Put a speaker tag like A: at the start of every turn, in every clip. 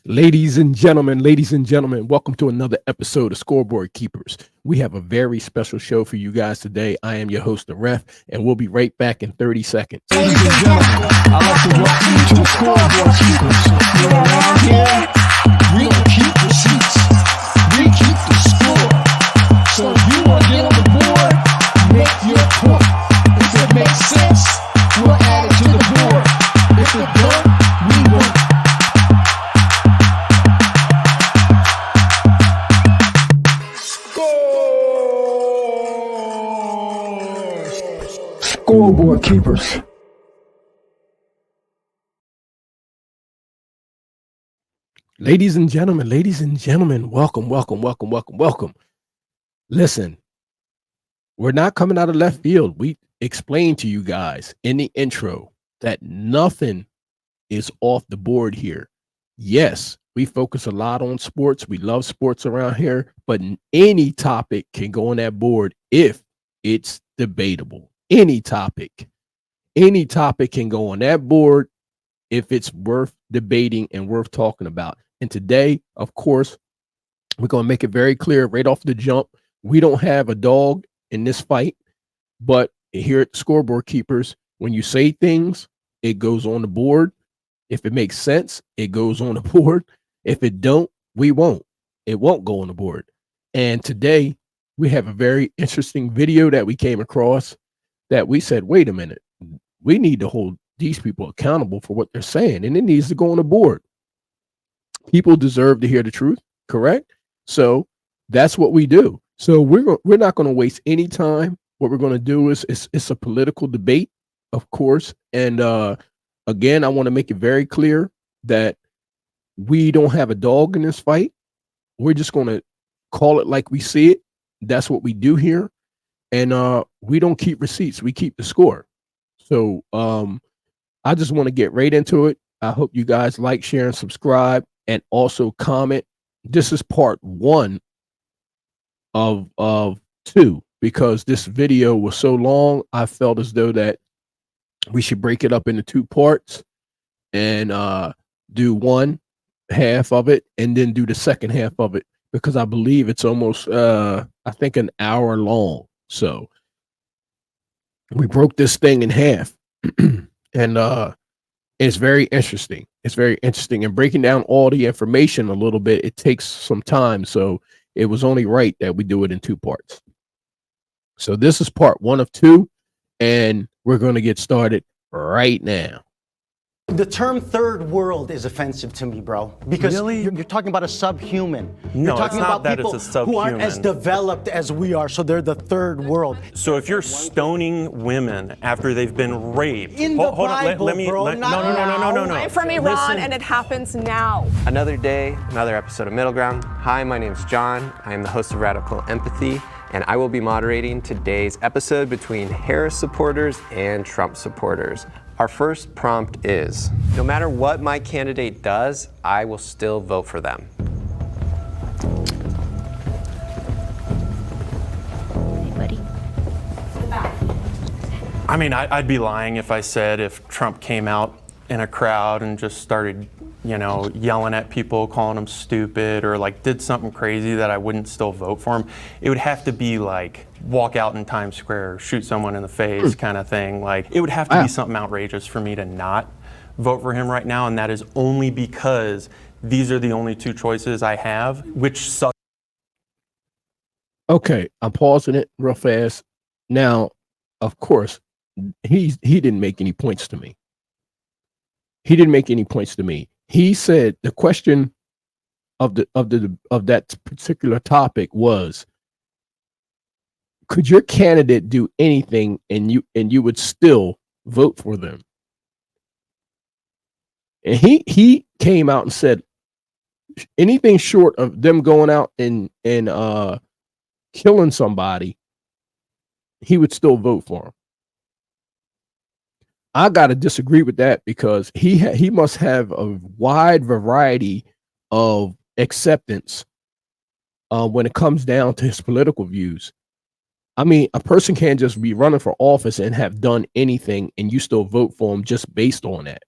A: Ladies and gentlemen, welcome to another episode of Scoreboard Keepers. We have a very special show for you guys today. I am your host, the Ref, and we'll be right back in 30 seconds.
B: Ladies and gentlemen, I'd like to welcome you to the Scoreboard Keepers. You know, around here, we don't keep receipts. We keep the score. So if you want to get on the board, make your point. If it makes sense, we'll add it to the board. If it don't, we won't. Scoreboard Keepers.
A: Ladies and gentlemen, welcome. Listen, we're not coming out of left field. We explained to you guys in the intro that nothing is off the board here. Yes, we focus a lot on sports. We love sports around here, but any topic can go on that board if it's debatable. Any topic can go on that board if it's worth debating and worth talking about. And today, of course, we're going to make it very clear right off the jump. We don't have a dog in this fight, but here at Scoreboard Keepers, when you say things, it goes on the board. If it makes sense, it goes on the board. If it don't, we won't. It won't go on the board. And today, we have a very interesting video that we came across that we said, wait a minute, we need to hold these people accountable for what they're saying, and it needs to go on the board. People deserve to hear the truth, correct? So that's what we do. So we're not going to waste any time. What we're going to do is it's a political debate, of course. And again, I want to make it very clear that we don't have a dog in this fight. We're just going to call it like we see it. That's what we do here. And we don't keep receipts. We keep the score. So I just want to get right into it. I hope you guys like, share, and subscribe, and also comment. This is part one of two, because this video was so long. I felt as though that we should break it up into two parts and do one half of it and then do the second half of it, because I believe it's almost I think an hour long. So we broke this thing in half. And it's very interesting. It's very interesting. And breaking down all the information a little bit, it takes some time. So it was only right that we do it in two parts. So this is part one of two, and we're going to get started right now.
C: The term third world is offensive to me, bro. Because
D: Really?
C: you're talking about a subhuman.
D: No,
C: you're talking
D: it's not
C: about
D: that
C: people
D: it's a
C: who aren't as
D: subhuman.
C: developed as we are, so they're the third world.
D: So if you're stoning women after they've been raped,
C: In the
D: hold on,
C: Bible, bro,
D: no.
C: not
E: I'm from Iran,
D: Listen.
E: and it happens now.
F: Another day, another episode of Middle Ground. Hi, my name is John. I am the host of Radical Empathy, and I will be moderating today's episode between Harris supporters and Trump supporters. Our first prompt is, no matter what my candidate does, I will still vote for them.
G: Anybody?
D: I mean, I'd be lying if I said if Trump came out in a crowd and just started, yelling at people, calling them stupid, or like did something crazy, that I wouldn't still vote for him. It would have to be like walk out in Times Square, shoot someone in the face kind of thing. Like it would have to be something outrageous for me to not vote for him right now. And that is only because these are the only two choices I have, which suck.
A: Okay, I'm pausing it real fast. Now, of course, he didn't make any points to me. He said the question of that particular topic was, could your candidate do anything and you would still vote for them? And he came out and said anything short of them going out and killing somebody, he would still vote for him. I got to disagree with that, because he must have a wide variety of acceptance when it comes down to his political views. I mean, a person can't just be running for office and have done anything and you still vote for him just based on that.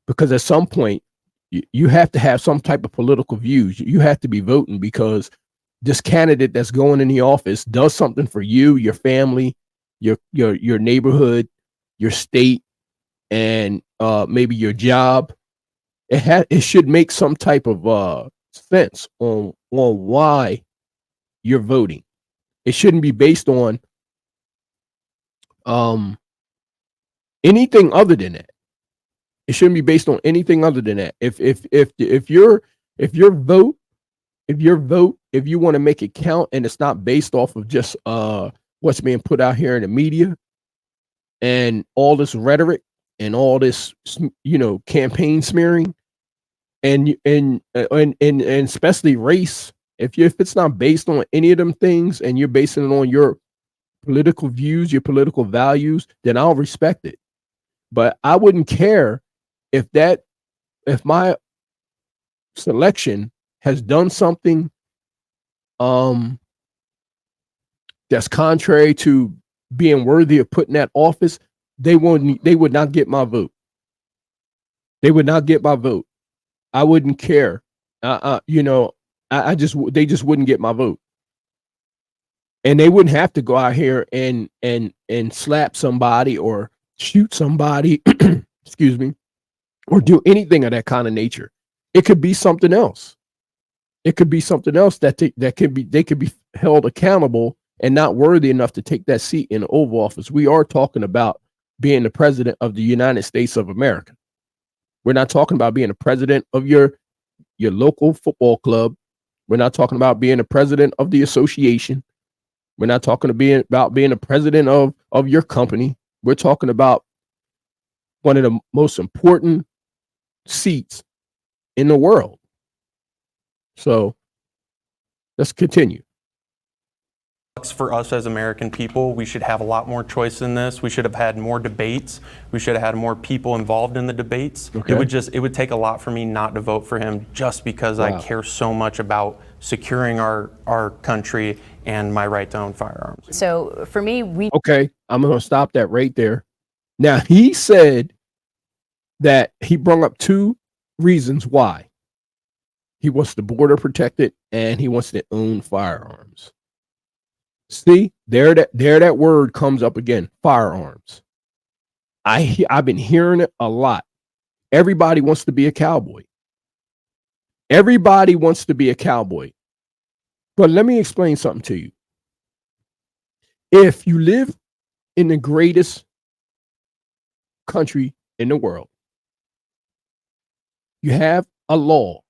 A: Because at some point, You have to have some type of political views. You have to be voting because this candidate that's going in the office does something for you, your family, your neighborhood, your state, and maybe your job. It should make some type of sense on why you're voting. It shouldn't be based on anything other than that. It shouldn't be based on anything other than that. If your vote, if you want to make it count and it's not based off of just what's being put out here in the media and all this rhetoric and all this campaign smearing and especially race, if it's not based on any of them things and you're basing it on your political views, your political values, then I'll respect it. But I wouldn't care if my selection has done something that's contrary to being worthy of putting that office. They would not get my vote. They would not get my vote. I wouldn't care. They just wouldn't get my vote. And they wouldn't have to go out here and slap somebody or shoot somebody, excuse me, or do anything of that kind of nature. It could be something else. It could be something else they could be held accountable and not worthy enough to take that seat in the Oval Office. We are talking about being the president of the United States of America. We're not talking about being the president of your local football club. We're not talking about being the president of the association. We're not talking about being the president of your company. We're talking about one of the most important seats in the world. So let's continue.
D: For us as American people, we should have a lot more choice in this. We should have had more debates. We should have had more people involved in the debates.
A: Okay.
D: It would take a lot for me not to vote for him just because I care so much about securing our country and my right to own firearms.
E: So for me,
A: Okay, I'm going to stop that right there. Now, he said that he brought up two reasons why. He wants the border protected and he wants to own firearms. See, there that word comes up again, firearms. I've been hearing it a lot. Everybody wants to be a cowboy. Everybody wants to be a cowboy. But let me explain something to you. If you live in the greatest country in the world, you have a law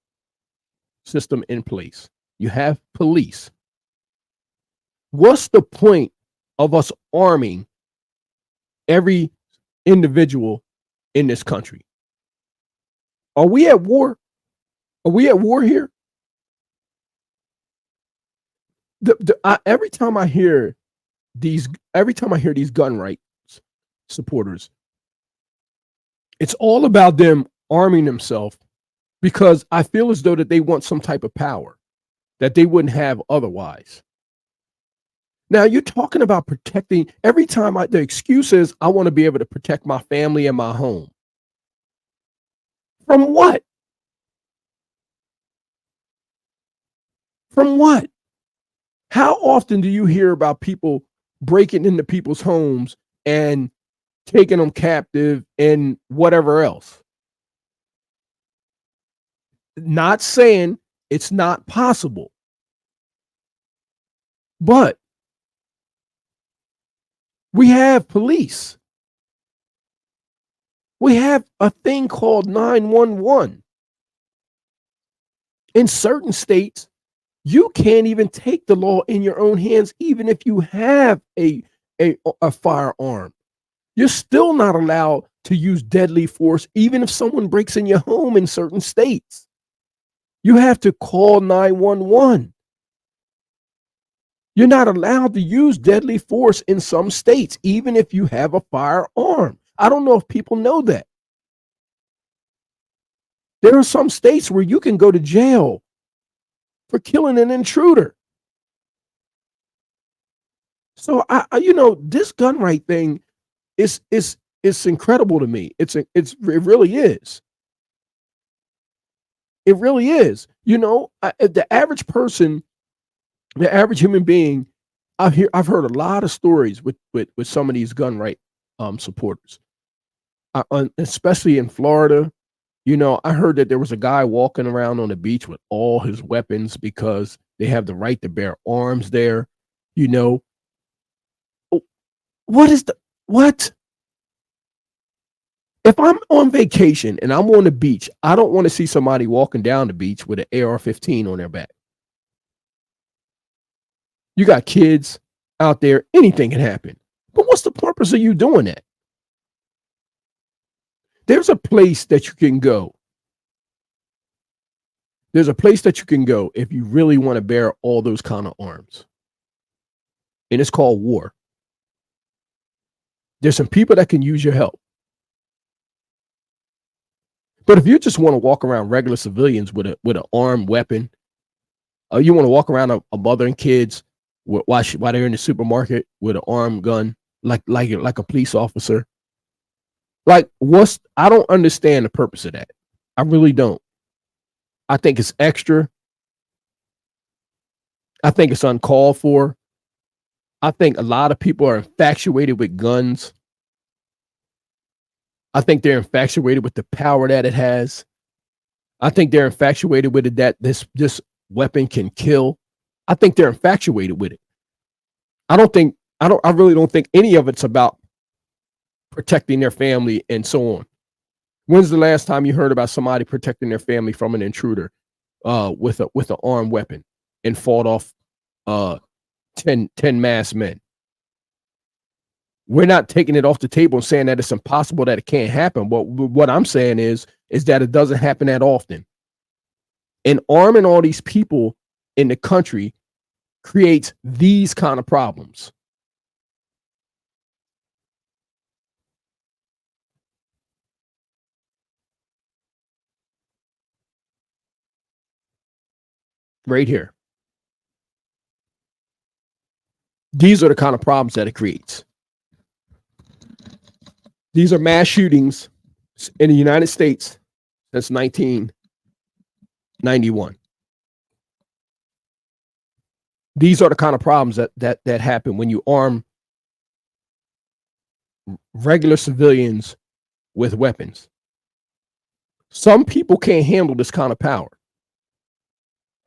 A: system in place. You have police. What's the point of us arming every individual in this country? Are we at war? Are we at war here? Every time I hear these gun rights supporters, it's all about them arming themselves because I feel as though that they want some type of power that they wouldn't have otherwise. Now you're talking about protecting. Every time the excuse is I want to be able to protect my family and my home. From what? From what? How often do you hear about people breaking into people's homes and taking them captive and whatever else? Not saying it's not possible, but we have police. We have a thing called 911. In certain states, you can't even take the law in your own hands, even if you have a firearm. You're still not allowed to use deadly force, even if someone breaks in your home in certain states. You have to call 911. You're not allowed to use deadly force in some states, even if you have a firearm. I don't know if people know that. There are some states where you can go to jail for killing an intruder. So this gun right thing is incredible to me. It really is. It really is. The average person, the average human being, I've heard a lot of stories with some of these gun right supporters, especially in Florida. I heard that there was a guy walking around on the beach with all his weapons because they have the right to bear arms there. What? If I'm on vacation and I'm on the beach, I don't want to see somebody walking down the beach with an AR-15 on their back. You got kids out there, anything can happen. But what's the purpose of you doing that? There's a place that you can go. There's a place that you can go if you really want to bear all those kind of arms. And it's called war. There's some people that can use your help. But if you just want to walk around regular civilians with an armed weapon, you want to walk around a mother and kids while they're in the supermarket with an armed gun, like a police officer. I don't understand the purpose of that. I really don't. I think it's extra. I think it's uncalled for. I think a lot of people are infatuated with guns. I think they're infatuated with the power that it has. I think they're infatuated with it that this weapon can kill. I think they're infatuated with it. I really don't think any of it's about protecting their family and so on. When's the last time you heard about somebody protecting their family from an intruder with an armed weapon and fought off 10 masked men? We're not taking it off the table and saying that it's impossible that it can't happen. But what I'm saying is that it doesn't happen that often. And arming all these people in the country creates these kind of problems. Right here. These are the kind of problems that it creates. These are mass shootings in the United States since 1991. These are the kind of problems that happen when you arm regular civilians with weapons. Some people can't handle this kind of power.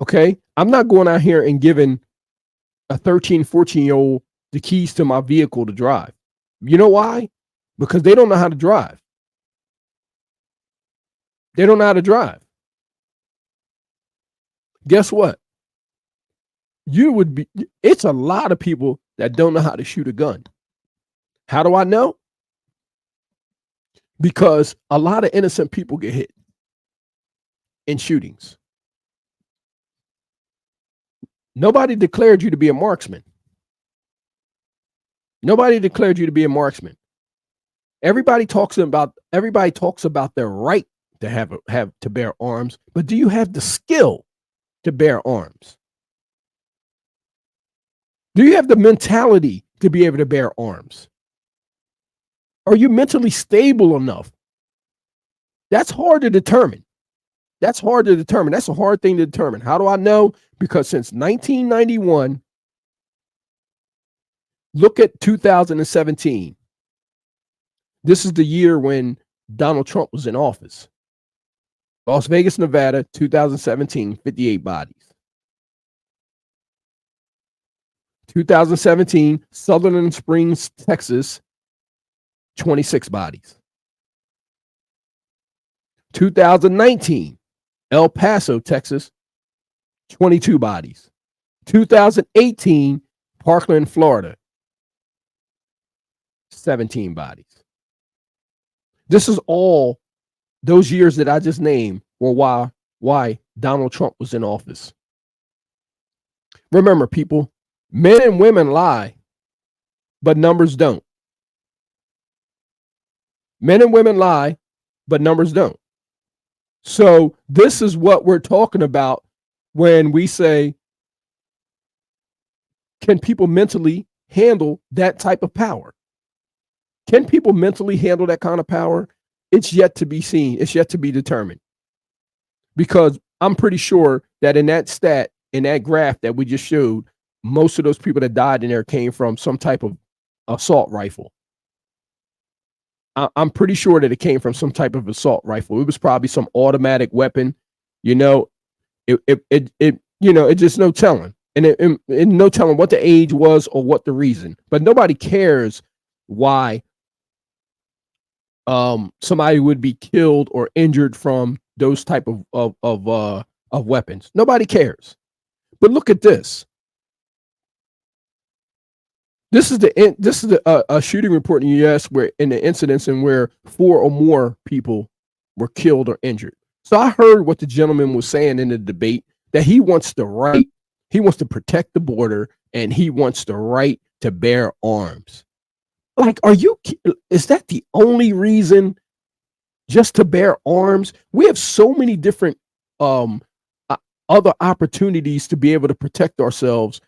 A: Okay? I'm not going out here and giving a 13, 14-year-old the keys to my vehicle to drive. You know why? Because they don't know how to drive. They don't know how to drive. Guess what? It's a lot of people that don't know how to shoot a gun. How do I know? Because a lot of innocent people get hit in shootings. Nobody declared you to be a marksman. Nobody declared you to be a marksman. Everybody talks about their right to have to bear arms, but do you have the skill to bear arms? Do you have the mentality to be able to bear arms? Are you mentally stable enough? That's hard to determine. That's a hard thing to determine. How do I know? Because since 1991, look at 2017. This is the year when Donald Trump was in office. Las Vegas, Nevada, 2017, 58 bodies. 2017, Sutherland Springs, Texas, 26 bodies. 2019, El Paso, Texas, 22 bodies. 2018, Parkland, Florida, 17 bodies. This is all those years that I just named were why Donald Trump was in office. Remember, people, men and women lie, but numbers don't. Men and women lie, but numbers don't. So this is what we're talking about when we say, can people mentally handle that type of power? Can people mentally handle that kind of power? It's yet to be seen. It's yet to be determined. because I'm pretty sure that in that graph that we just showed, most of those people that died in there came from some type of assault rifle. I'm pretty sure that it came from some type of assault rifle. It was probably some automatic weapon. You know, it's just no telling. And no telling what the age was or what the reason. But nobody cares why somebody would be killed or injured from those type of weapons. Nobody cares. But look at this. This is a shooting report in the U.S. where in the incidents in where 4 or more people were killed or injured. So I heard what the gentleman was saying in the debate, that he wants to protect the border, and he wants the right to bear arms. Like, is that the only reason, just to bear arms? We have so many different other opportunities to be able to protect ourselves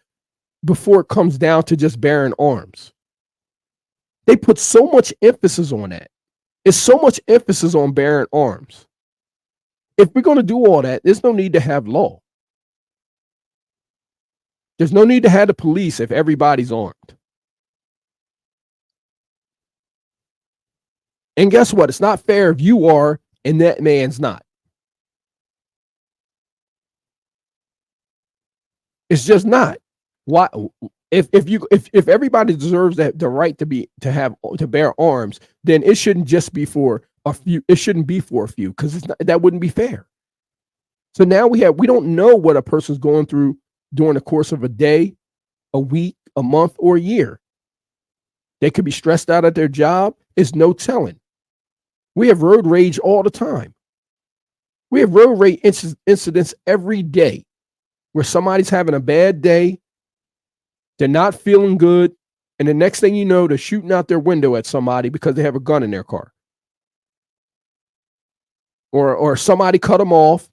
A: before it comes down to just bearing arms. They put so much emphasis on that. It's so much emphasis on bearing arms. If we're going to do all that, there's no need to have law. There's no need to have the police if everybody's armed. And guess what? It's not fair if you are and that man's not. It's just not. Why? If everybody deserves the right to bear arms, then it shouldn't just be for a few. It shouldn't be for a few, because that wouldn't be fair. So now we don't know what a person's going through during the course of a day, a week, a month, or a year. They could be stressed out at their job. It's no telling. We have road rage all the time. We have road rage incidents every day where somebody's having a bad day. They're not feeling good. And the next thing you know, they're shooting out their window at somebody because they have a gun in their car. Or somebody cut them off.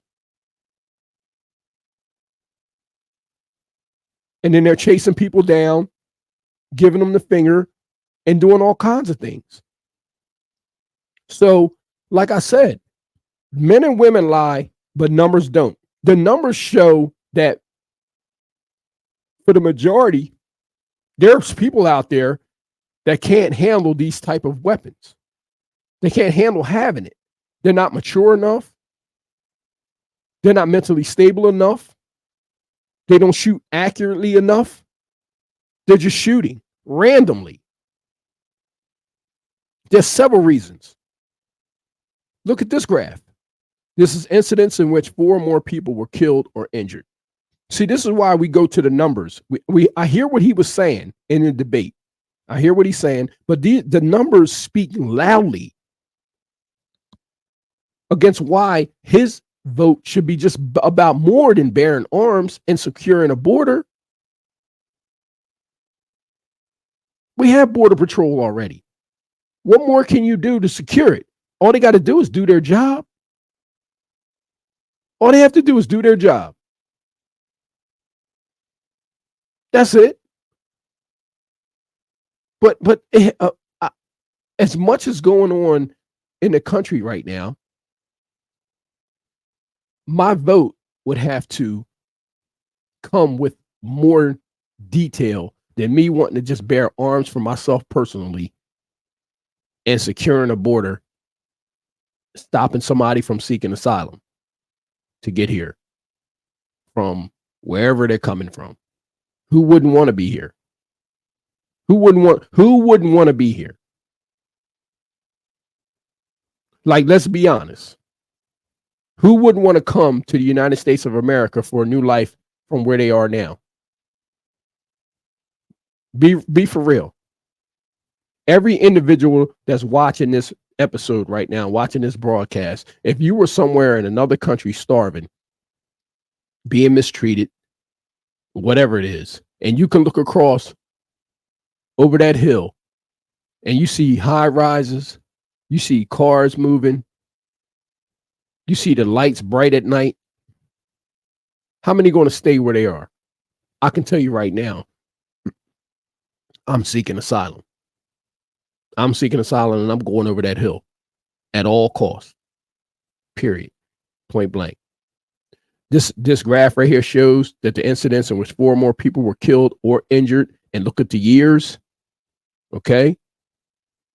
A: And then they're chasing people down, giving them the finger, and doing all kinds of things. So, like I said, men and women lie, but numbers don't. The numbers show that for the majority, there's people out there that can't handle these type of weapons. They can't handle having it. They're not mature enough. They're not mentally stable enough. They don't shoot accurately enough. They're just shooting randomly. There's several reasons. Look at this graph. This is incidents in which 4 or more people were killed or injured. See, this is why we go to the numbers. I hear what he was saying in the debate. I hear what he's saying, but the numbers speak loudly against why his vote should be just about more than bearing arms and securing a border. We have Border Patrol already. What more can you do to secure it? All they got to do is do their job. All they have to do is do their job. That's it. But as much as going on in the country right now, my vote would have to come with more detail than me wanting to just bear arms for myself personally and securing a border, stopping somebody from seeking asylum to get here from wherever they're coming from. Who wouldn't want to be here? Who wouldn't want to be here? Like, let's be honest. Who wouldn't want to come to the United States of America for a new life from where they are now? Be for real. Every individual that's watching this episode right now, watching this broadcast, if you were somewhere in another country starving, being mistreated, whatever it is, and you can look across over that hill and you see high rises, you see cars moving, you see the lights bright at night, how many going to stay where they are? I can tell you right now, I'm seeking asylum. I'm seeking asylum and I'm going over that hill at all costs. Period. Point blank. This graph right here shows that the incidents in which 4 or more people were killed or injured, and look at the years. Okay,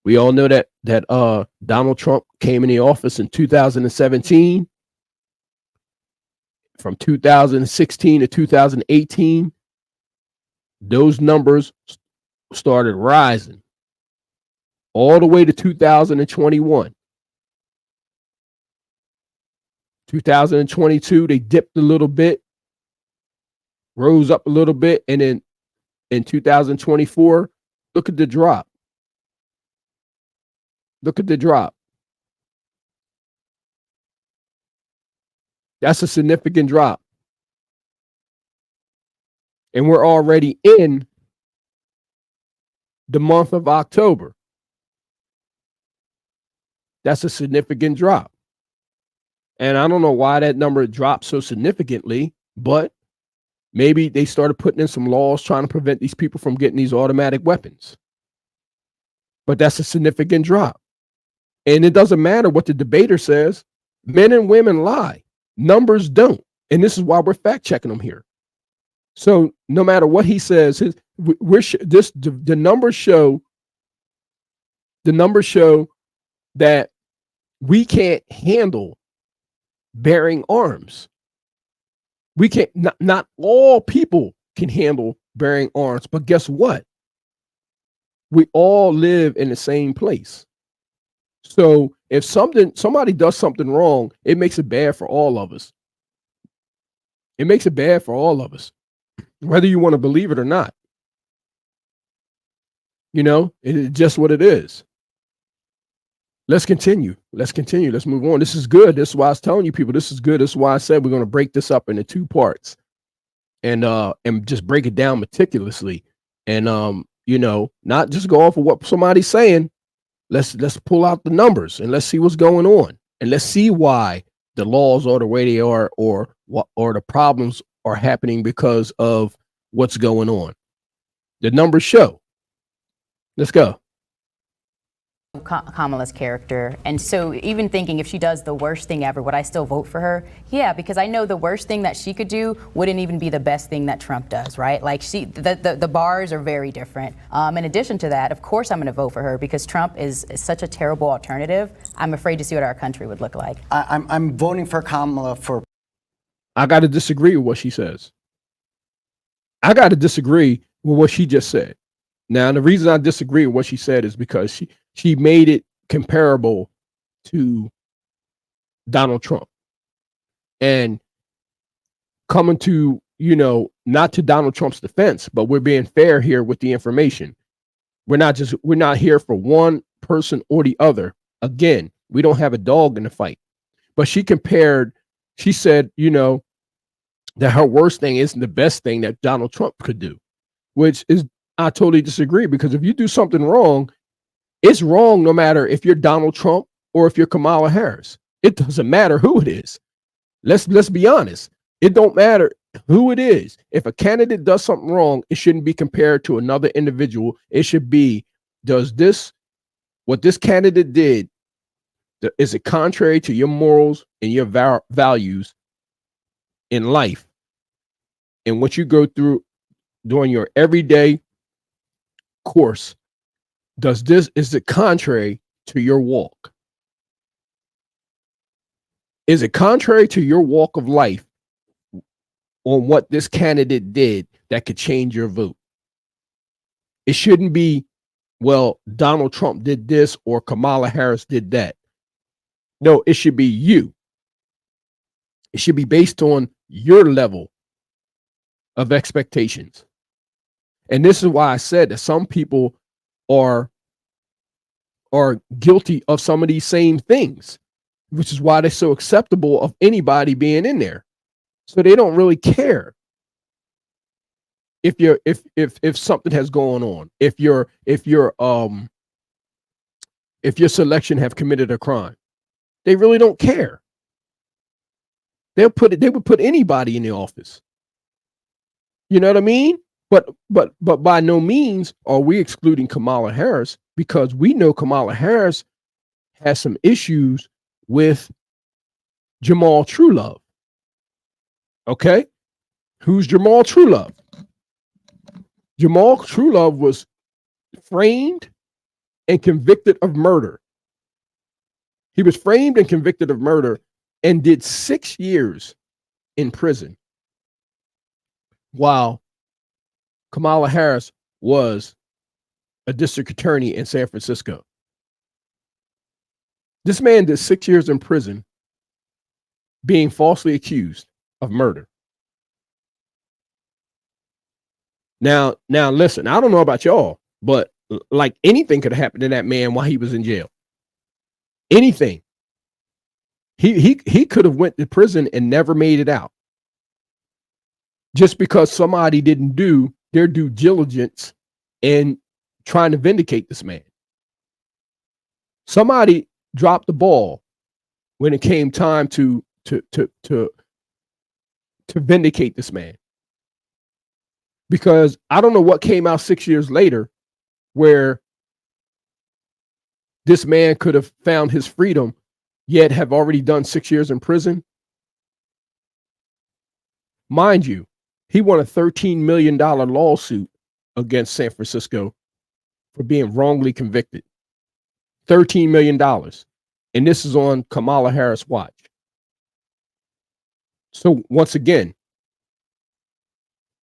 A: we all know that Donald Trump came in the office in 2017. From 2016 to 2018, those numbers started rising all the way to 2021. 2022, they dipped a little bit, rose up a little bit, and then in 2024, look at the drop. Look at the drop. That's a significant drop. And we're already in the month of October. That's a significant drop. And I don't know why that number dropped so significantly, but maybe they started putting in some laws trying to prevent these people from getting these automatic weapons. But that's a significant drop. And it doesn't matter what the debater says. Men and women lie. Numbers don't. And this is why we're fact checking them here. So no matter what he says, the numbers show that we can't handle bearing arms. We can't. Not all people can handle bearing arms, but guess what? We all live in the same place. So if somebody does something wrong, it makes it bad for all of us. It makes it bad for all of us, whether you want to believe it or not. You know, it's just what it is. Let's continue. Let's move on. This is good. This is why I was telling you people, this is good. This is why I said we're going to break this up into 2 parts and just break it down meticulously. And you know, not just go off of what somebody's saying. Let's pull out the numbers and let's see what's going on. And let's see why the laws are the way they are, or the problems are happening because of what's going on. The numbers show. Let's go.
E: Kamala's character. And so even thinking if she does the worst thing ever, would I still vote for her? Yeah, because I know the worst thing that she could do wouldn't even be the best thing that Trump does, right? Like the bars are very different. In addition to that, of course I'm going to vote for her because Trump is such a terrible alternative. I'm afraid to see what our country would look like.
C: I'm voting for Kamala for.
A: I got to disagree with what she says. I got to disagree with what she just said. Now, the reason I disagree with what she said is because she made it comparable to Donald Trump. And coming to, you know, not to Donald Trump's defense, but we're being fair here with the information. We're not here for one person or the other. Again, we don't have a dog in the fight. But she said, you know, that her worst thing isn't the best thing that Donald Trump could do, which is, I totally disagree, because if you do something wrong, it's wrong no matter if you're Donald Trump or if you're Kamala Harris. It doesn't matter who it is. Let's be honest. It don't matter who it is. If a candidate does something wrong, it shouldn't be compared to another individual. It should be, what this candidate did, is it contrary to your morals and your values in life and what you go through during your everyday course? Is it contrary to your walk? Is it contrary to your walk of life on what this candidate did that could change your vote? It shouldn't be, well, Donald Trump did this or Kamala Harris did that. No, it should be you. It should be based on your level of expectations. And this is why I said that some people are guilty of some of these same things, which is why they're so acceptable of anybody being in there. So they don't really care if something has gone on, if your selection have committed a crime. They really don't care. They would put anybody in the office. You know what I mean? But by no means are we excluding Kamala Harris, because we know Kamala Harris has some issues with Jamal Truelove. Okay. Who's Jamal Truelove? Jamal Truelove was framed and convicted of murder. He was framed and convicted of murder and did 6 years in prison, while Kamala Harris was a district attorney in San Francisco. This man did 6 years in prison being falsely accused of murder. Now listen, I don't know about y'all, but like anything could have happened to that man while he was in jail. Anything. He could have went to prison and never made it out. Just because somebody didn't do their due diligence in trying to vindicate this man. Somebody dropped the ball when it came time to vindicate this man. Because I don't know what came out 6 years later where this man could have found his freedom, yet have already done 6 years in prison. Mind you, he won a $13 million lawsuit against San Francisco for being wrongly convicted. $13 million. And this is on Kamala Harris' watch. So once again,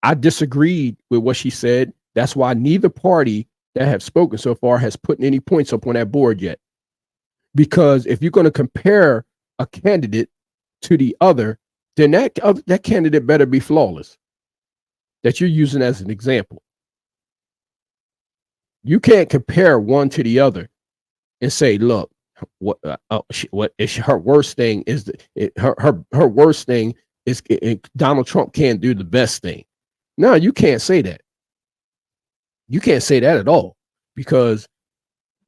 A: I disagreed with what she said. That's why neither party that have spoken so far has put any points up on that board yet. Because if you're going to compare a candidate to the other, then that candidate better be flawless, that you're using as an example. You can't compare one to the other and say, look, what is her worst thing is her worst thing is Donald Trump can't do the best thing. No, you can't say that. You can't say that at all, because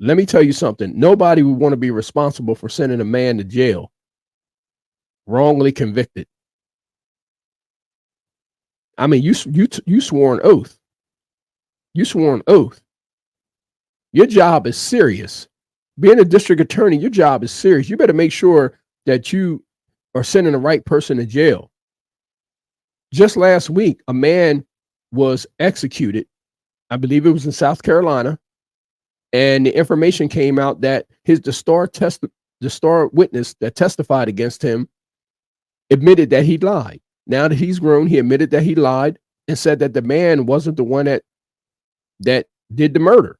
A: let me tell you something. Nobody would want to be responsible for sending a man to jail wrongly convicted. I mean, you swore an oath. You swore an oath. Your job is serious. Being a district attorney, your job is serious. You better make sure that you are sending the right person to jail. Just last week, a man was executed. I believe it was in South Carolina. And the information came out that the star witness that testified against him admitted that he lied. Now that he's grown, he admitted that he lied and said that the man wasn't the one that did the murder.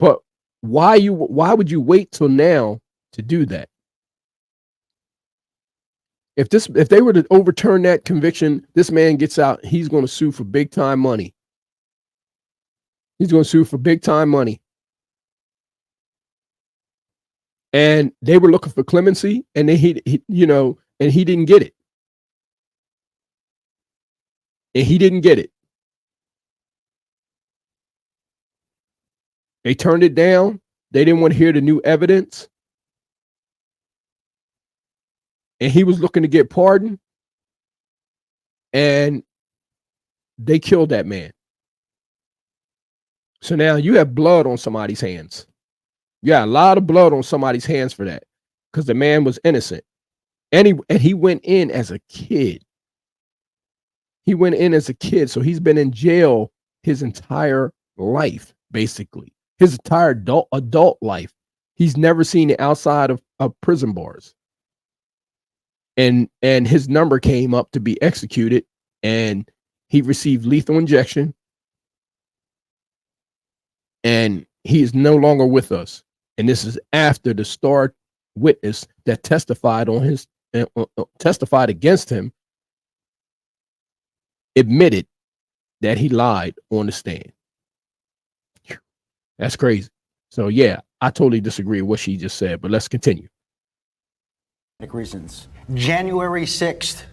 A: But why would you wait till now to do that? If they were to overturn that conviction, this man gets out, he's going to sue for big time money. He's going to sue for big time money. And they were looking for clemency, and he didn't get it. And he didn't get it. They turned it down. They didn't want to hear the new evidence. And he was looking to get pardoned. And they killed that man. So now you have blood on somebody's hands. You got a lot of blood on somebody's hands for that, because the man was innocent. And he went in as a kid. He went in as a kid. So he's been in jail his entire life, basically. His entire adult life. He's never seen the outside of prison bars. And his number came up to be executed, and he received lethal injection. And he is no longer with us. And this is after the star witness that testified against him admitted that he lied on the stand. That's crazy. So yeah, I totally disagree with what she just said, but let's continue.
C: Reasons. January 6th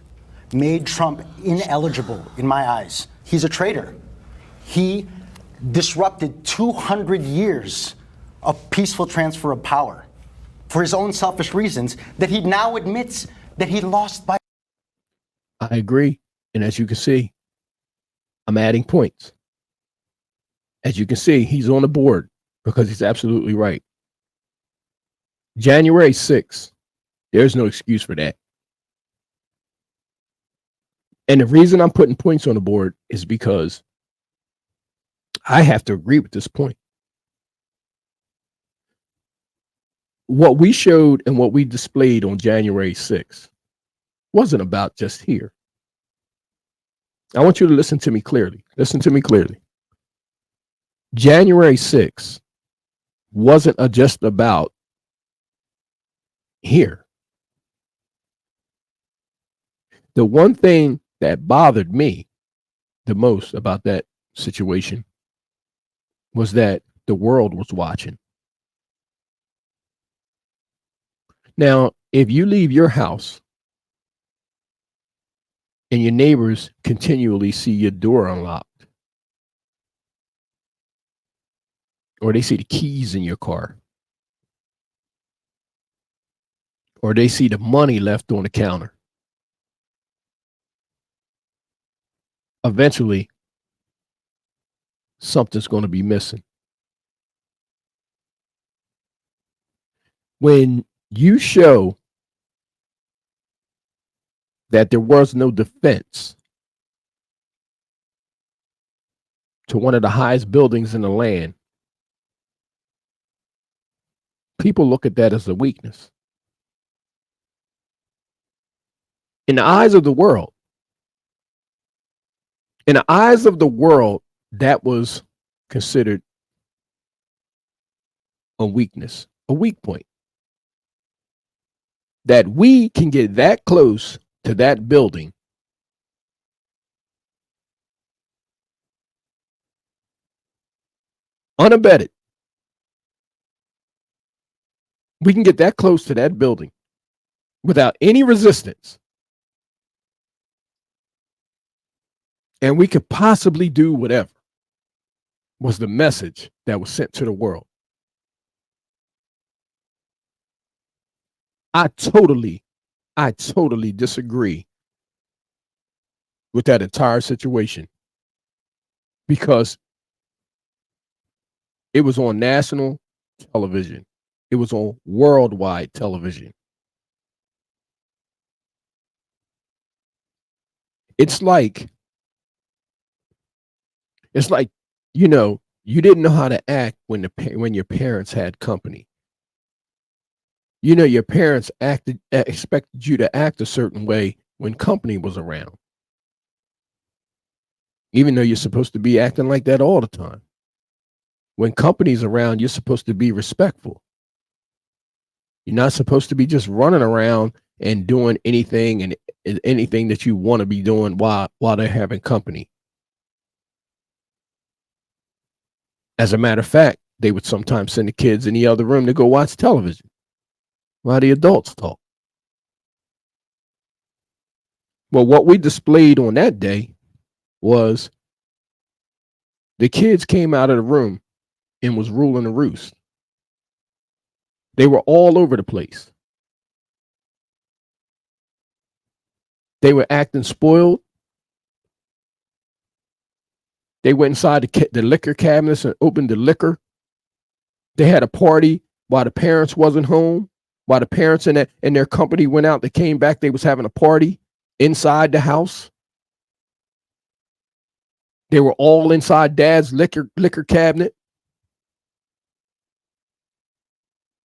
C: made Trump ineligible in my eyes. He's a traitor. He disrupted 200 years of peaceful transfer of power for his own selfish reasons that he now admits that he lost by.
A: I agree. And as you can see, I'm adding points. As you can see, he's on the board because he's absolutely right. January 6th, there's no excuse for that. And the reason I'm putting points on the board is because I have to agree with this point. What we showed and what we displayed on January 6th wasn't about just here. I want you to listen to me clearly. Listen to me clearly. January 6th wasn't just about here. The one thing that bothered me the most about that situation was that the world was watching. Now, if you leave your house and your neighbors continually see your door unlocked, or they see the keys in your car, or they see the money left on the counter, eventually something's going to be missing. When you show that there was no defense to one of the highest buildings in the land, people look at that as a weakness. In the eyes of the world, that was considered a weakness, a weak point. That we can get that close to that building unabated. We can get that close to that building without any resistance. And we could possibly do whatever was the message that was sent to the world. I totally disagree with that entire situation because it was on national television. It was on worldwide television. It's like, you know, you didn't know how to act when your parents had company. You know, your parents expected you to act a certain way when company was around, even though you're supposed to be acting like that all the time. When company's around, you're supposed to be respectful. You're not supposed to be just running around and doing anything that you want to be doing while they're having company. As a matter of fact, they would sometimes send the kids in the other room to go watch television while the adults talk. Well, what we displayed on that day was the kids came out of the room and was ruling the roost. They were all over the place. They were acting spoiled. They went inside the liquor cabinets and opened the liquor. They had a party while the parents wasn't home. While the parents and their company went out, they came back, they was having a party inside the house. They were all inside dad's liquor cabinet.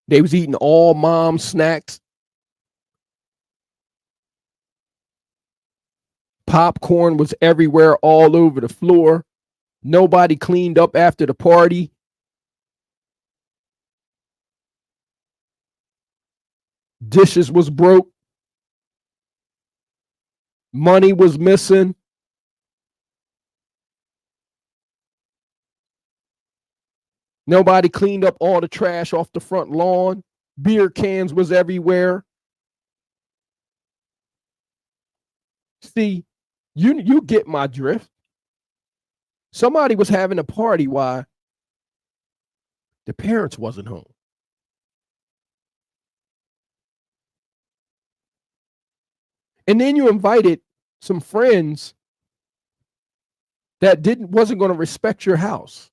A: They was eating all mom's snacks. Popcorn was everywhere, all over the floor. Nobody cleaned up after the party. Dishes was broke. Money was missing. Nobody cleaned up all the trash off the front lawn. Beer cans was everywhere. See, you get my drift. Somebody was having a party while the parents wasn't home. And then you invited some friends that wasn't going to respect your house.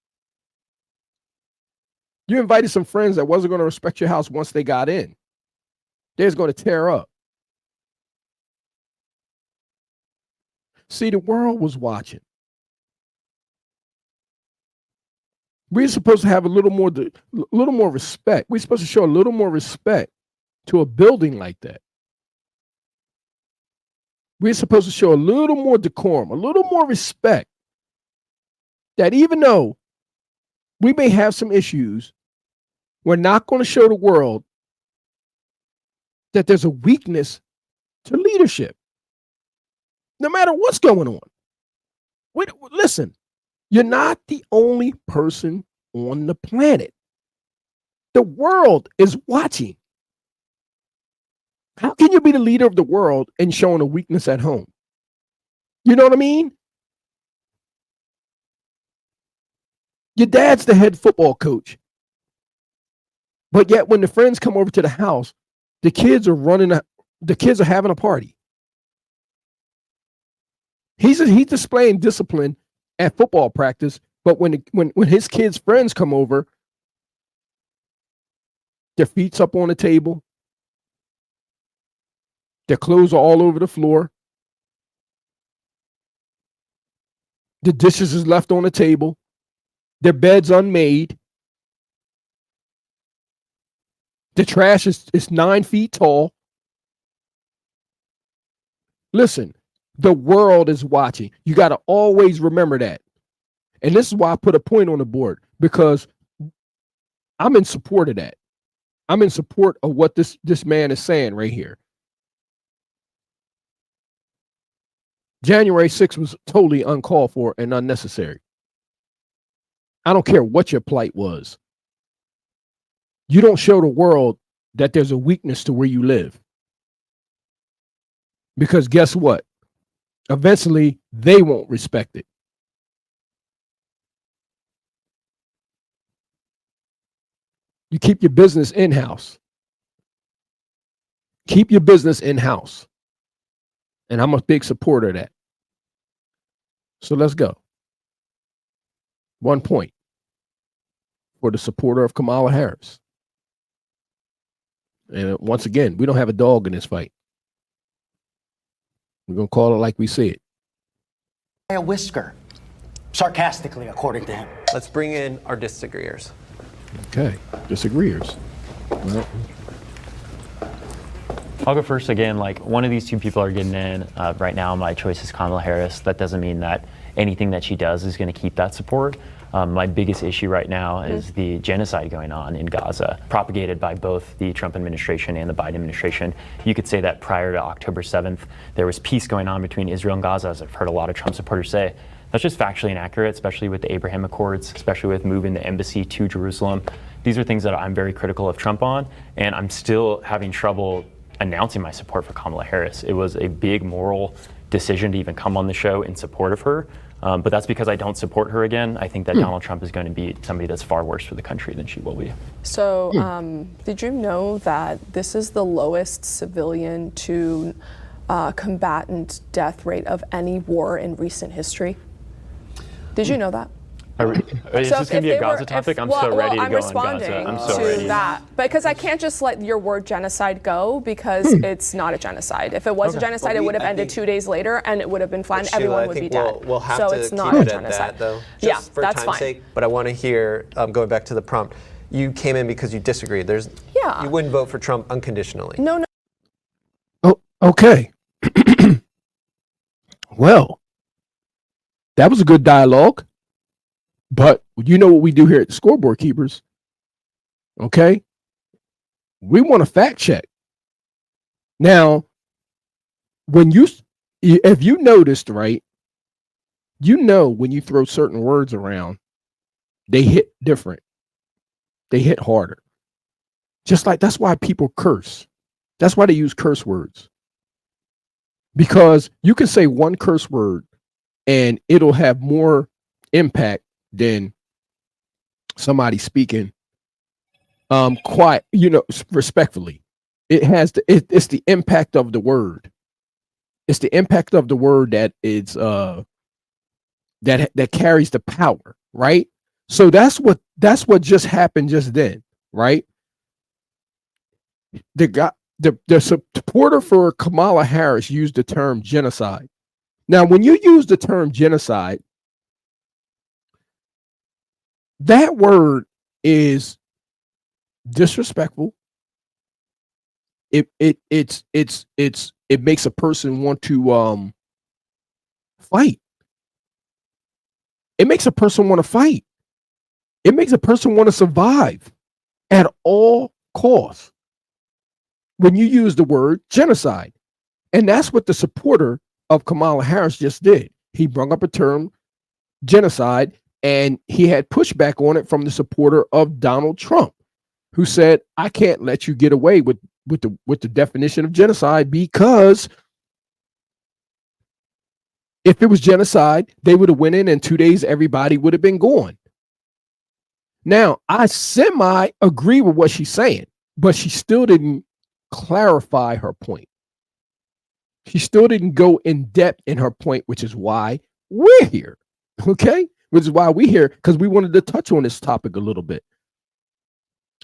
A: You invited some friends that wasn't going to respect your house once they got in. They was going to tear up. See, the world was watching. We're supposed to have a little more respect. We're supposed to show a little more respect to a building like that. We're supposed to show a little more decorum, a little more respect. That even though we may have some issues, we're not going to show the world that there's a weakness to leadership, no matter what's going on. Listen, you're not the only person on the planet. The world is watching. How can you be the leader of the world and showing a weakness at home? You know what I mean? Your dad's the head football coach. But yet when the friends come over to the house, the kids are having a party. He's displaying discipline at football practice, but when his kids' friends come over, their feet's up on the table, their clothes are all over the floor, the dishes is left on the table, their bed's unmade, the trash is 9 feet tall. Listen, the world is watching. You got to always remember that. And this is why I put a point on the board, because I'm in support of that. I'm in support of what this man is saying right here. January 6th was totally uncalled for and unnecessary. I don't care what your plight was. You don't show the world that there's a weakness to where you live. Because guess what? Eventually, they won't respect it. You keep your business in-house. Keep your business in-house. And I'm a big supporter of that. So let's go. 1 point for the supporter of Kamala Harris. And once again, we don't have a dog in this fight. We're going to call it like we see it.
C: A whisker, sarcastically, according to him.
F: Let's bring in our disagreeers.
A: Okay, disagreeers. Well,
G: I'll go first again. Like, one of these two people are getting in. Right now, my choice is Kamala Harris. That doesn't mean that anything that she does is going to keep that support. My biggest issue right now is the genocide going on in Gaza, propagated by both the Trump administration and the Biden administration. You could say that prior to October 7th, there was peace going on between Israel and Gaza, as I've heard a lot of Trump supporters say. That's just factually inaccurate, especially with the Abraham Accords, especially with moving the embassy to Jerusalem. These are things that I'm very critical of Trump on, and I'm still having trouble announcing my support for Kamala Harris. It was a big moral decision to even come on the show in support of her. But that's because I don't support her again. I think that Donald Trump is going to be somebody that's far worse for the country than she will be.
H: So did you know that this is the lowest civilian to combatant death rate of any war in recent history? Did you know that?
G: Is this going to be a Gaza topic? I'm so ready to go on Gaza. I'm so ready.
H: That because I can't just let your word genocide go because it's not a genocide. If it was a genocide, it would have ended 2 days later and it would have been fine. Everyone would be dead.
F: We'll have
H: so
F: to
H: it's
F: keep
H: not
F: it
H: a genocide.
F: at that, though.
H: Yeah,
F: Just for
H: that's
F: time's
H: fine.
F: sake. But I want to hear, going back to the prompt, you came in because you disagreed. You wouldn't vote for Trump unconditionally.
H: No.
A: oh, okay. Well, that was a good dialogue. But you know what we do here at the Scoreboard Keepers, okay? We want to fact check. Now, if you noticed, right, you know when you throw certain words around, they hit different. They hit harder. Just like that's why people curse. That's why they use curse words. Because you can say one curse word and it'll have more impact than somebody speaking quiet, respectfully. It's the impact of the word. It's the impact of the word that is that carries the power, right? So that's what just happened just then, right? The supporter for Kamala Harris used the term genocide. Now, when you use the term genocide, that word is disrespectful. It makes a person want to fight. It makes a person want to fight. It makes a person want to survive at all costs when you use the word genocide. And that's what the supporter of Kamala Harris just did. He brought up a term, genocide, and he had pushback on it from the supporter of Donald Trump, who said, I can't let you get away with the definition of genocide, because if it was genocide, they would have went in 2 days, everybody would have been gone. Now, I semi agree with what she's saying, but she still didn't clarify her point. She still didn't go in depth in her point, which is why we're here. Okay? Which is why we're here, because we wanted to touch on this topic a little bit.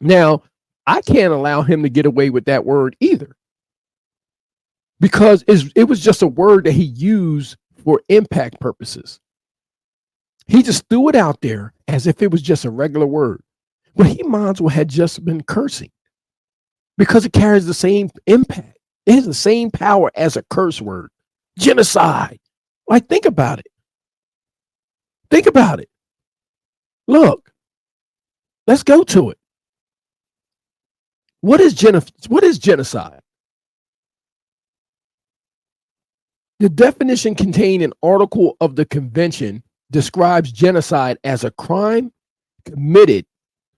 A: Now, I can't allow him to get away with that word either, because it was just a word that he used for impact purposes. He just threw it out there as if it was just a regular word. But he might as well had just been cursing, because it carries the same impact. It has the same power as a curse word. Genocide. Like, think about it. Think about it. Look, let's go to it. What is genocide? The definition contained in Article of the Convention describes genocide as a crime committed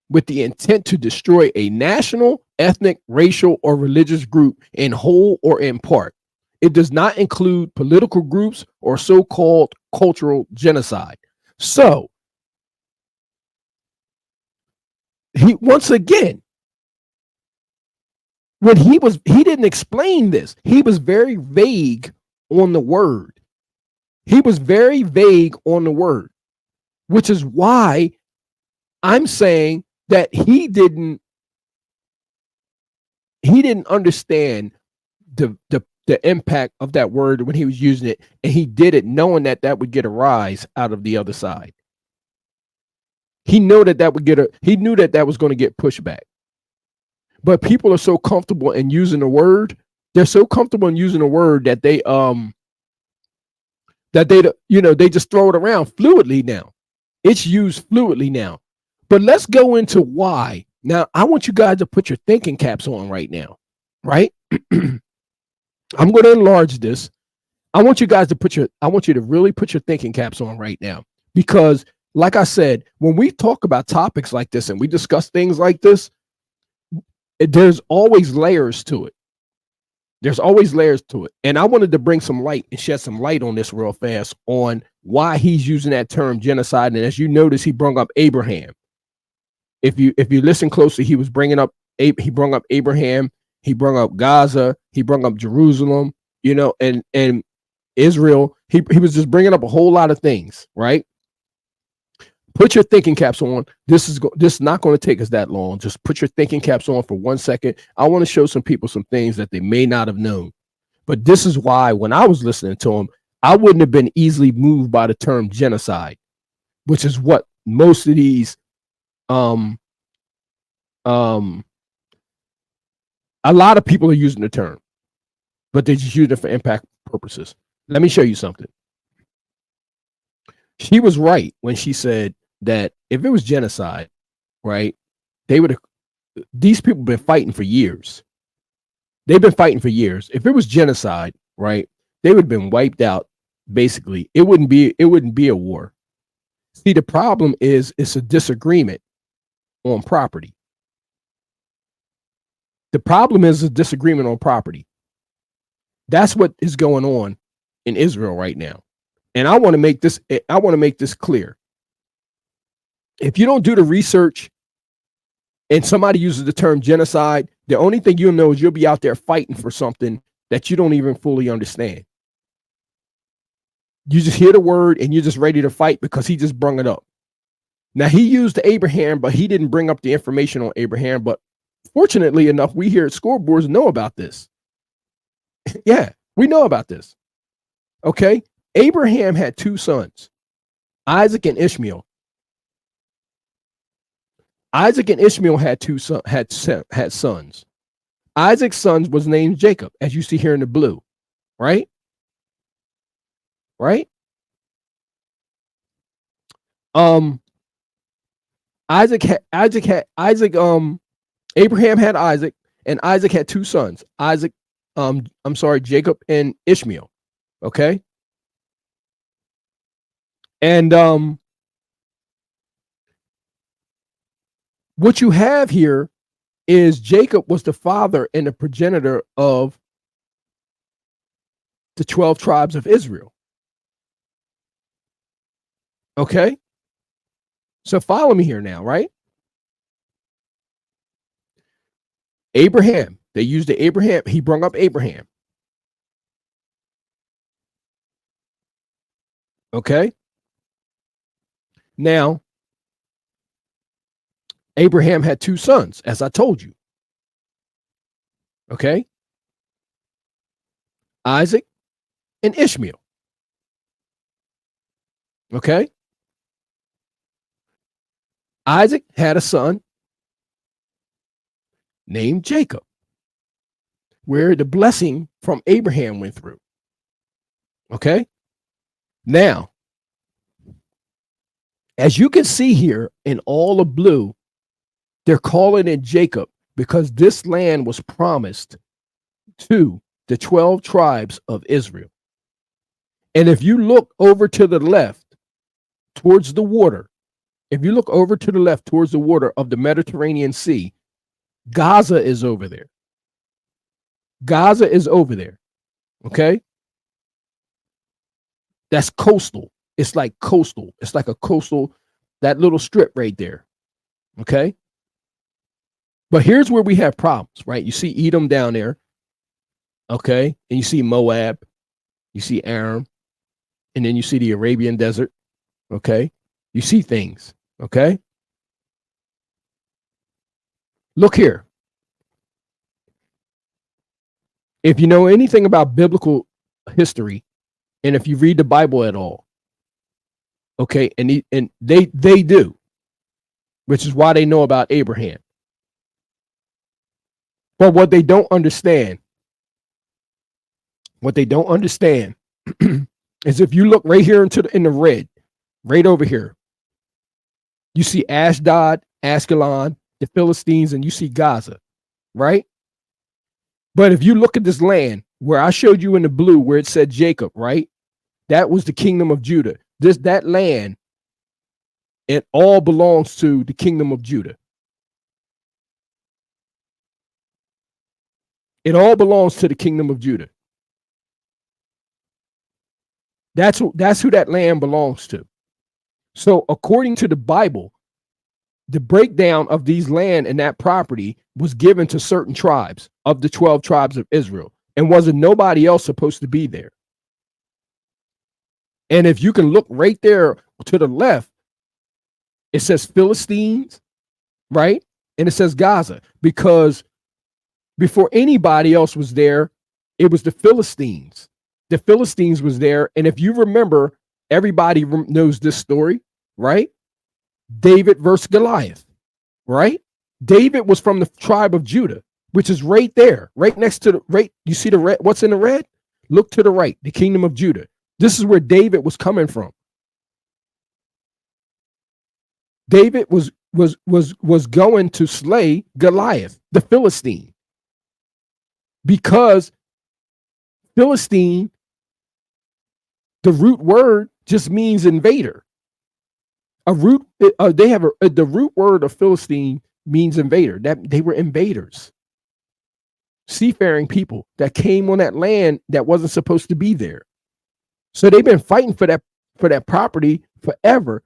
A: with the intent to destroy a national, ethnic, racial, or religious group in whole or in part. It does not include political groups or so-called cultural genocide. So, he once again, when he didn't explain this. He was very vague on the word. He was very vague on the word, which is why I'm saying that he didn't understand the impact of that word when he was using it, and he did it knowing that would get a rise out of the other side. He knew that was going to get pushback. But people are so comfortable in using the word. They're so comfortable in using the word that they just throw it around fluidly now. It's used fluidly now. But let's go into why. Now, I want you guys to put your thinking caps on right now, right? I'm going to enlarge this. I want you to really put your thinking caps on right now, because like I said, when we talk about topics like this and we discuss things like this, there's always layers to it. There's always layers to it. And I wanted to bring some light and shed some light on this real fast on why he's using that term genocide. And as you notice, he brought up Abraham. If you listen closely, he brought up Abraham, he brought up Gaza, he brought up Jerusalem, and Israel. He was just bringing up a whole lot of things, right? Put your thinking caps on. This is not going to take us that long. Just put your thinking caps on for 1 second. I want to show some people some things that they may not have known. But this is why when I was listening to him, I wouldn't have been easily moved by the term genocide, which is what most of these a lot of people are using the term, but they just use it for impact purposes. Let me show you something. She was right when she said that if it was genocide, right, these people have been fighting for years. They've been fighting for years. If it was genocide, right, they would have been wiped out. Basically, it wouldn't be a war. See, the problem is it's a disagreement on property. The problem is a disagreement on property. That's what is going on in Israel right now. And I want to make this clear. If you don't do the research and somebody uses the term genocide, the only thing you'll know is you'll be out there fighting for something that you don't even fully understand. You just hear the word and you're just ready to fight because he just brung it up. Now, he used Abraham, but he didn't bring up the information on Abraham. But fortunately enough, we here at Scoreboards know about this. Yeah, we know about this. Okay. Abraham had two sons, Isaac and Ishmael. Isaac and Ishmael had had sons. Isaac's son was named Jacob, as you see here in the blue, right? Right? Abraham had Isaac, and Isaac had two sons. Jacob and Ishmael. Okay. And what you have here is Jacob was the father and the progenitor of the 12 tribes of Israel. Okay. So follow me here now, right? Abraham, they used the Abraham, he brought up Abraham. Okay. Now, Abraham had two sons, as I told you. Okay. Isaac and Ishmael. Okay. Isaac had a son named Jacob, where the blessing from Abraham went through. Okay. Now, as you can see here in all the blue, they're calling it Jacob because this land was promised to the 12 tribes of Israel. And if you look over to the left towards the water, if you look over to the left towards the water of the Mediterranean Sea, Gaza is over there. Gaza is over there. Okay. That's coastal. It's like coastal. It's like a coastal, that little strip right there. Okay. But here's where we have problems, right? You see Edom down there. Okay. And you see Moab. You see Aram. And then you see the Arabian desert. Okay. You see things. Okay. Look here. If you know anything about biblical history, and if you read the Bible at all, okay, and they do, which is why they know about Abraham. But what they don't understand is if you look right here in the red, right over here, you see Ashdod, Ashkelon, the Philistines, and you see Gaza, right? But if you look at this land where I showed you in the blue where it said Jacob, right? That was the kingdom of Judah. That land, it all belongs to the kingdom of Judah. It all belongs to the kingdom of Judah. That's who that land belongs to. So according to the Bible, the breakdown of these land and that property was given to certain tribes of the 12 tribes of Israel, and wasn't nobody else supposed to be there. And if you can look right there to the left, it says Philistines, right? And it says Gaza, because before anybody else was there, it was the Philistines. The Philistines was there. And if you remember, everybody knows this story, right? David versus Goliath, right? David was from the tribe of Judah, which is right there, right next to the right. You see the red? What's in the red? Look to the right, the kingdom of Judah. This is where David was coming from. David was going to slay Goliath, the Philistine, because Philistine, the root word just means invader. The root word of Philistine means invader. That they were invaders, seafaring people that came on that land that wasn't supposed to be there. So they've been fighting for that property forever,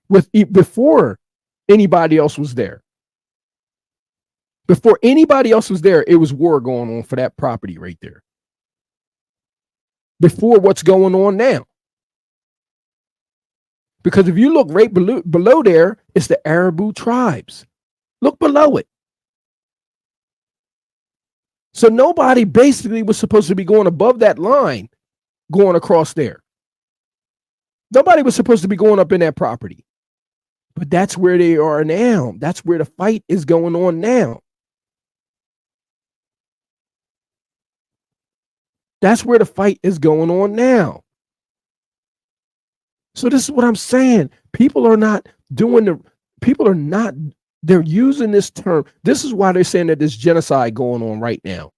A: before anybody else was there. Before anybody else was there, it was war going on for that property right there. Before what's going on now. Because if you look right below there, it's the Arab tribes. Look below it. So nobody basically was supposed to be going above that line, going across there. Nobody was supposed to be going up in that property. But that's where they are now. That's where the fight is going on now. That's where the fight is going on now. So this is what I'm saying. People are not, they're using this term. This is why they're saying that there's genocide going on right now.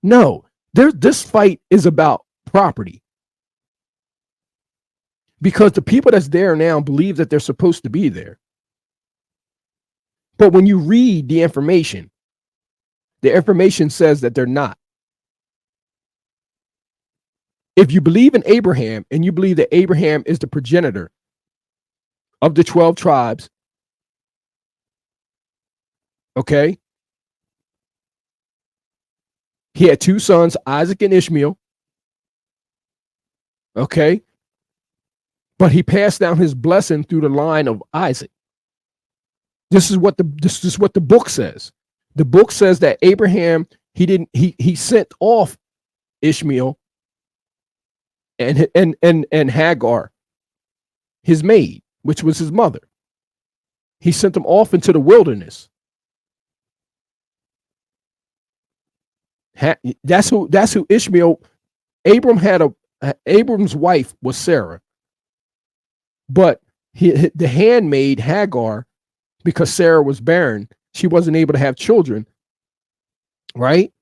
A: No, this fight is about property. Because the people that's there now believe that they're supposed to be there. But when you read the information says that they're not. If you believe in Abraham and you believe that Abraham is the progenitor of the 12 tribes, okay? He had 2 sons, Isaac and Ishmael, okay? But he passed down his blessing through the line of Isaac. This is what the book says. The book says that Abraham, he sent off Ishmael and Hagar, his maid, which was his mother. He sent them off into the wilderness. That's who Ishmael. Abram's wife was Sarah, but the handmaid Hagar, because Sarah was barren, she wasn't able to have children, right?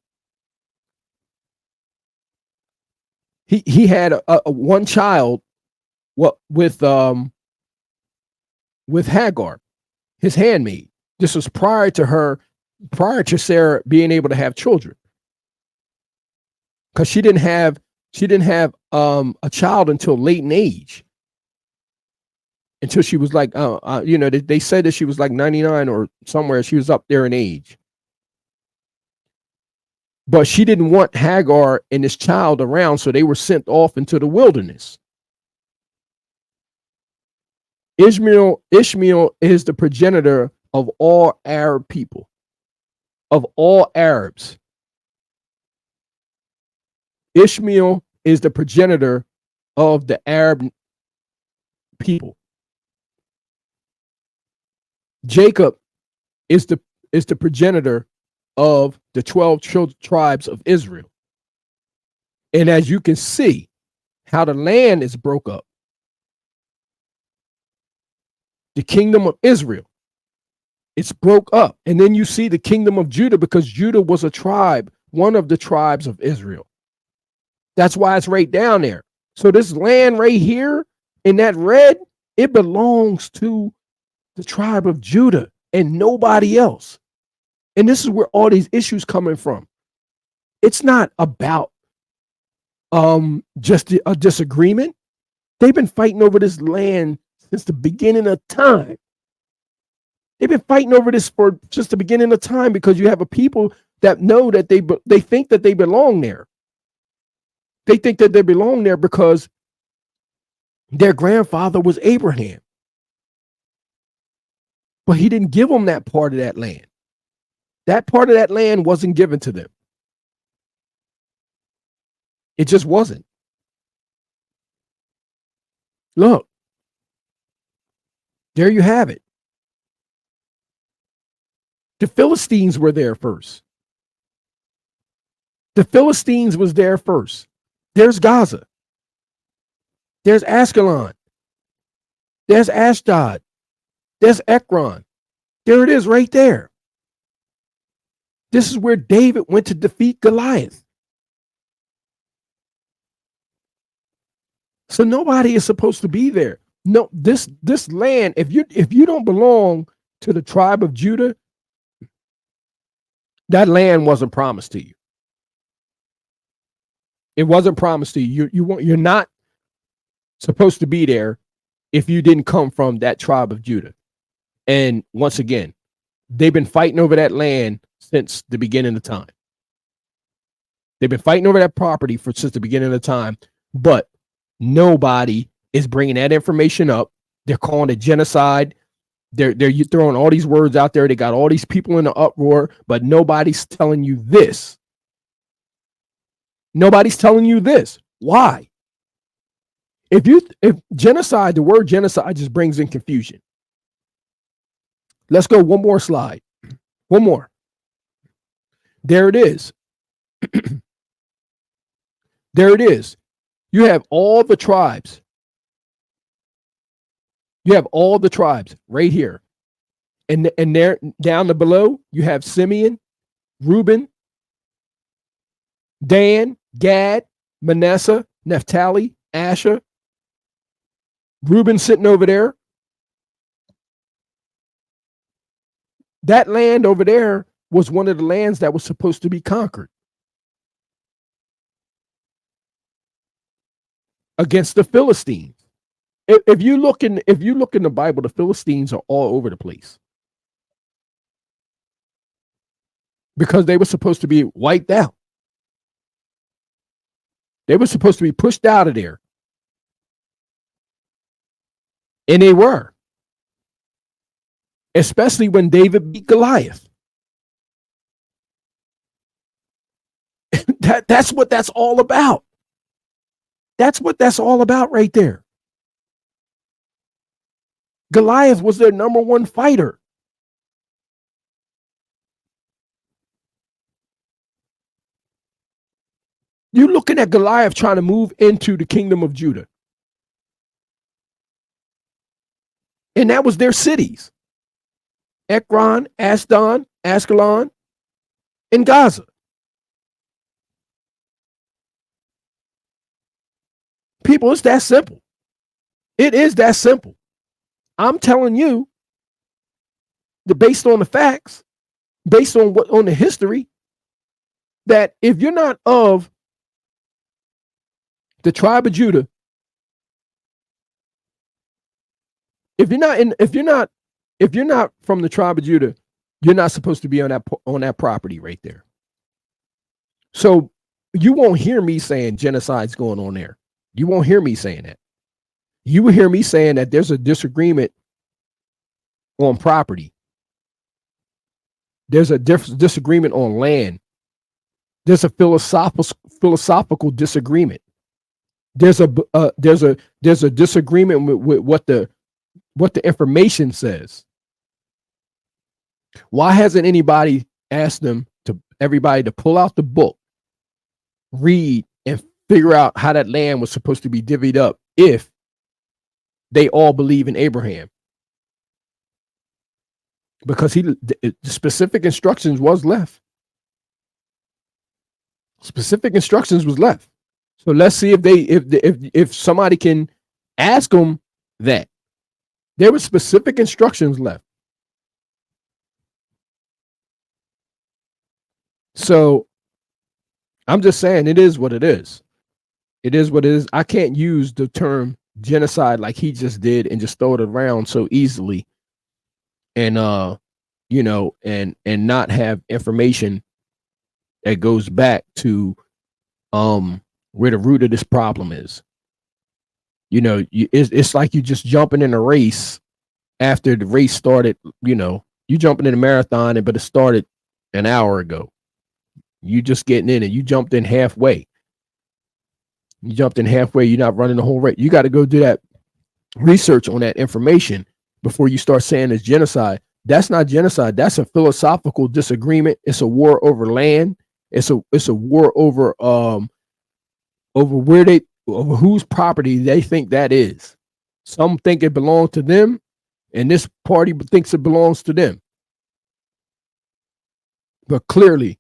A: He had a one child with Hagar, his handmaid. This was prior to Sarah being able to have children, because she didn't have a child until late in age, until she was like they said that she was like 99 or somewhere. She was up there in age. But she didn't want Hagar and this child around, so they were sent off into the wilderness. Ishmael is the progenitor of all Arab people, of all Arabs. Ishmael is the progenitor of the Arab people. Jacob is the progenitor of the 12 tribes of Israel. And as you can see, how the land is broke up. The kingdom of Israel, it's broke up. And then you see the kingdom of Judah, because Judah was a tribe, one of the tribes of Israel. That's why it's right down there. So this land right here in that red, it belongs to the tribe of Judah and nobody else. And this is where all these issues coming from. It's not about just a disagreement. They've been fighting over this land since the beginning of time. They've been fighting over this for just the beginning of time, because you have a people that know that they think that they belong there. They think that they belong there because their grandfather was Abraham. But he didn't give them that part of that land. That part of that land wasn't given to them. It just wasn't. Look, there you have it. The Philistines were there first. The Philistines was there first. There's Gaza. There's Ascalon. There's Ashdod. There's Ekron. There it is right there. This is where David went to defeat Goliath. So nobody is supposed to be there. No, this land, if you don't belong to the tribe of Judah, that land wasn't promised to you. It wasn't promised to you. You're not supposed to be there if you didn't come from that tribe of Judah. And once again, they've been fighting over that land since the beginning of time. They've been fighting over that property since the beginning of time, but nobody is bringing that information up. They're calling it genocide. They're throwing all these words out there. They got all these people in the uproar, but nobody's telling you this. Nobody's telling you this. Why? If genocide, the word genocide just brings in confusion. Let's go one more slide. One more. There it is. There it is. You have all the tribes. You have all the tribes right here. And there down the below, you have Simeon, Reuben, Dan, Gad, Manasseh, Naphtali, Asher. Reuben sitting over there. That land over there was one of the lands that was supposed to be conquered against the Philistines. If you look in the Bible, the Philistines are all over the place because they were supposed to be wiped out. They were supposed to be pushed out of there. And they were. Especially when David beat Goliath. That's what that's all about. That's what that's all about right there. Goliath was their number one fighter. You're looking at Goliath trying to move into the kingdom of Judah. And that was their cities. Ekron, Ashdod, Ashkelon, and Gaza. People, it's that simple. It is that simple. I'm telling you that based on the facts, based on the history, that if you're not of the tribe of Judah, if you're not from the tribe of Judah, you're not supposed to be on that property right there. So you won't hear me saying genocide's going on there. You won't hear me saying that. You will hear me saying that there's a disagreement on property. There's a disagreement on land. There's a philosophical disagreement. There's a disagreement with what the information says. Why hasn't anybody asked everybody to pull out the book, read, and figure out how that land was supposed to be divvied up if they all believe in Abraham? Because the specific instructions was left. Specific instructions was left. So let's see if somebody can ask them that. There were specific instructions left. So I'm just saying it is what it is. It is what it is. I can't use the term genocide like he just did and just throw it around so easily and and not have information that goes back to where the root of this problem is. It's like you just jumping in a race after the race started. You jumping in a marathon, but it started an hour ago. You just getting in and you jumped in halfway. You're not running the whole race. You got to go do that research on that information before you start saying it's genocide. That's not genocide. That's a philosophical disagreement. It's a war over land. It's a war over over whose property they think that is. Some think it belongs to them, and this party thinks it belongs to them. But clearly,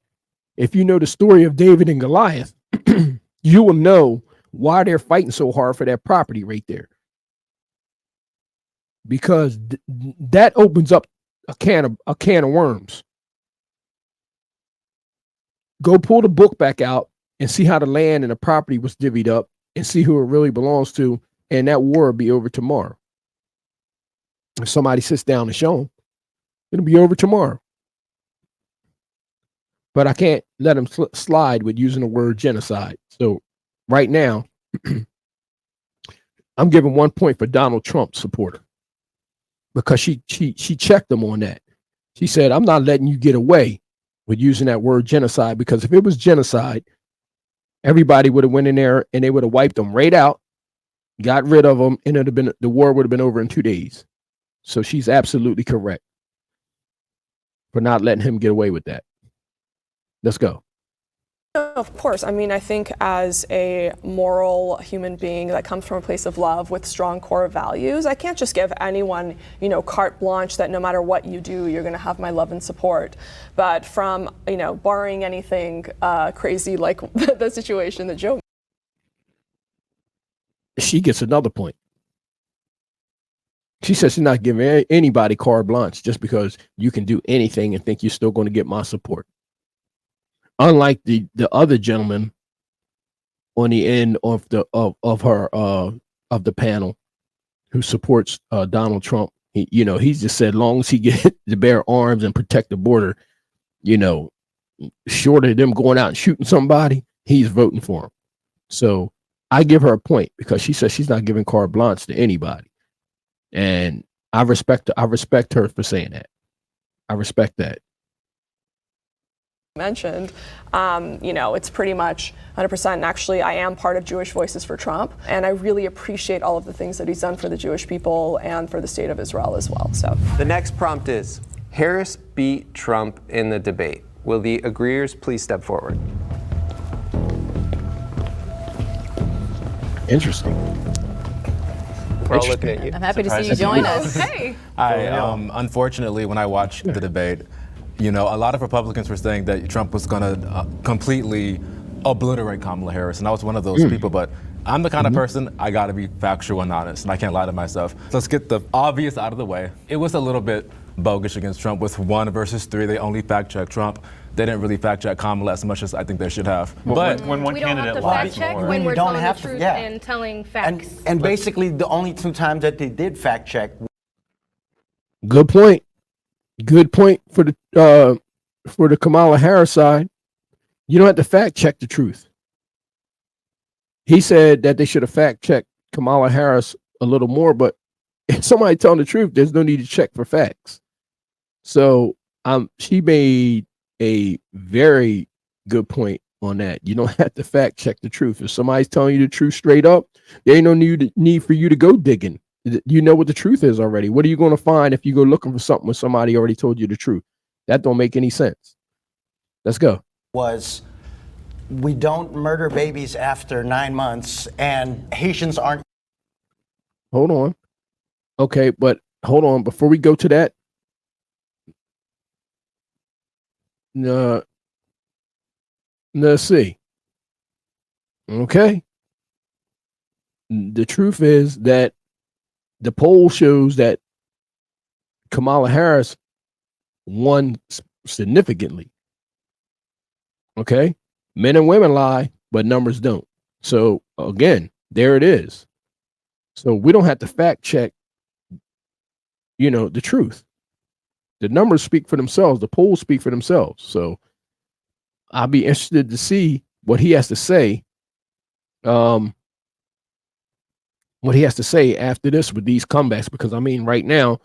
A: if you know the story of David and Goliath, you will know why they're fighting so hard for that property right there. Because that opens up a can of worms. Go pull the book back out and see how the land and the property was divvied up and see who it really belongs to, and that war will be over tomorrow. If somebody sits down and show them, it'll be over tomorrow. But I can't let them slide with using the word genocide. So right now, I'm giving 1 point for Donald Trump supporter because she checked them on that. She said, I'm not letting you get away with using that word genocide, because if it was genocide, everybody would have went in there and they would have wiped them right out. got rid of him, and the war would have been over in 2 days. So she's absolutely correct for not letting him get away with that. Let's go.
H: Of course. I mean, I think as a moral human being that comes from a place of love with strong core values, I can't just give anyone, carte blanche that no matter what you do, you're going to have my love and support. But from, barring anything crazy like the situation that Joe.
A: She gets another point. She says she's not giving anybody carte blanche just because you can do anything and think you're still going to get my support. Unlike the other gentleman on the end of the panel who supports Donald Trump, he's just said, long as he get to bear arms and protect the border, short of them going out and shooting somebody, he's voting for him. So I give her a point because she says she's not giving carte blanche to anybody, and I respect her for saying that. I respect that.
H: Mentioned, it's pretty much 100%. And actually, I am part of Jewish Voices for Trump, and I really appreciate all of the things that he's done for the Jewish people and for the state of Israel as well. So
F: the next prompt is, Harris beat Trump in the debate. Will the agreeers please step forward?
A: Interesting.
F: We're all looking at you.
E: I'm happy to see you join us.
I: Hey. Unfortunately, when I watched the debate, a lot of Republicans were saying that Trump was going to completely obliterate Kamala Harris, and I was one of those people. But I'm the kind of person, I got to be factual and honest, and I can't lie to myself. So let's get the obvious out of the way. It was a little bit bogus against Trump with 1 versus 3. They only fact-checked Trump. They didn't really fact-check Kamala as much as I think they should have.
J: But
I: when
J: one candidate lies,
B: fact check
J: or-
B: when we're
C: don't
B: telling
C: have
B: the
C: to-
B: truth
C: yeah.
B: and telling facts.
C: And basically, the only 2 times that they did fact check.
A: Good point. Good point for the Kamala Harris side. You don't have to fact check the truth. He said that they should have fact checked Kamala Harris a little more, but if somebody telling the truth, there's no need to check for facts. So she made a very good point on that. You don't have to fact check the truth. If somebody's telling you the truth straight up, there ain't no need for you to go digging. You know what the truth is already. What are you going to find if you go looking for something when somebody already told you the truth? That don't make any sense. Let's go.
C: We don't murder babies after 9 months, and Haitians aren't.
A: Hold on. Okay, but hold on. Before we go to that, let's see. Okay. The truth is that the poll shows that Kamala Harris won significantly. Okay. Men and women lie, but numbers don't. So again, there it is. So we don't have to fact check, the truth. The numbers speak for themselves. The polls speak for themselves. So I'll be interested to see what he has to say. What he has to say after this with these comebacks, because right now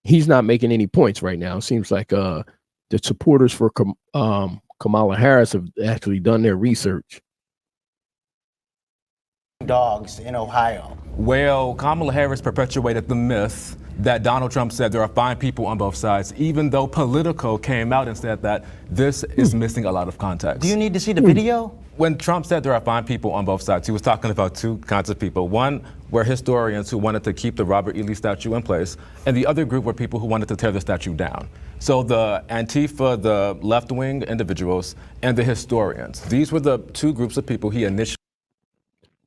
A: he's not making any points right now. It seems like the supporters for Kamala Harris have actually done their research.
C: Dogs in Ohio.
I: Well, Kamala Harris perpetuated the myth that Donald Trump said there are fine people on both sides, even though Politico came out and said that this is missing a lot of context.
C: Do you need to see the video?
I: When Trump said there are fine people on both sides, he was talking about 2 kinds of people. One were historians who wanted to keep the Robert E. Lee statue in place, and the other group were people who wanted to tear the statue down. So the Antifa, the left-wing individuals, and the historians. These were the 2 groups of people he initially.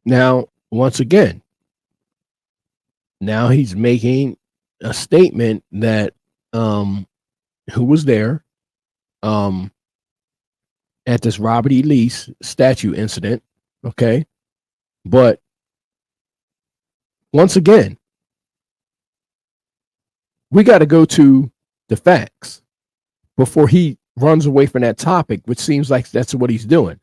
A: Now, once again, now he's making a statement that who was there at this Robert E. Lee statue incident, okay? But once again, we got to go to the facts before he runs away from that topic, which seems like that's what he's doing.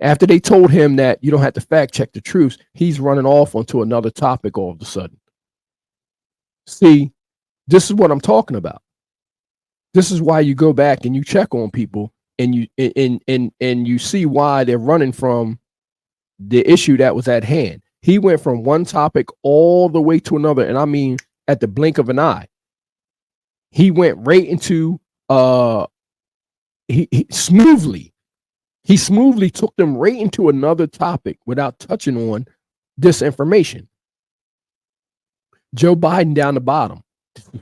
A: After they told him that you don't have to fact check the truth, he's running off onto another topic all of a sudden. See, this is what I'm talking about. This is why you go back and you check on people and you see why they're running from the issue that was at hand. He went from one topic all the way to another, and I mean at the blink of an eye. He went right into he smoothly took them right into another topic without touching on disinformation. Joe Biden down the bottom,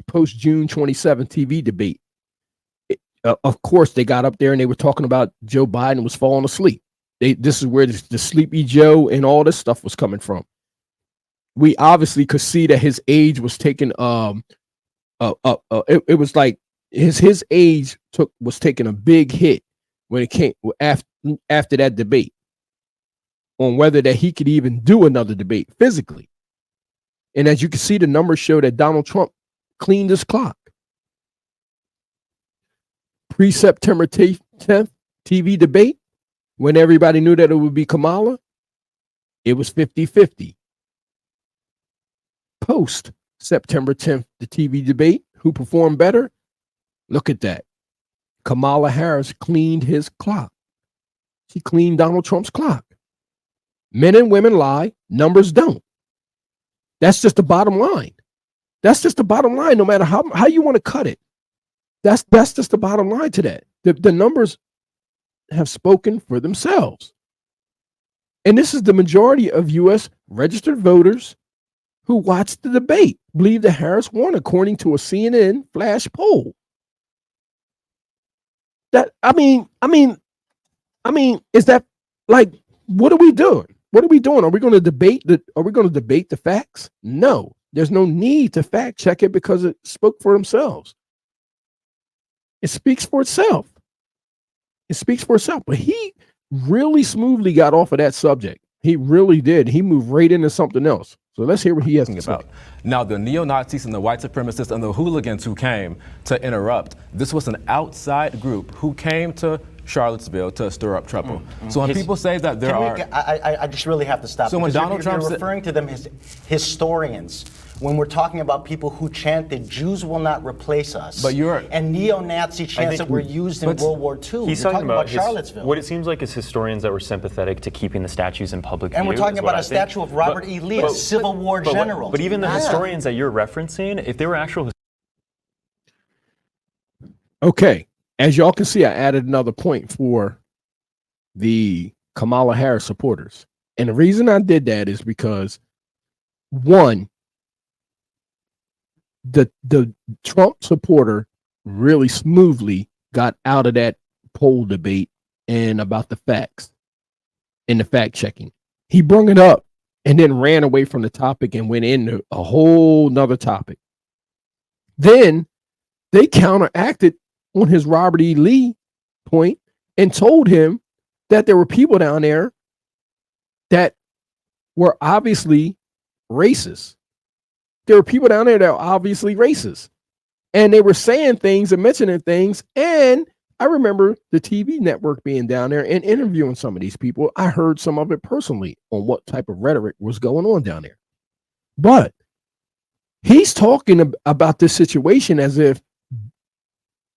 A: post June 27 TV debate. Of course, they got up there and they were talking about Joe Biden was falling asleep. This is where the Sleepy Joe and all this stuff was coming from. We obviously could see that his age was taking it was like his age was taking a big hit when it came after that debate on whether that he could even do another debate physically. And as you can see, the numbers show that Donald Trump cleaned his clock. Pre-September 10th TV debate, when everybody knew that it would be Kamala, it was 50-50. Post September 10th, the TV debate, who performed better? Look at that. Kamala Harris cleaned his clock. She cleaned Donald Trump's clock. Men and women lie, numbers don't. That's just the bottom line. That's just the bottom line, no matter how you want to cut it. That's just the bottom line to that. The numbers have spoken for themselves. And this is the majority of U.S. registered voters who watched the debate believe that Harris won, according to a CNN flash poll. That I mean, is that like, what are we doing? What are we doing? Are we going to debate the facts? No, there's no need to fact check it because it spoke for themselves. It speaks for itself. It speaks for itself. But he really smoothly got off of that subject. He really did. He moved right into something else. So let's hear what he has to say.
I: Now, the neo-Nazis and the white supremacists and the hooligans who came to interrupt, this was an outside group who came to Charlottesville to stir up trouble. So when people say that
C: I just really have to stop.
I: So when Donald Trump
C: you're referring to them as historians, when we're talking about people who chanted, Jews will not replace us, and neo-Nazi chants that were used in World War II.
J: He's
C: you're
J: talking about
C: Charlottesville.
J: What it seems like is historians that were sympathetic to keeping the statues in public view.
C: And we're talking about a statue of Robert E. Lee, a Civil War general.
J: But even the historians that you're referencing, if they were actual...
A: Okay. As y'all can see, I added another point for the Kamala Harris supporters. And the reason I did that is because, one, the Trump supporter really smoothly got out of that poll debate and about the facts and the fact checking. He brung it up and then ran away from the topic and went into a whole nother topic. Then they counteracted on his Robert E. Lee point and told him that there were people down there that were obviously racist. There were people down there that were obviously racist. And they were saying things and mentioning things. And I remember the TV network being down there and interviewing some of these people. I heard some of it personally on what type of rhetoric was going on down there. But he's talking about this situation as if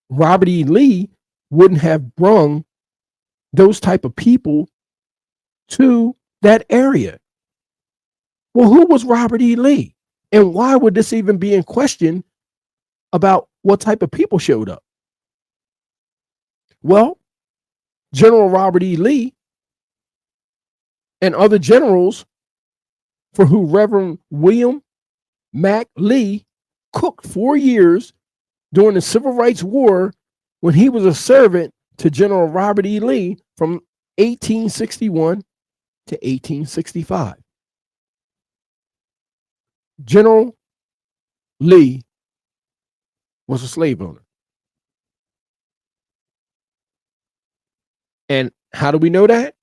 A: Robert E. Lee wouldn't have brung those type of people to that area. Well, who was Robert E. Lee? And why would this even be in question about what type of people showed up? Well, General Robert E. Lee and other generals for who Reverend William Mack Lee cooked 4 years during the Civil Rights War when he was a servant to General Robert E. Lee from 1861 to 1865. General Lee was a slave owner. And how do we know that?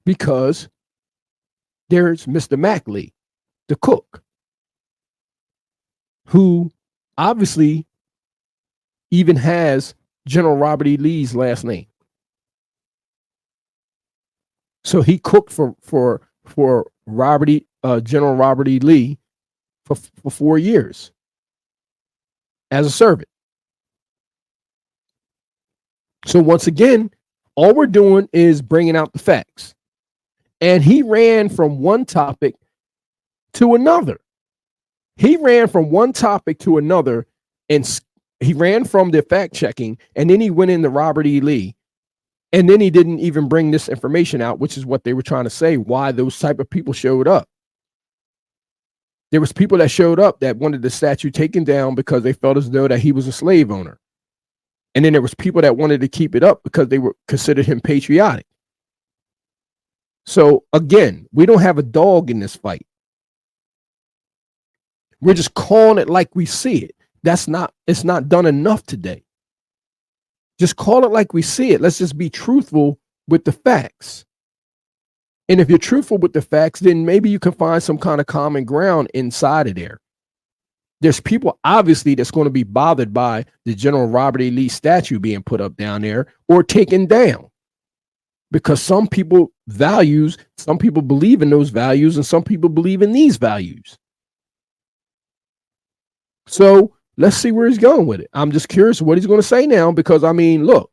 A: Because there's Mr. Mack Lee, the cook, who obviously even has General Robert E. Lee's last name. So he cooked for General Robert E. Lee for 4 years as a servant. So once again, all we're doing is bringing out the facts. And he ran from one topic to another. He ran from one topic to another, and he ran from the fact checking, and then he went into Robert E. Lee, and then he didn't even bring this information out, which is what they were trying to say, why those type of people showed up. There was people that showed up that wanted the statue taken down because they felt as though that he was a slave owner. And then there was people that wanted to keep it up because they were considered him patriotic. So again, we don't have a dog in this fight. We're just calling it like we see it. It's not done enough today. Just call it like we see it. Let's just be truthful with the facts. And if you're truthful with the facts, then maybe you can find some kind of common ground inside of there. There's people obviously that's going to be bothered by the General Robert E. Lee statue being put up down there or taken down. Because some people believe in those values, and some people believe in these values. So let's see where he's going with it. I'm just curious what he's going to say now, because I mean, look,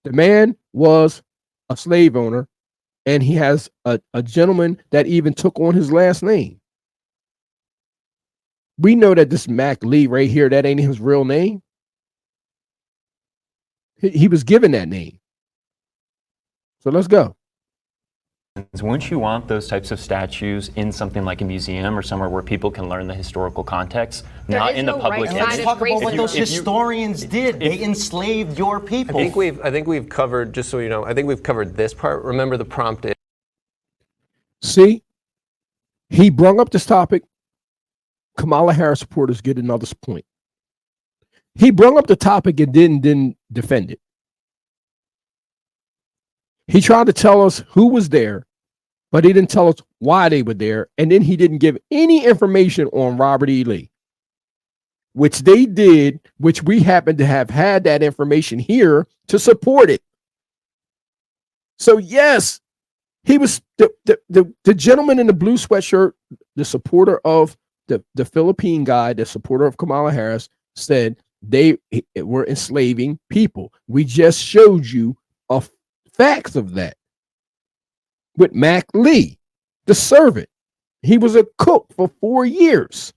A: the man was a slave owner, and he has a gentleman that even took on his last name. We know that this Mac Lee right here, that ain't his real name. He was given that name. So let's go.
J: Wouldn't you want those types of statues in something like a museum or somewhere where people can learn the historical context, not in the public?
C: And let's talk about what those historians did. They enslaved your people.
F: I think we've covered, just so you know, I think we've covered this part. Remember the prompt is.
A: See, he brought up this topic. Kamala Harris supporters get another point. He brought up the topic and didn't defend it. He tried to tell us who was there, but he didn't tell us why they were there. And then he didn't give any information on Robert E. Lee, which they did, which we happen to have had that information here to support it. So yes, he was the gentleman in the blue sweatshirt, the supporter of the Philippine guy, the supporter of Kamala Harris, said they were enslaving people. We just showed you facts of that with Mac Lee, the servant. He was a cook for 4 years.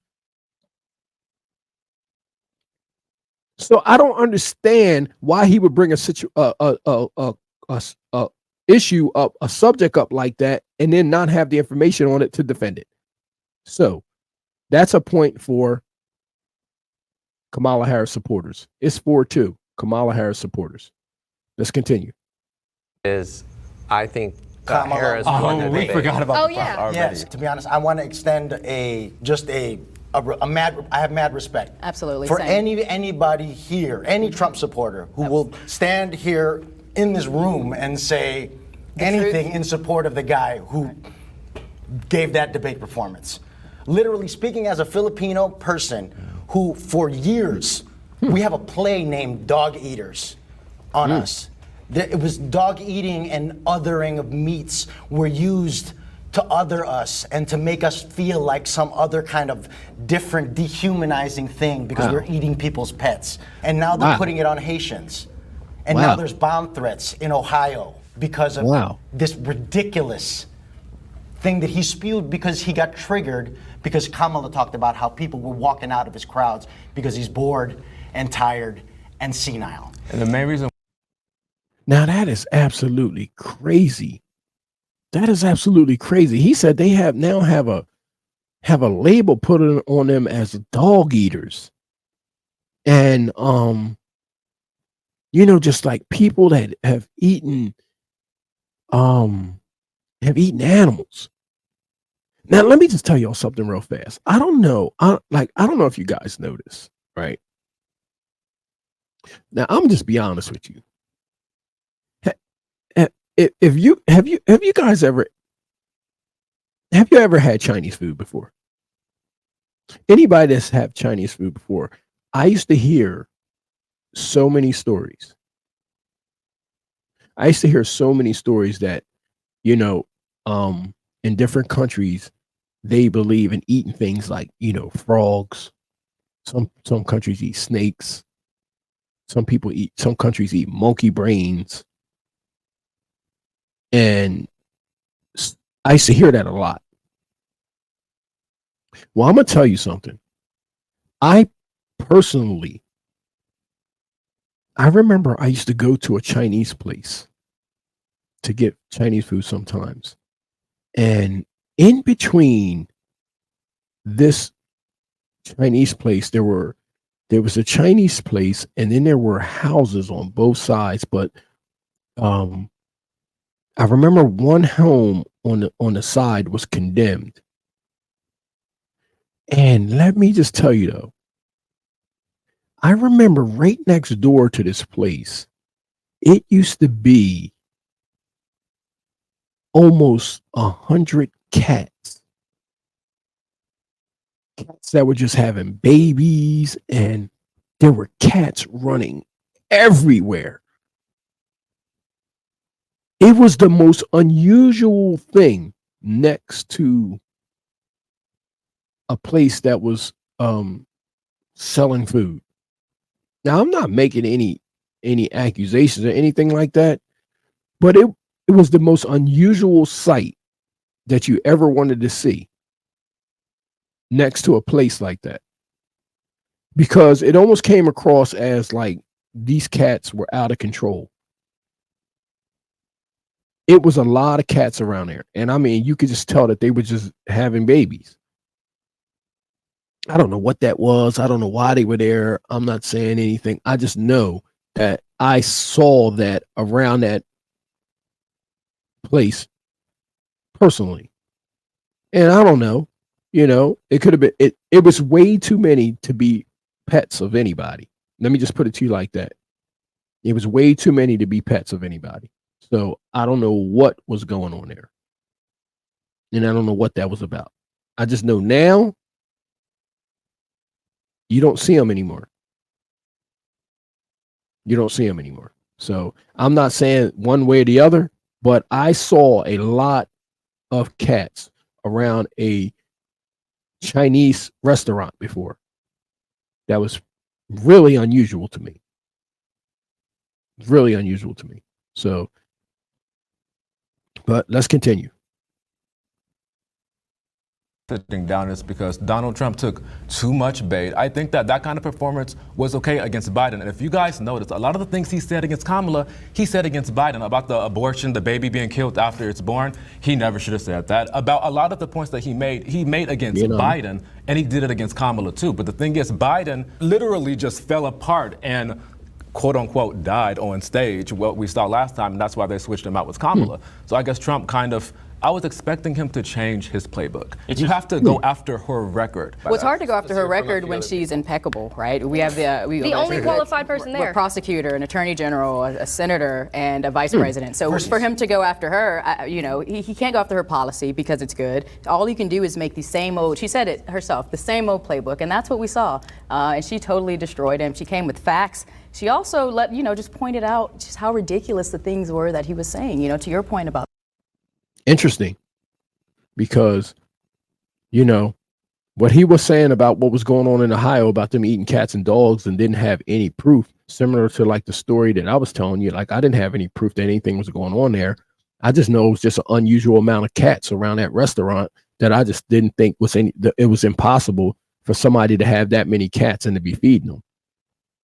A: So I don't understand why he would bring a issue up, a subject up like that, and then not have the information on it to defend it. So that's a point for Kamala Harris supporters. It's 4-2 Kamala Harris supporters. Let's continue.
F: I think
C: Kamala.
F: Harris.
I: We forgot about the prompt already.
C: Yes, to be honest, I want to extend I have mad respect.
E: Absolutely.
C: For
E: same.
C: anybody here, any Trump supporter who will stand here in this room and say anything in support of the guy who gave that debate performance. Literally speaking as a Filipino person who for years, we have a play named Dog Eaters on us. It was dog eating and othering of meats were used to other us and to make us feel like some other kind of different dehumanizing thing because we're eating people's pets. And now they're putting it on Haitians. And now there's bomb threats in Ohio because of this ridiculous thing that he spewed because he got triggered because Kamala talked about how people were walking out of his crowds because he's bored and tired and senile.
I: And the main reason.
A: Now that is absolutely crazy. That is absolutely crazy. He said they have a label put on them as dog eaters. And just like people that have eaten animals. Now let me just tell y'all something real fast. I don't know if you guys know this, right? Now I'm just be honest with you. Have you guys ever had Chinese food before? Anybody that's had Chinese food before, I used to hear so many stories. I used to hear so many stories that, in different countries, they believe in eating things like, frogs. Some countries eat snakes. Some countries eat monkey brains. And I used to hear that a lot. Well, I'm gonna tell you something. I personally, I remember I used to go to a Chinese place to get Chinese food sometimes. And in between this Chinese place, there was a Chinese place, and then there were houses on both sides. But um, I remember one home on the side was condemned. And let me just tell you though, I remember right next door to this place, it used to be almost 100 cats. Cats that were just having babies, and there were cats running everywhere. It was the most unusual thing next to a place that was selling food. Now, I'm not making any accusations or anything like that, but it was the most unusual sight that you ever wanted to see next to a place like that, because it almost came across as like these cats were out of control. It was a lot of cats around there, and I mean, you could just tell that they were just having babies. I don't know what that was. I don't know why they were there. I'm not saying anything. I just know that I saw that around that place personally. And I don't know, it could have been, it was way too many to be pets of anybody. Let me just put it to you like that. It was way too many to be pets of anybody. So I don't know what was going on there. And I don't know what that was about. I just know now you don't see them anymore. You don't see them anymore. So I'm not saying one way or the other, but I saw a lot of cats around a Chinese restaurant before. That was really unusual to me. Really unusual to me. So, but let's continue.
I: Sitting down is because Donald Trump took too much bait. I think that kind of performance was okay against Biden. And if you guys notice, a lot of the things he said against Kamala, he said against Biden. About the abortion, the baby being killed after it's born, he never should have said that. About a lot of the points that he made against Biden, and he did it against Kamala too. But the thing is, Biden literally just fell apart and quote unquote died on stage, what we saw last time, and that's why they switched him out with Kamala. So I guess Trump I was expecting him to change his playbook. You have to go after her record.
E: Well, it's hard to go after her record when she's impeccable, right? We have
K: the only qualified person there.
E: A prosecutor, an attorney general, a senator, and a vice president. So for him to go after her, he can't go after her policy because it's good. All he can do is make the same old, she said it herself, the same old playbook. And that's what we saw. And she totally destroyed him. She came with facts. She also just pointed out just how ridiculous the things were that he was saying, to your point about.
A: Interesting, because what he was saying about what was going on in Ohio about them eating cats and dogs and didn't have any proof, similar to like the story that I was telling you. Like, I didn't have any proof that anything was going on there. I just know it was just an unusual amount of cats around that restaurant that I just didn't think it was impossible for somebody to have that many cats and to be feeding them.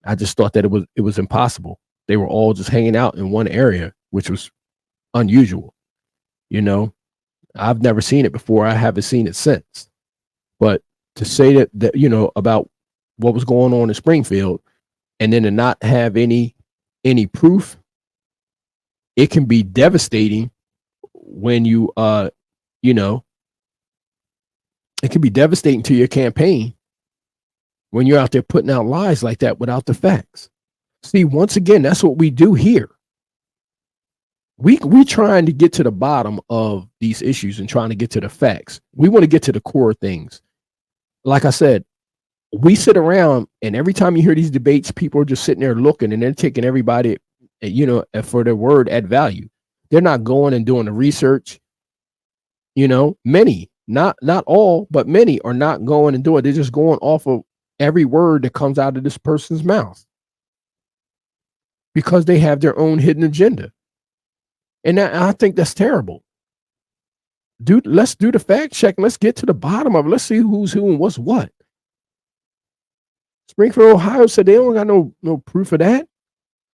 A: I just thought that it was impossible. They were all just hanging out in one area, which was unusual. I've never seen it before. I haven't seen it since. But to say that about what was going on in Springfield, and then to not have any proof, it can be devastating when it can be devastating to your campaign when you're out there putting out lies like that without the facts. See, once again, that's what we do here. We trying to get to the bottom of these issues and trying to get to the facts. We want to get to the core things. Like I said, we sit around, and every time you hear these debates, people are just sitting there looking, and they're taking everybody, for their word at value. They're not going and doing the research. Many, not all, but many are not going and doing it. They're just going off of every word that comes out of this person's mouth because they have their own hidden agenda. And I think that's terrible. let's do the fact check. Let's get to the bottom of it. Let's see who's who and what's what. Springfield, Ohio said they don't got no proof of that.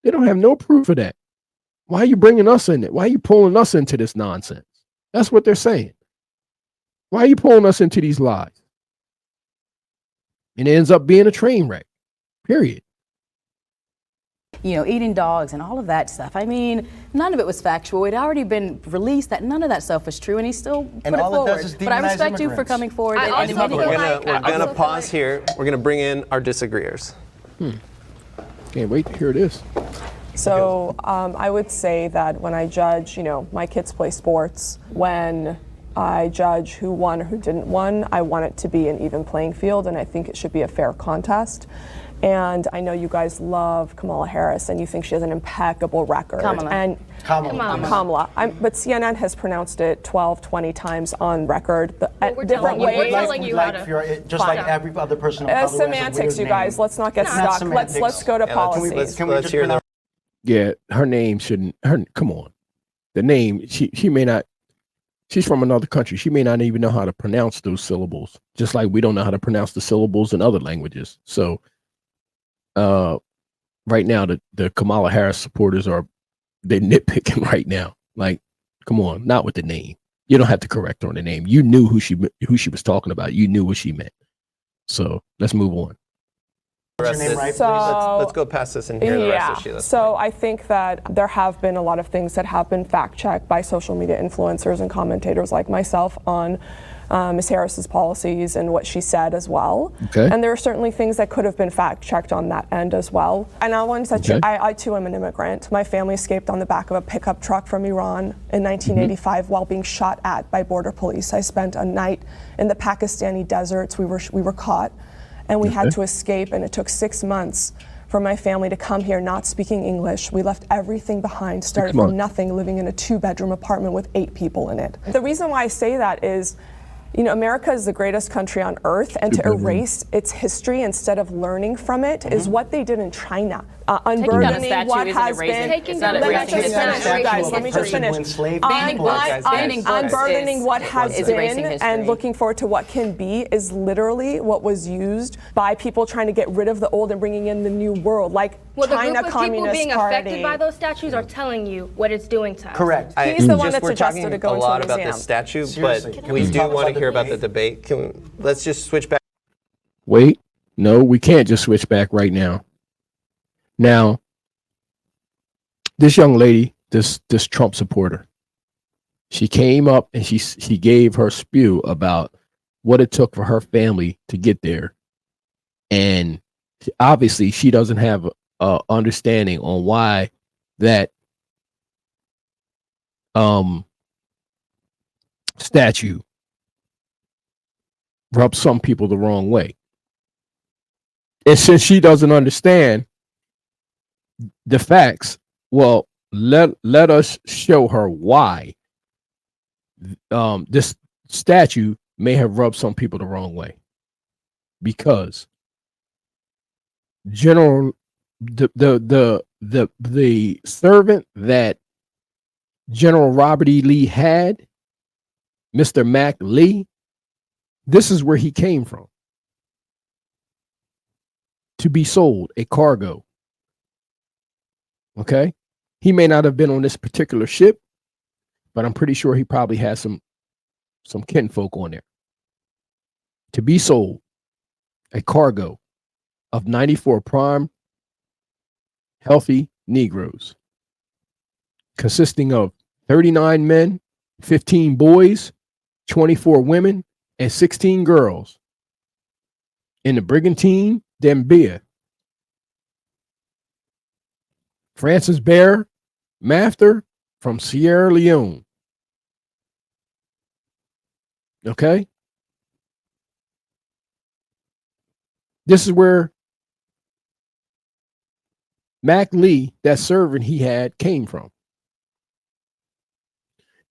A: They don't have no proof of that. Why are you bringing us in it? Why are you pulling us into this nonsense? That's what they're saying. Why are you pulling us into these lies? And it ends up being a train wreck. Period.
E: Eating dogs and all of that stuff. I mean, none of it was factual. It had already been released that none of that stuff was true, and he still put it
C: all it
E: forward.
C: does is
E: But I
C: demonize
E: respect you for
C: immigrants.
E: coming forward.
K: I
E: and
K: also
E: admitting
K: feel
E: it.
K: like-
F: We're
K: I
F: gonna
K: also
F: pause
K: feel
F: here. We're gonna bring in our disagreeers.
A: Can't wait to hear this.
H: So I would say that when I judge, my kids play sports. When I judge who won or who didn't win, I want it to be an even playing field, and I think it should be a fair contest. And I know you guys love Kamala Harris, and you think she has an impeccable record.
E: Kamala.
H: And Kamala. But CNN has pronounced it 12, 20 times on record.
K: we're
H: Different
K: telling you.
H: ways.
K: We're telling you how to.
C: Just like every other person. Of color who has a
H: Semantics,
C: weird
H: you
C: name.
H: guess. Let's not get
C: It's not
H: stuck. Let's
C: semantics.
H: go to
F: Yeah,
H: policies.
C: Can we
F: let's
C: just
F: hear them.
A: Yeah, her name shouldn't. Come on, the name. She may not. She's from another country. She may not even know how to pronounce those syllables. Just like we don't know how to pronounce the syllables in other languages. So, right now the Kamala Harris supporters they're nitpicking right now. Like, come on, not with the name. You don't have to correct her on the name. You knew who she was talking about. You knew what she meant. So let's move on.
C: What's your name, right,
F: Let's go past this and hear the rest of Sheila's.
H: So I think that there have been a lot of things that have been fact-checked by social media influencers and commentators like myself on Ms. Harris's policies and what she said as well.
A: Okay.
H: And there are certainly things that could have been fact-checked on that end as well. And I want to touch
A: Okay.
H: I too am an immigrant. My family escaped on the back of a pickup truck from Iran in 1985 while being shot at by border police. I spent a night in the Pakistani deserts. We were caught. And we had to escape, and it took 6 months for my family to come here not speaking English. We left everything behind, started from nothing, living in a 2-bedroom apartment with 8 people in it. The reason why I say that is, America is the greatest country on earth, and to erase its history instead of learning from it is what they did in China. Unburdening what has been. Let me just finish. Unburdening what has been and looking forward to what can be is literally what was used by people trying to get rid of the old and bringing in the new world, like China
K: the group of
H: Communist
K: people being
H: Party.
K: affected by those statues are telling you what it's doing to us.
C: Correct.
H: He's the one
F: Just-
H: that
F: we're
H: suggested
F: talking
H: to go
F: a
H: into
F: lot
H: a
F: about
H: museum.
F: this statue,
C: Seriously,
F: but
C: can
F: we
C: we
F: do
C: talk
F: want
C: about
F: to hear
C: the
F: about the debate. Let's just switch back.
A: Wait, no, we can't just switch back right now. Now, this young lady, this Trump supporter, she came up and she gave her spew about what it took for her family to get there, and obviously she doesn't have a understanding on why that statue rubs some people the wrong way. And since she doesn't understand the facts, well, let us show her why this statue may have rubbed some people the wrong way. Because General the servant that General Robert E. Lee had, Mr. Mac Lee, this is where he came from. To be sold, a cargo. Okay? He may not have been on this particular ship, but I'm pretty sure he probably has some kinfolk on there. To be sold, a cargo of 94 prime healthy Negroes, consisting of 39 men, 15 boys, 24 women, and 16 girls in the brigantine Dembia. Francis Bear Mafter from Sierra Leone. Okay? This is where Mac Lee, that servant he had, came from.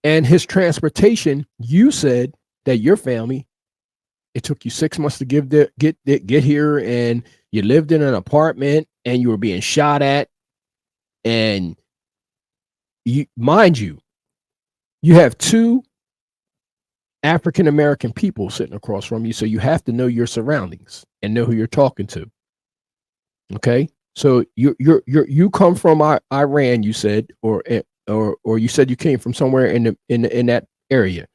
A: And his transportation, you said that your family, it took you 6 months to get here, and you lived in an apartment and you were being shot at. And you, mind you, you have 2 African American people sitting across from you, so you have to know your surroundings and know who you're talking to. Okay, so you come from Iran, you said, or you said you came from somewhere in that area,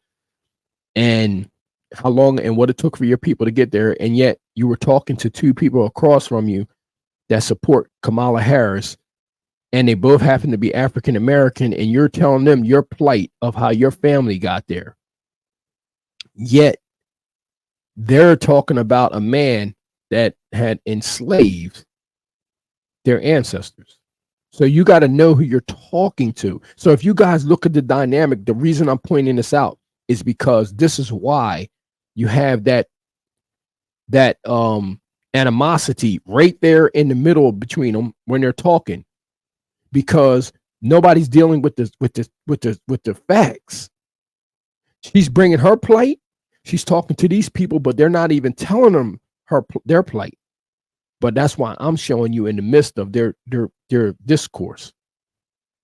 A: and how long and what it took for your people to get there, and yet you were talking to two people across from you that support Kamala Harris, and they both happen to be African American, and you're telling them your plight of how your family got there. Yet they're talking about a man that had enslaved their ancestors. So you got to know who you're talking to. So if you guys look at the dynamic, the reason I'm pointing this out is because this is why you have that animosity right there in the middle between them when they're talking, because nobody's dealing with the facts. She's bringing her plight. She's talking to these people, but they're not even telling them their plight. But that's why I'm showing you in the midst of their discourse.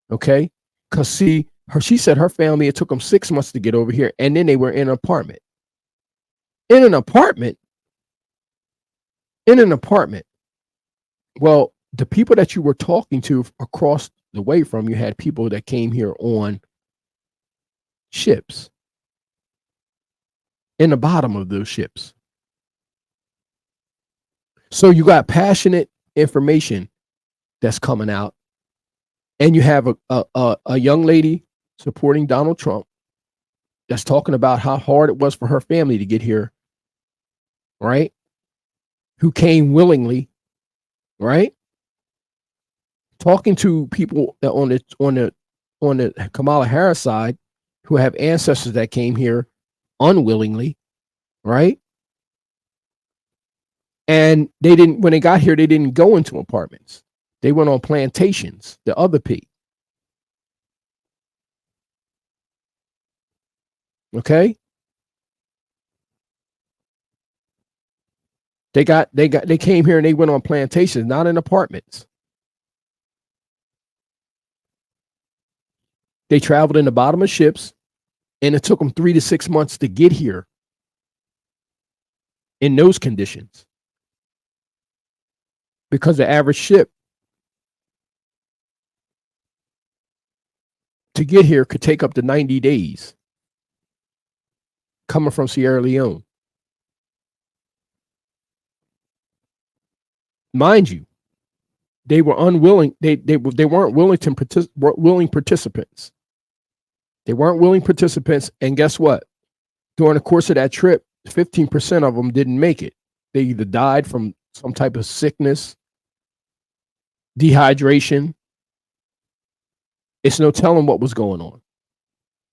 A: Okay? Because she said her family, it took them 6 months to get over here, and then they were in an apartment. In an apartment. Well, the people that you were talking to across the way from you had people that came here on ships. In the bottom of those ships. So you got passionate information that's coming out, and you have a young lady supporting Donald Trump that's talking about how hard it was for her family to get here, right? Who came willingly, right? Talking to people that on the Kamala Harris side who have ancestors that came here unwillingly, right? And they didn't, when they got here, they didn't go into apartments. They went on plantations, the other P. Okay? They came here and they went on plantations, not in apartments. They traveled in the bottom of ships, and it took them 3 to 6 months to get here in those conditions. Because the average ship to get here could take up to 90 days coming from Sierra Leone. Mind you, they were unwilling. They weren't willing participants. They weren't willing participants, and guess what? During the course of that trip, 15% of them didn't make it. They either died from some type of sickness, dehydration. It's no telling what was going on,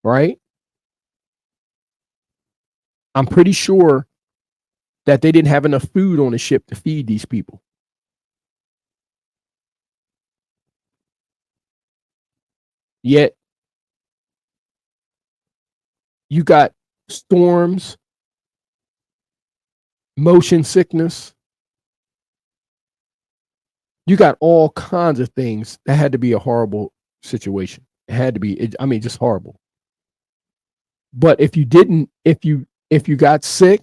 A: right? I'm pretty sure that they didn't have enough food on the ship to feed these people. Yet, you got storms, motion sickness. You got all kinds of things. That had to be a horrible situation. It had to be, just horrible. But if you got sick,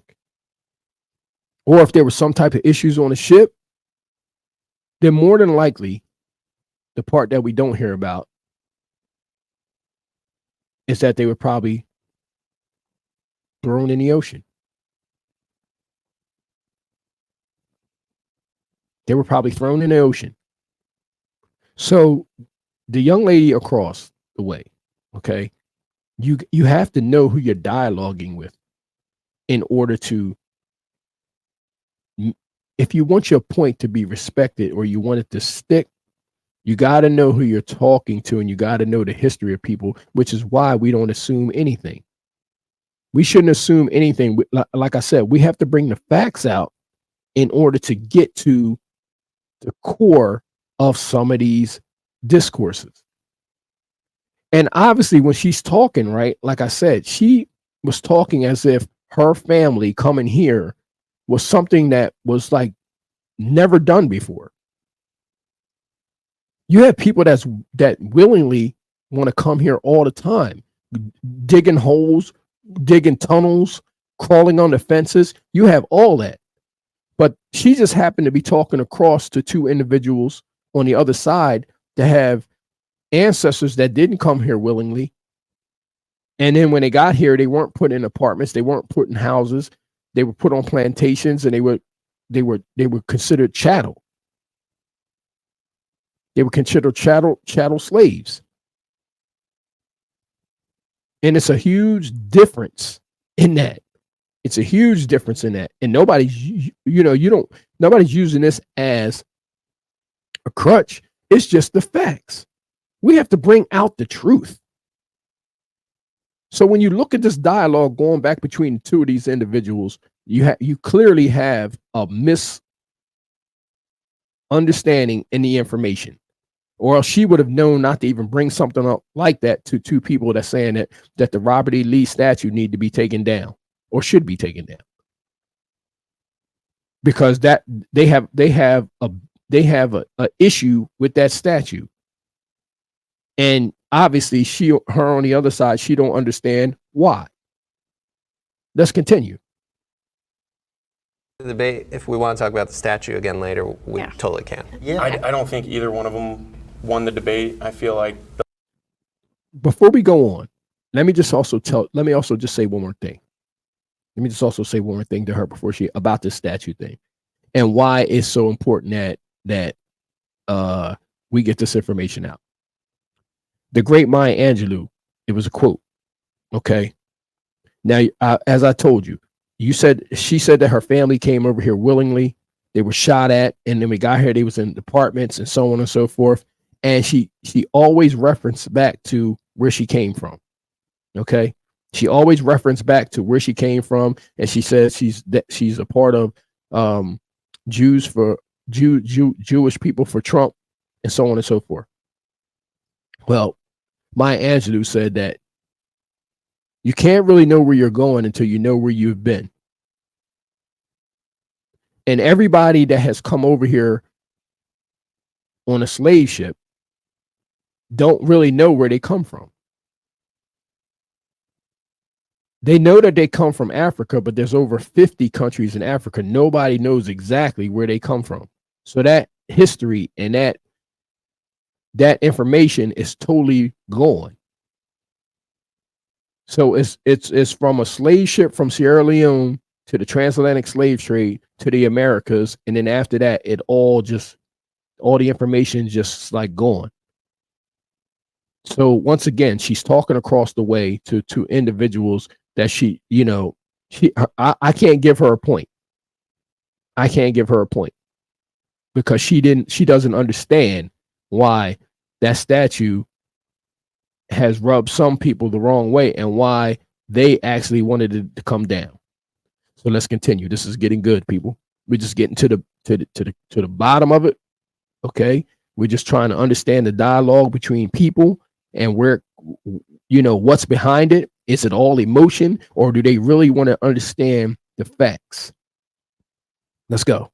A: or if there was some type of issues on the ship, then more than likely, the part that we don't hear about is that they were probably thrown in the ocean. They were probably thrown in the ocean. So the young lady across the way, okay, you have to know who you're dialoguing with in order to, if you want your point to be respected or you want it to stick, you got to know who you're talking to, and you got to know the history of people, which is why we don't assume anything. We shouldn't assume anything. Like I said, we have to bring the facts out in order to get to the core of some of these discourses. And obviously, when she's talking, right, like I said, she was talking as if her family coming here was something that was like never done before. You have people that willingly want to come here all the time, digging holes, digging tunnels, crawling on the fences. You have all that. But she just happened to be talking across to two individuals on the other side that have ancestors that didn't come here willingly. And then when they got here, they weren't put in apartments, they weren't put in houses, they were put on plantations, and they were considered chattel. They were considered chattel slaves. And it's a huge difference in that. It's a huge difference in that. And nobody's using this as a crutch. It's just the facts. We have to bring out the truth. So when you look at this dialogue going back between the two of these individuals, you clearly have a misunderstanding in the information, or else she would have known not to even bring something up like that to two people that's saying that the Robert E. Lee statue need to be taken down or should be taken down, because that they have a issue with that statue. And obviously her on the other side, she don't understand why. Let's continue.
F: The debate, if we want to talk about the statue again later, we totally can.
C: Yeah.
D: I don't think either one of them won the debate. I feel like
A: Before we go on, let me also just say one more thing. Let me just also say one more thing to her about this statue thing and why it's so important that we get this information out. The great Maya Angelou, it was a quote. Okay. Now, as I told you, she said that her family came over here willingly. They were shot at, and then we got here. They was in apartments and so on and so forth. And she always referenced back to where she came from. Okay. She always referenced back to where she came from, and she says she's a part of Jewish people for Trump, and so on and so forth. Well, Maya Angelou said that you can't really know where you're going until you know where you've been. And everybody that has come over here on a slave ship don't really know where they come from. They know that they come from Africa, but there's over 50 countries in Africa. Nobody knows exactly where they come from. So that history and that information is totally gone. So it's from a slave ship from Sierra Leone to the transatlantic slave trade to the Americas, and then after that, all the information just like gone. So once again, she's talking across the way to two individuals that I can't give her a point. I can't give her a point because she doesn't understand why that statue has rubbed some people the wrong way and why they actually wanted it to come down. So let's continue. This is getting good, people. We're just getting to the bottom of it. Okay. We're just trying to understand the dialogue between people and where, what's behind it. Is it all emotion, or do they really want to understand the facts? Let's go.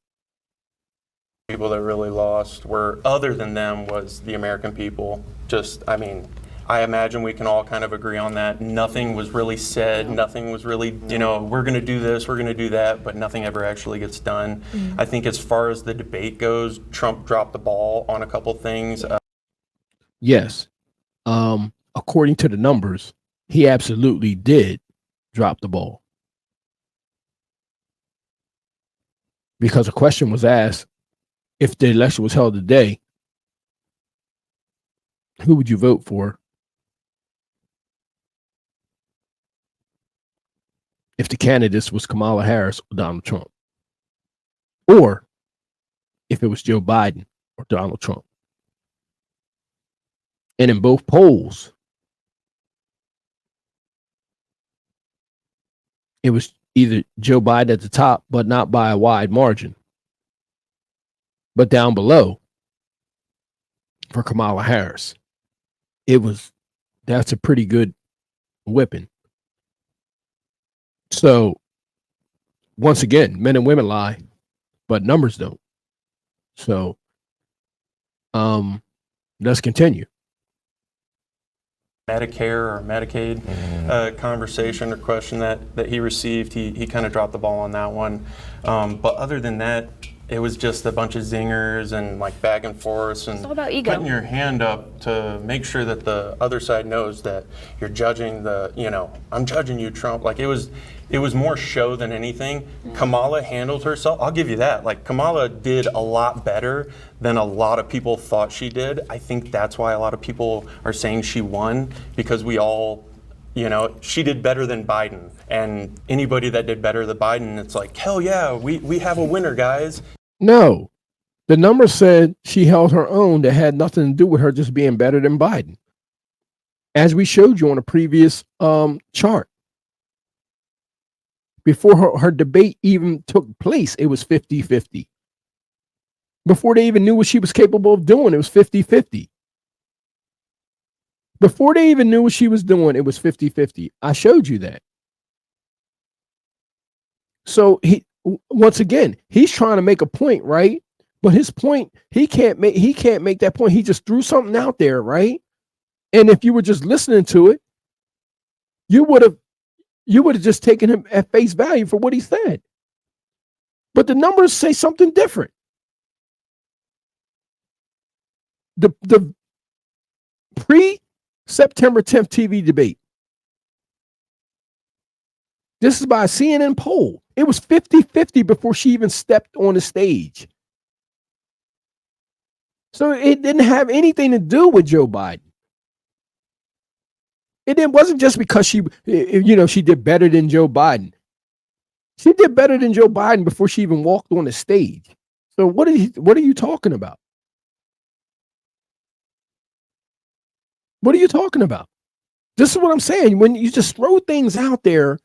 D: people that really lost were, other than them, was the American people. I imagine we can all kind of agree on that. Nothing was really said, nothing was really, we're going to do this, we're going to do that, but nothing ever actually gets done. I think as far as the debate goes, Trump dropped the ball on a couple things.
A: Yes. According to the numbers, he absolutely did drop the ball. Because a question was asked, if the election was held today, who would you vote for? If the candidates was Kamala Harris or Donald Trump, or if it was Joe Biden or Donald Trump. And in both polls, it was either Joe Biden at the top, but not by a wide margin. But down below, for Kamala Harris, that's a pretty good whipping. So, once again, men and women lie, but numbers don't. So, let's continue.
D: Medicare or Medicaid conversation or question that he received. He kind of dropped the ball on that one. But other than that, it was just a bunch of zingers and like back and forth and
K: all about ego.
D: putting your hand up to make sure that the other side knows that you're judging I'm judging you, Trump. Like it was more show than anything. Kamala handled herself. I'll give you that. Like Kamala did a lot better than a lot of people thought she did. I think that's why a lot of people are saying she won, because we all, she did better than Biden. And anybody that did better than Biden, it's like, hell yeah, we have a winner, guys.
A: No, the numbers said she held her own. That had nothing to do with her just being better than Biden. As we showed you on a previous chart. Before her debate even took place, it was 50-50. Before they even knew what she was capable of doing, it was 50-50. Before they even knew what she was doing, it was 50-50. I showed you that. So once again, he's trying to make a point, right? But his point, he can't make that point. He just threw something out there, right? And if you were just listening to it, you would have just taken him at face value for what he said. But the numbers say something different. The pre-September 10th TV debate. This is by a CNN poll. It was 50-50 before she even stepped on the stage. So it didn't have anything to do with Joe Biden. It wasn't just because she did better than Joe Biden. She did better than Joe Biden before she even walked on the stage. So what are you talking about? What are you talking about? This is what I'm saying. When you just throw things out there,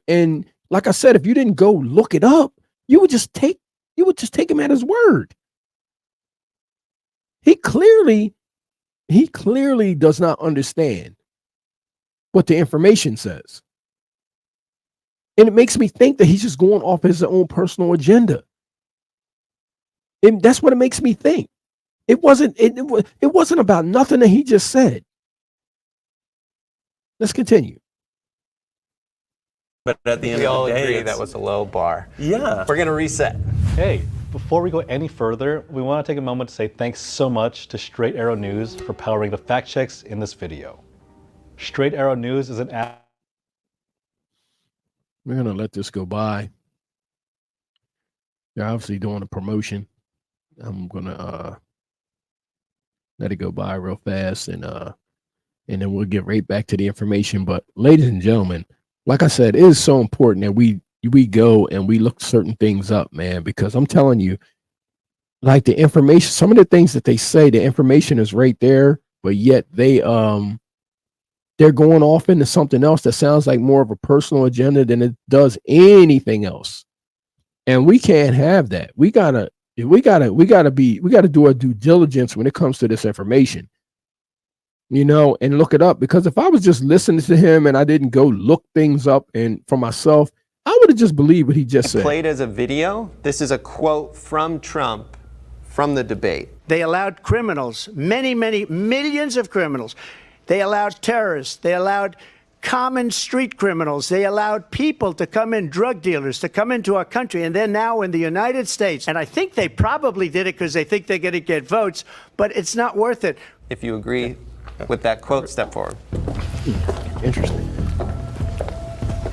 A: and like I said, if you didn't go look it up, you would just take him at his word. He clearly does not understand what the information says. And it makes me think that he's just going off his own personal agenda. And that's what it makes me think. It wasn't about nothing that he just said. Let's continue.
D: But at the end
F: We
D: of
F: all
D: the day,
F: agree that was a low bar.
D: Yeah.
F: We're going to reset.
L: Hey, before we go any further, we want to take a moment to say thanks so much to Straight Arrow News for powering the fact checks in this video. Straight Arrow News is an app.
A: We're going to let this go by. They're obviously doing a promotion. I'm going to let it go by real fast, and then we'll get right back to the information. But ladies and gentlemen, like I said, it is so important that we go and we look certain things up, man, because I'm telling you, like the information, some of the things that they say, the information is right there, but yet they're going off into something else that sounds like more of a personal agenda than it does anything else. And we can't have that. We gotta do our due diligence when it comes to this information, and look it up. Because if I was just listening to him and I didn't go look things up and for myself, I would have just believed what he just said.
F: Played as a video. This is a quote from Trump from the debate.
M: They allowed criminals, many millions of criminals. They allowed terrorists. They allowed common street criminals. They allowed people to come in, drug dealers, to come into our country. And they're now in the United States. And I think they probably did it because they think they're going to get votes, but it's not worth it.
F: If you agree with that quote, step forward.
A: Interesting.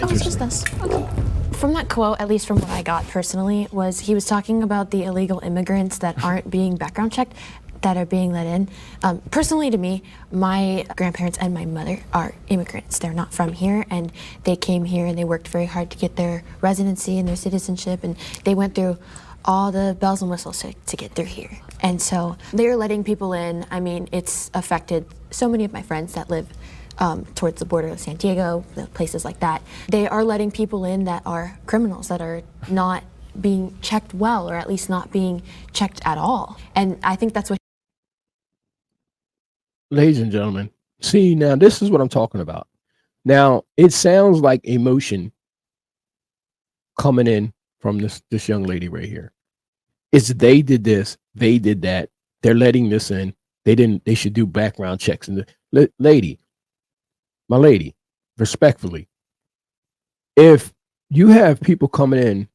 N: Oh, it's just this. Okay. From that quote, at least from what I got personally, was he was talking about the illegal immigrants that aren't being background checked, that are being let in. Personally, to me, my grandparents and my mother are immigrants. They're not from here, and they came here and they worked very hard to get their residency and their citizenship, and they went through all the bells and whistles to get through here. And so they're letting people in. I mean, it's affected so many of my friends that live towards the border of San Diego, places like that. They are letting people in that are criminals, that are not being checked well, or at least not being checked at all. And I think that's what.
A: Ladies and gentlemen, see, now this is what I'm talking about. Now, it sounds like emotion coming in from this young lady right here. It's they did this, they did that, they're letting this in, They should do background checks. And the my lady, respectfully, if you have people coming in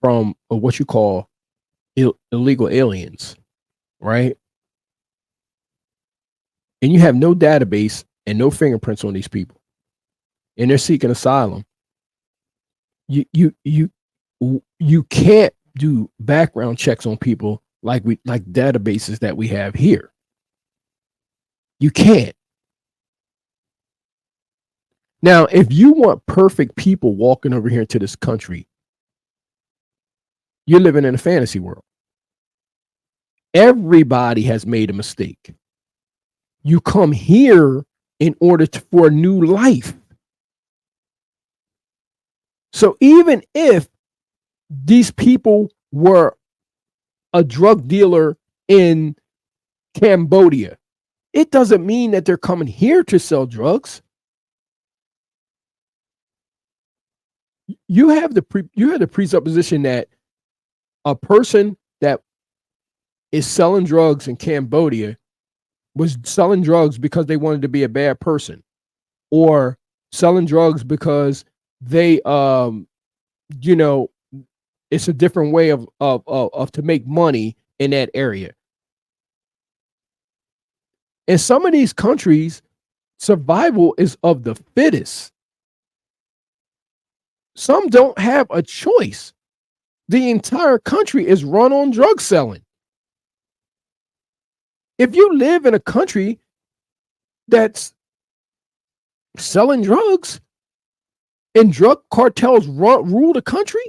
A: from what you call illegal aliens, right? And you have no database and no fingerprints on these people, and they're seeking asylum, you can't do background checks on people like databases that we have here. You can't. Now, if you want perfect people walking over here into this country, you're living in a fantasy world. Everybody has made a mistake. You come here in order for a new life. So even if these people were a drug dealer in Cambodia, it doesn't mean that they're coming here to sell drugs. You have the presupposition that a person that is selling drugs in Cambodia was selling drugs because they wanted to be a bad person, or selling drugs because they it's a different way of to make money in that area. In some of these countries, survival is of the fittest. Some don't have a choice. The entire country is run on drug selling. If you live in a country that's selling drugs and drug cartels rule the country,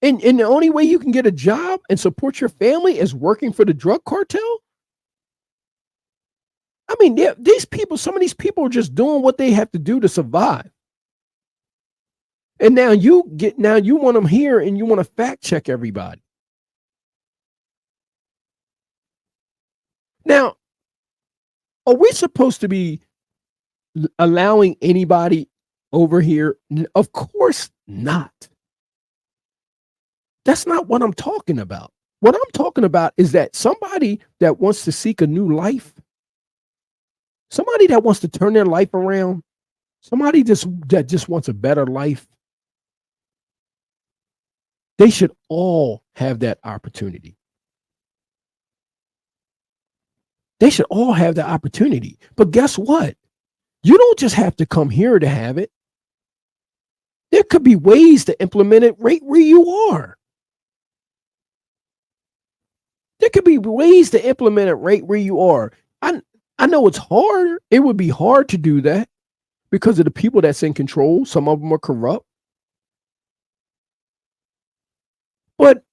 A: and the only way you can get a job and support your family is working for the drug cartel. I mean, some of these people are just doing what they have to do to survive. And now you want them here and you want to fact check everybody. Now, are we supposed to be allowing anybody over here? Of course not. That's not what I'm talking about. What I'm talking about is that somebody that wants to seek a new life, somebody that wants to turn their life around, somebody that just wants a better life, they should all have that opportunity. They should all have the opportunity. But guess what? You don't just have to come here to have it. There could be ways to implement it right where you are. There could be ways to implement it right where you are. I know it's hard. It would be hard to do that because of the people that's in control. Some of them are corrupt. But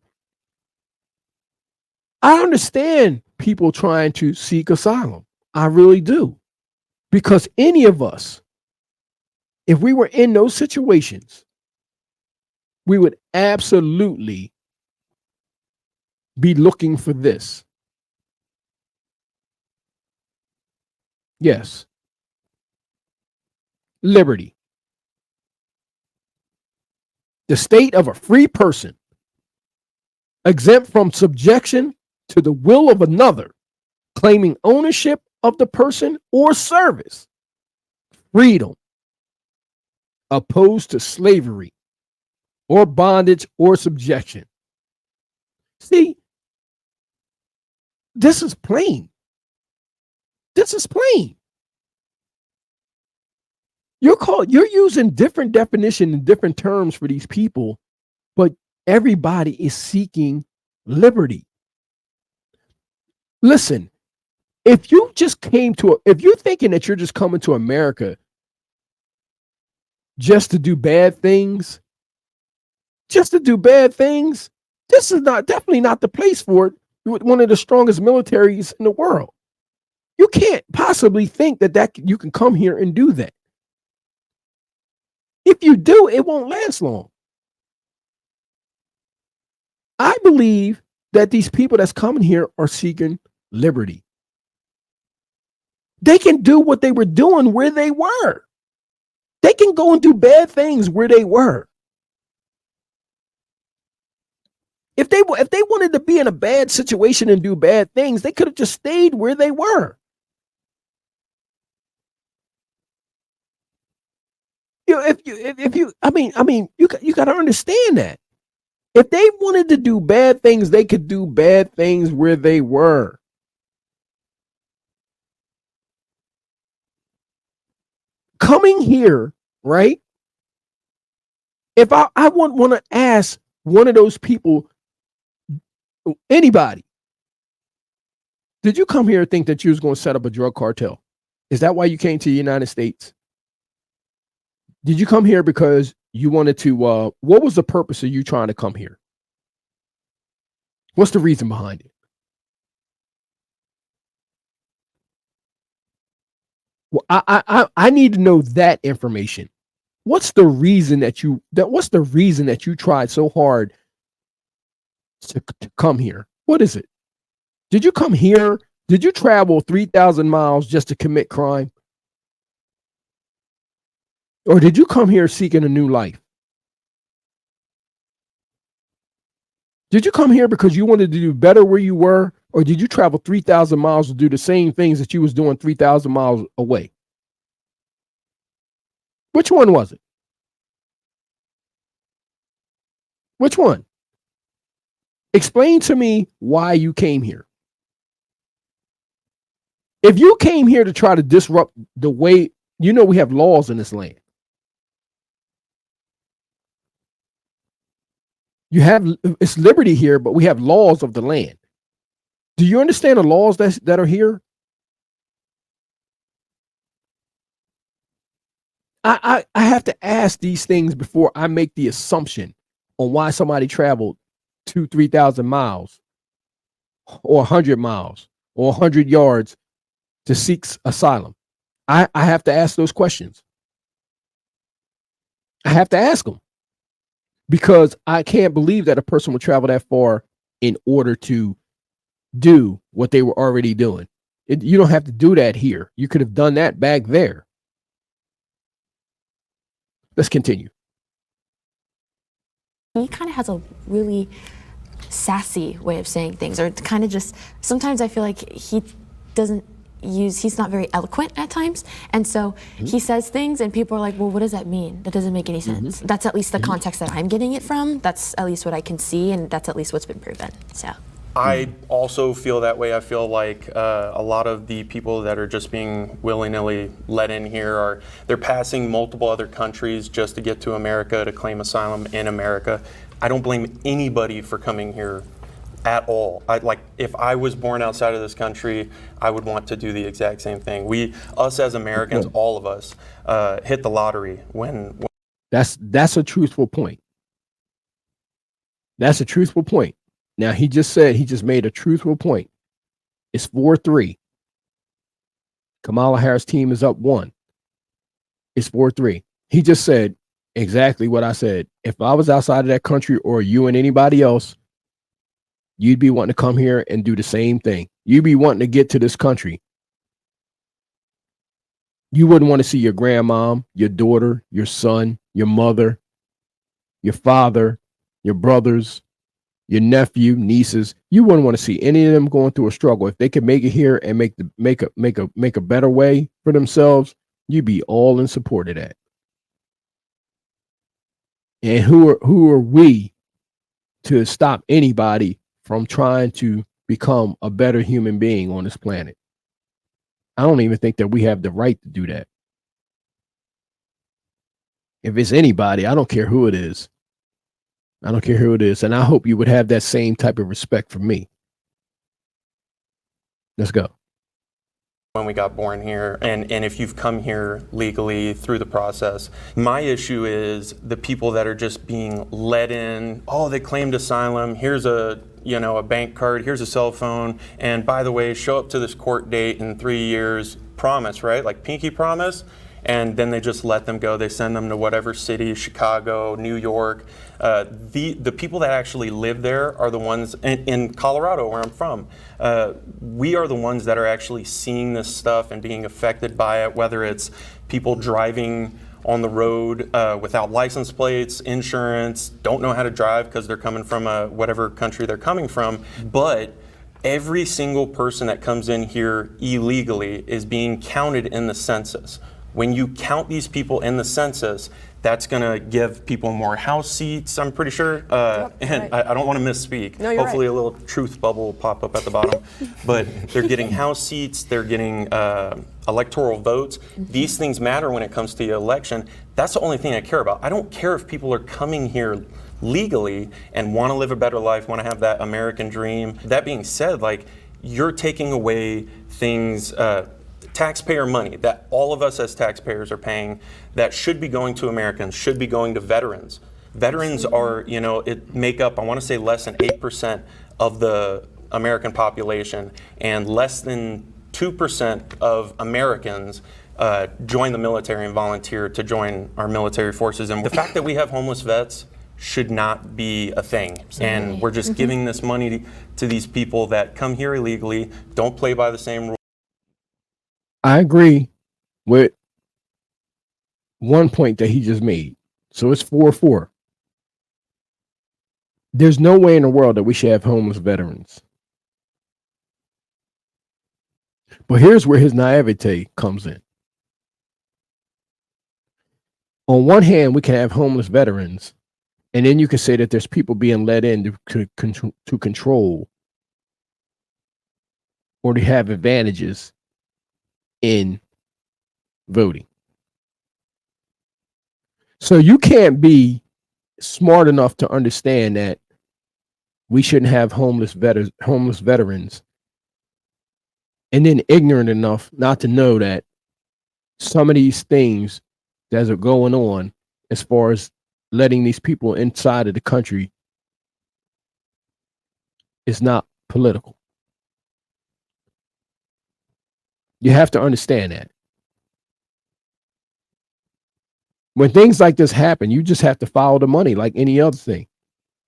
A: I understand people trying to seek asylum. I really do. Because any of us, if we were in those situations, we would absolutely be looking for this. Yes. Liberty. The state of a free person, exempt from subjection to the will of another, claiming ownership of the person or service. Freedom. Opposed to slavery or bondage or subjection. See, this is plain. This is plain. You're using different definition and different terms for these people, but everybody is seeking liberty. Listen, if you're thinking that you're just coming to America just to do bad things, this is definitely not the place for it. One of the strongest militaries in the world. You can't possibly think that you can come here and do that. If you do, it won't last long. I believe that these people that's coming here are seeking liberty. They can do what they were doing where they were. They can go and do bad things where they were. If they wanted to be in a bad situation and do bad things, they could have just stayed where they were. You know, you got to understand that. If they wanted to do bad things, they could do bad things where they were. Coming here, right? If I want to ask one of those people, anybody, did you come here and think that you was going to set up a drug cartel? Is that why you came to the United States? Did you come here because you wanted to, what was the purpose of you trying to come here? What's the reason behind it? Well, I need to know that information. What's the reason that you tried so hard to come here? What is it? Did you come here? Did you travel 3,000 miles just to commit crime? Or did you come here seeking a new life? Did you come here because you wanted to do better where you were? Or did you travel 3,000 miles to do the same things that you was doing 3,000 miles away? Which one was it? Which one? Explain to me why you came here. If you came here to try to disrupt the way, you know, we have laws in this land. It's liberty here, but we have laws of the land. Do you understand the laws that are here? I have to ask these things before I make the assumption on why somebody traveled 2,000-3,000 miles or 100 miles or 100 yards to seek asylum. I have to ask those questions. I have to ask them. Because I can't believe that a person would travel that far in order to do what they were already doing. You don't have to do that here. You could have done that back there. Let's continue.
N: He kind of has a really sassy way of saying things, or kind of just, sometimes I feel like he's not very eloquent at times. And so he says things and people are like, well, what does that mean? That doesn't make any sense. That's at least the context that I'm getting it from. That's at least what I can see, and that's at least what's been proven. So
D: I also feel that way. I feel like a lot of the people that are just being willy-nilly let in here they're passing multiple other countries just to get to America to claim asylum in America. I don't blame anybody for coming here at all. If I was born outside of this country, I would want to do the exact same thing. Us as Americans, all of us, hit the lottery when.
A: That's a truthful point. That's a truthful point. Now he just made a truthful point. It's 4-3. Kamala Harris team is up 1. It's 4-3. He just said exactly what I said. If I was outside of that country, or you and anybody else, you'd be wanting to come here and do the same thing. You'd be wanting to get to this country. You wouldn't want to see your grandmom, your daughter, your son, your mother, your father, your brothers, your nephew, nieces. You wouldn't want to see any of them going through a struggle. If they could make it here and make a better way for themselves, you'd be all in support of that. And who are we to stop anybody from trying to become a better human being on this planet? I don't even think that we have the right to do that. If it's anybody, I don't care who it is. I don't care who it is. And I hope you would have that same type of respect for me. Let's go.
D: When we got born here, and if you've come here legally through the process, my issue is the people that are just being let in. Oh, they claimed asylum. Here's a bank card, here's a cell phone, and by the way, show up to this court date in 3 years, promise, right? Like pinky promise, and then they just let them go. They send them to whatever city, Chicago, New York. The people that actually live there are the ones in Colorado, where I'm from. We are the ones that are actually seeing this stuff and being affected by it, whether it's people driving on the road without license plates, insurance, don't know how to drive because they're coming from whatever country they're coming from. But every single person that comes in here illegally is being counted in the census. When you count these people in the census, that's going to give people more house seats, I'm pretty sure. And I don't want to misspeak.
H: No, you're
D: Hopefully
H: right.
D: a little truth bubble will pop up at the bottom. But they're getting house seats, they're getting electoral votes. These things matter when it comes to the election. That's the only thing I care about. I don't care if people are coming here legally and want to live a better life, want to have that American dream. That being said, like, you're taking away things, taxpayer money that all of us as taxpayers are paying that should be going to Americans, should be going to veterans. Veterans are, it make up, I want to say, less than 8% of the American population, and less than 2% of Americans join the military and volunteer to join our military forces. And the fact that we have homeless vets should not be a thing. And we're just giving this money to these people that come here illegally, don't play by the same rules.
A: I agree with one point that he just made. So it's 4-4. There's no way in the world that we should have homeless veterans. But here's where his naivete comes in. On one hand, we can have homeless veterans, and then you can say that there's people being let in to control or to have advantages in voting. So you can't be smart enough to understand that we shouldn't have homeless veterans, and then ignorant enough not to know that some of these things that are going on as far as letting these people inside of the country is not political. You have to understand that. When things like this happen, you just have to follow the money like any other thing.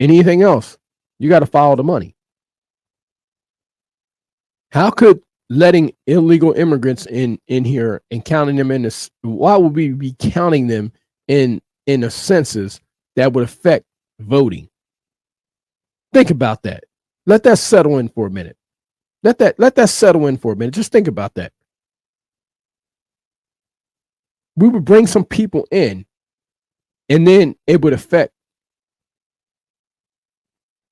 A: Anything else, you got to follow the money. How could letting illegal immigrants in here and counting them in this, why would we be counting them in a census that would affect voting? Think about that. Let that settle in for a minute. Let that settle in for a minute. Just think about that. We would bring some people in, and then it would affect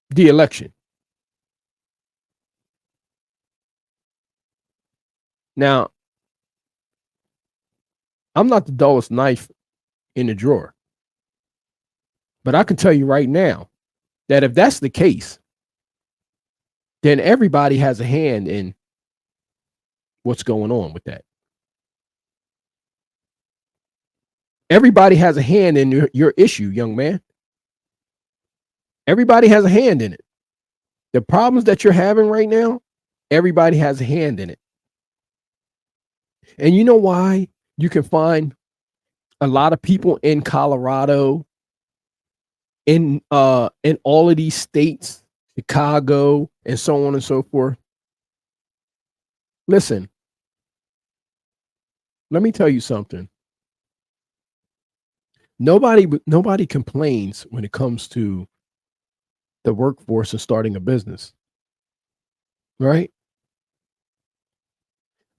A: the election. Now, I'm not the dullest knife in the drawer, but I can tell you right now that if that's the case, then everybody has a hand in what's going on with that. Everybody has a hand in your issue, young man. Everybody has a hand in it. The problems that you're having right now, everybody has a hand in it. And you know why you can find a lot of people in Colorado, in all of these states, Chicago, and so on and so forth? Listen, let me tell you something. Nobody complains when it comes to the workforce and starting a business, right?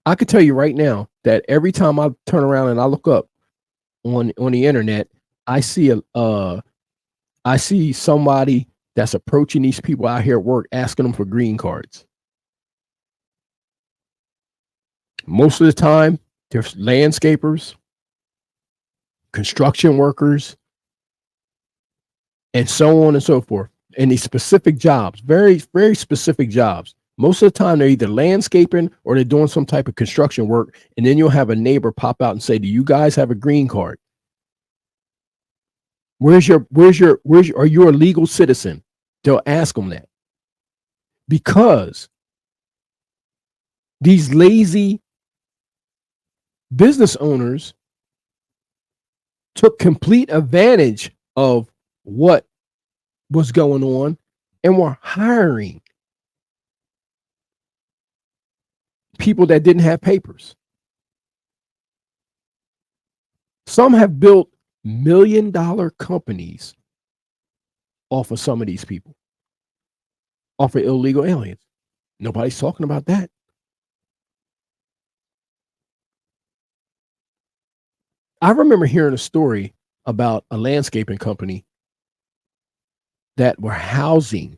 A: I can tell you right now that every time I turn around and I look up on the internet, I see somebody that's approaching these people out here at work, asking them for green cards. Most of the time, there's landscapers, construction workers, and so on and so forth. And these specific jobs, very, very specific jobs. Most of the time, they're either landscaping or they're doing some type of construction work. And then you'll have a neighbor pop out and say, "Do you guys have a green card? Are you a legal citizen?" They'll ask them that. Because these lazy business owners took complete advantage of what was going on and were hiring people that didn't have papers. Some have built $1 million companies off of some of these people, off of illegal aliens. Nobody's talking about that. I remember hearing a story about a landscaping company that were housing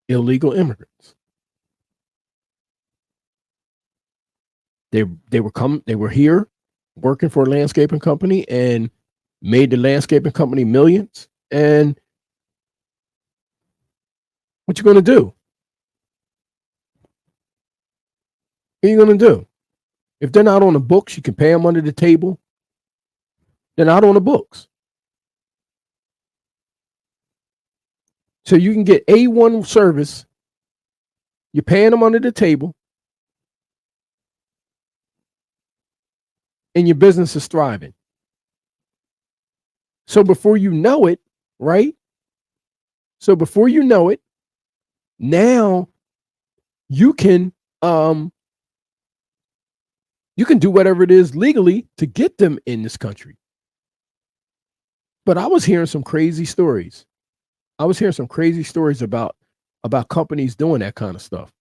A: illegal immigrants. They were here working for a landscaping company and made the landscaping company millions. And what you going to do? What are you going to do? If they're not on the books, you can pay them under the table. They're not on the books. So you can get A1 service. You're paying them under the table. And your business is thriving. So before you know it, right? So before you know it, now you can do whatever it is legally to get them in this country. But I was hearing some crazy stories. About companies doing that kind of stuff.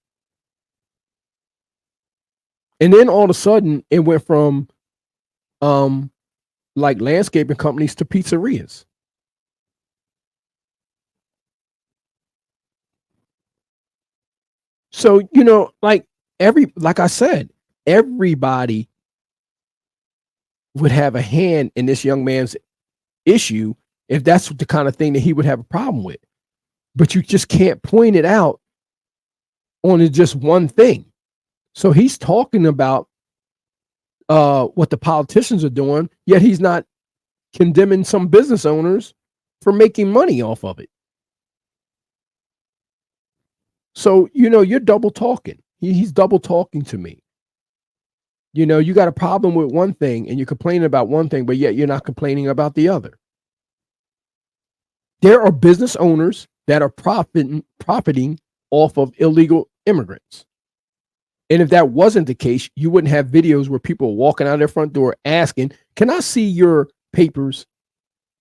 A: And then all of a sudden it went from like landscaping companies to pizzerias. So, like I said, everybody would have a hand in this young man's issue if that's the kind of thing that he would have a problem with. But you just can't point it out on just one thing. So he's talking about what the politicians are doing, yet he's not condemning some business owners for making money off of it. So, you're double talking. He's double talking to me. You got a problem with one thing and you're complaining about one thing, but yet you're not complaining about the other. There are business owners that are profiting off of illegal immigrants. And if that wasn't the case, you wouldn't have videos where people are walking out their front door asking, "Can I see your papers?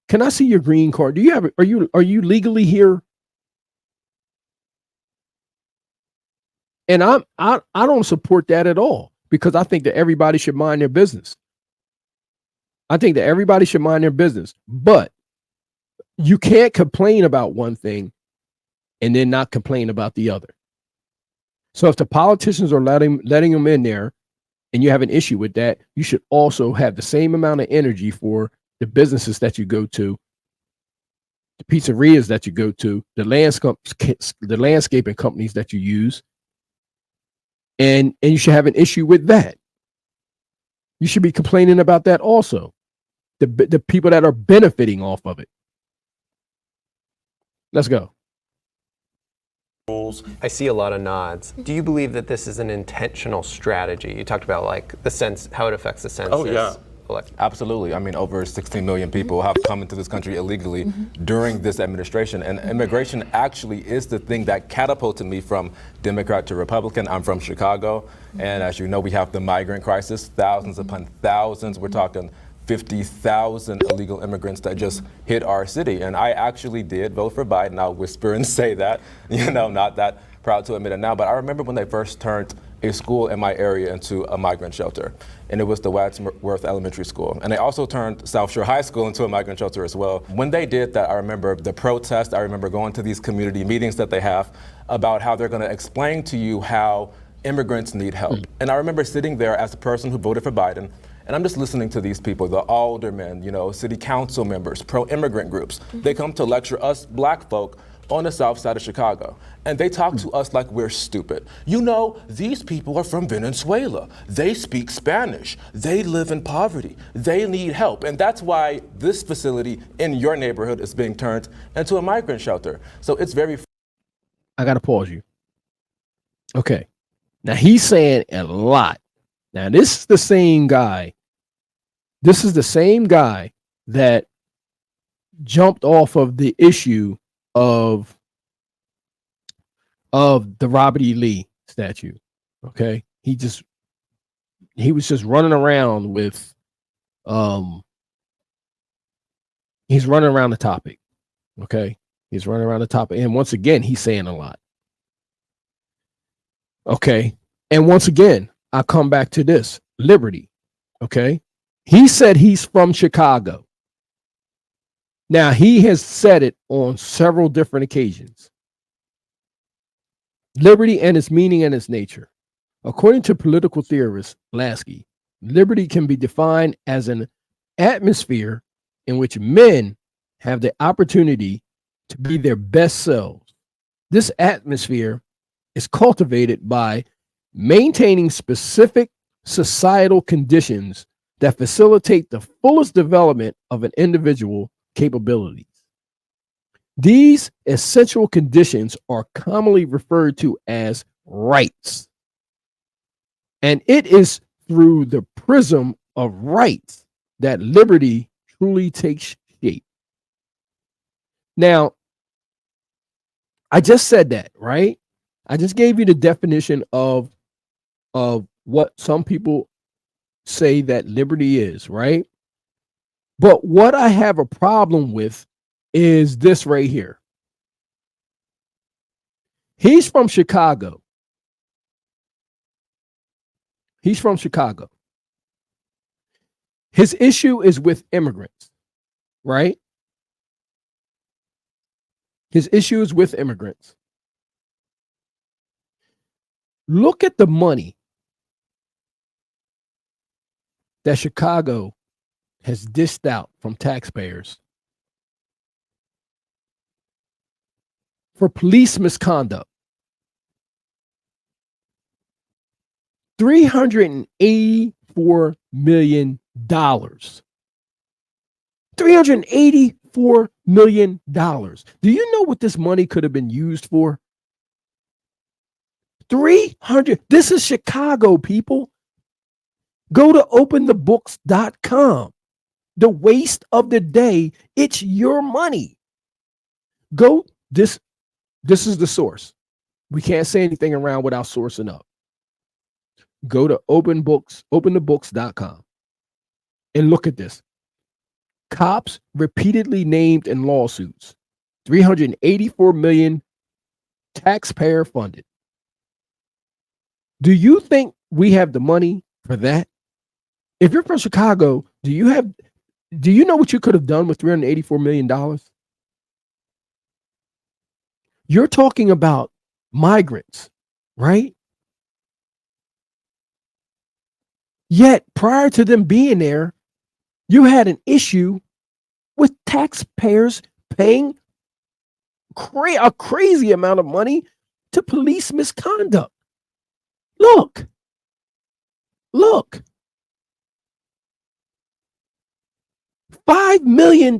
A: Can I see your green card? Are you legally here?" And I don't support that at all, because I think that everybody should mind their business. But you can't complain about one thing and then not complain about the other. So if the politicians are letting them in there and you have an issue with that, you should also have the same amount of energy for the businesses that you go to, the pizzerias that you go to, the landscaping companies that you use. And you should have an issue with that. You should be complaining about that also. The people that are benefiting off of it. Let's go.
F: I see a lot of nods. Do you believe that this is an intentional strategy? You talked about like the sense, how it affects the census.
I: Oh yeah, absolutely. I mean, over 16 million people have come into this country illegally during this administration, and immigration actually is the thing that catapulted me from Democrat to Republican. I'm from Chicago, and as you know, we have the migrant crisis, thousands upon thousands. We're talking 50,000 illegal immigrants that just hit our city. And I actually did vote for Biden. I'll whisper and say that, not that proud to admit it now, but I remember when they first turned a school in my area into a migrant shelter, and it was the Wadsworth Elementary School. And they also turned South Shore High School into a migrant shelter as well. When they did that, I remember the protest. I remember going to these community meetings that they have about how they're gonna explain to you how immigrants need help. And I remember sitting there as a person who voted for Biden, and I'm just listening to these people, the aldermen, city council members, pro-immigrant groups. They come to lecture us black folk on the south side of Chicago. And they talk to us like we're stupid. These people are from Venezuela. They speak Spanish. They live in poverty. They need help. And that's why this facility in your neighborhood is being turned into a migrant shelter. So it's very...
A: I got to pause you. Okay. Now he's saying a lot. Now this is the same guy. This is the same guy that jumped off of the issue of of the Robert E. Lee statue. Okay. He was just running around with he's running around the topic. Okay. He's running around the topic. And once again, he's saying a lot. Okay. And once again, I come back to this liberty. Okay. He said he's from Chicago. Now, he has said it on several different occasions. Liberty and its meaning and its nature. According to political theorist Lasky, liberty can be defined as an atmosphere in which men have the opportunity to be their best selves. This atmosphere is cultivated by maintaining specific societal conditions that facilitate the fullest development of an individual capabilities. These essential conditions are commonly referred to as rights. And it is through the prism of rights that liberty truly takes shape. Now, I just said that, right? I just gave you the definition of what some people say that liberty is, right? But what I have a problem with is this right here. He's from Chicago. He's from Chicago. His issue is with immigrants, right? His issue is with immigrants. Look at the money that Chicago has dished out from taxpayers for police misconduct. $384 million. $384 million. Do you know what this money could have been used for? 300. This is Chicago, people. Go to openthebooks.com. The waste of the day. It's your money. Go. This is the source. We can't say anything around without sourcing up. Go to openthebooks.com and look at this. Cops repeatedly named in lawsuits. 384 million taxpayer funded. Do you think we have the money for that? If you're from Chicago, do you know what you could have done with $384 million? You're talking about migrants, right? Yet prior to them being there, you had an issue with taxpayers paying a crazy amount of money to police misconduct. Look. $5 million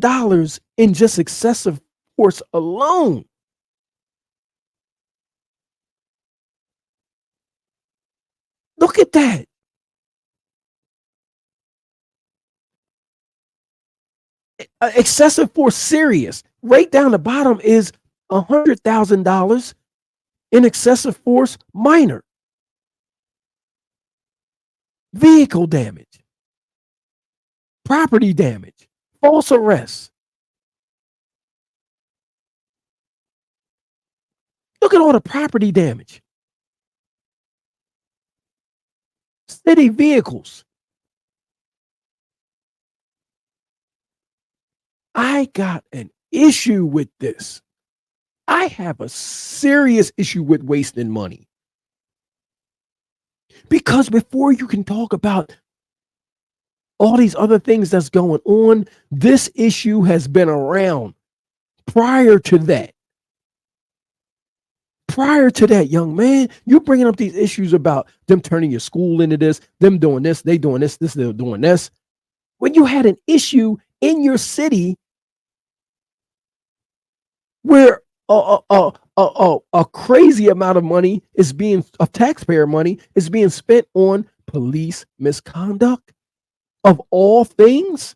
A: in just excessive force alone. Look at that. Excessive force serious. Right down the bottom is $100,000 in excessive force minor. Vehicle damage, property damage, false arrests. Look at all the property damage. City vehicles. I got an issue with this. I have a serious issue with wasting money. Because before you can talk about all these other things that's going on, this issue has been around prior to that. Prior to that, young man, you're bringing up these issues about them turning your school into this, them doing this, they doing this, they're doing this. When you had an issue in your city where a crazy amount of money of taxpayer money is being spent on police misconduct of all things,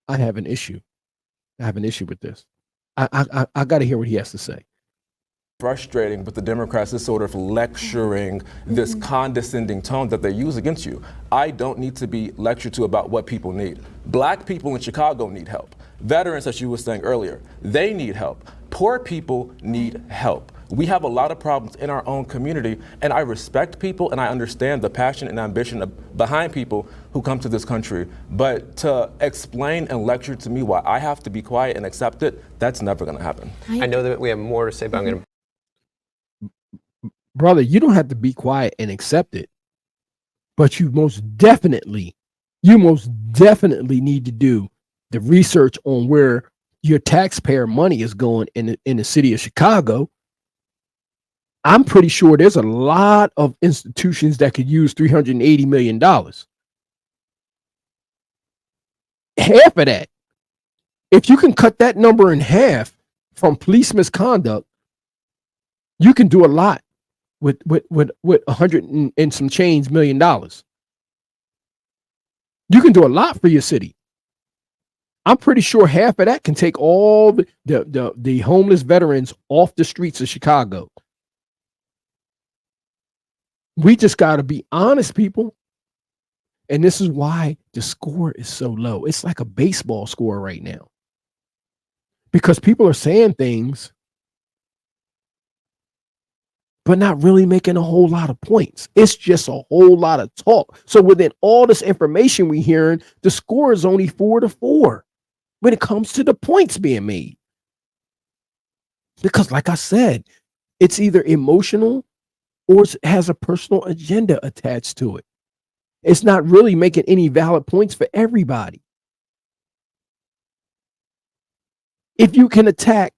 A: I have an issue. I have an issue with this. I got to hear what he has to say.
O: Frustrating with the Democrats, this sort of lecturing, this condescending tone that they use against you. I don't need to be lectured to about what people need. Black people in Chicago need help. Veterans, as you were saying earlier, they need help. Poor people need help. We have a lot of problems in our own community, and I respect people and I understand the passion and ambition behind people who come to this country. But to explain and lecture to me why I have to be quiet and accept it, that's never gonna happen.
F: I know that we have more to say, but I'm gonna.
A: Brother, you don't have to be quiet and accept it, but you most definitely need to do the research on where your taxpayer money is going in the city of Chicago. I'm pretty sure there's a lot of institutions that could use $380 million. Half of that, if you can cut that number in half from police misconduct, you can do a lot with 100 and some change million dollars. You can do a lot for your city. I'm pretty sure half of that can take all the homeless veterans off the streets of Chicago. We just got to be honest, people. And this is why the score is so low. It's like a baseball score right now. Because people are saying things, but not really making a whole lot of points. It's just a whole lot of talk. So within all this information we're hearing, the score is only 4-4 when it comes to the points being made. Because like I said, it's either emotional or it has a personal agenda attached to it. It's not really making any valid points for everybody. If you can attack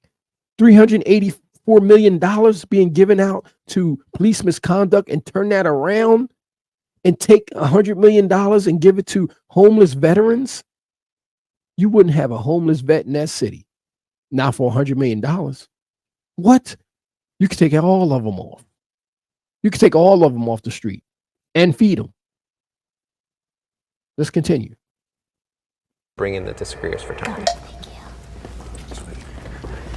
A: $384 million being given out to police misconduct and turn that around and take $100 million and give it to homeless veterans, you wouldn't have a homeless vet in that city. Not for $100 million. What? You could take all of them off. You could take all of them off the street and feed them. Let's continue.
F: Bring in the disagreeers for time.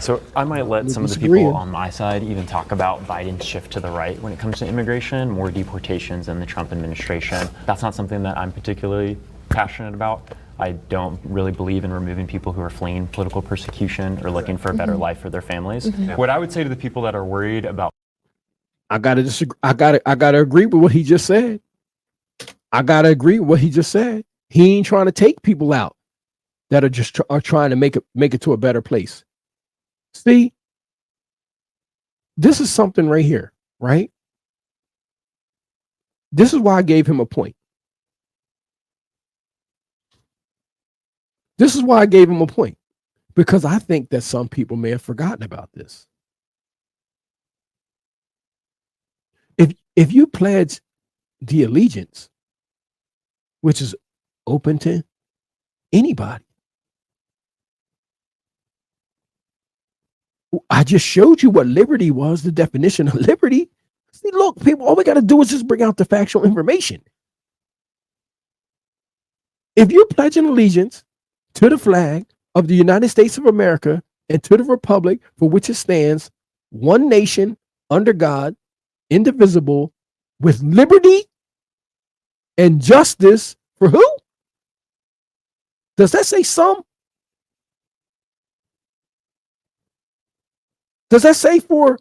G: So I might let some of the people on my side even talk about Biden's shift to the right when it comes to immigration, more deportations than the Trump administration. That's not something that I'm particularly passionate about. I don't really believe in removing people who are fleeing political persecution or looking for a better life for their families. What I would say to the people that are worried about,
A: I gotta disagree. I gotta agree with what he just said. I gotta agree with what he just said. He ain't trying to take people out that are just are trying to make it to a better place. See, this is something right here, right? This is why I gave him a point. This is why I gave him a point, because I think that some people may have forgotten about this. If you pledge the allegiance, which is open to anybody, I just showed you what liberty was, the definition of liberty. See, look, people, all we got to do is just bring out the factual information. If you're pledging allegiance to the flag of the United States of America and to the republic for which it stands, one nation under God, indivisible, with liberty and justice for who? Does that say some? Does that say for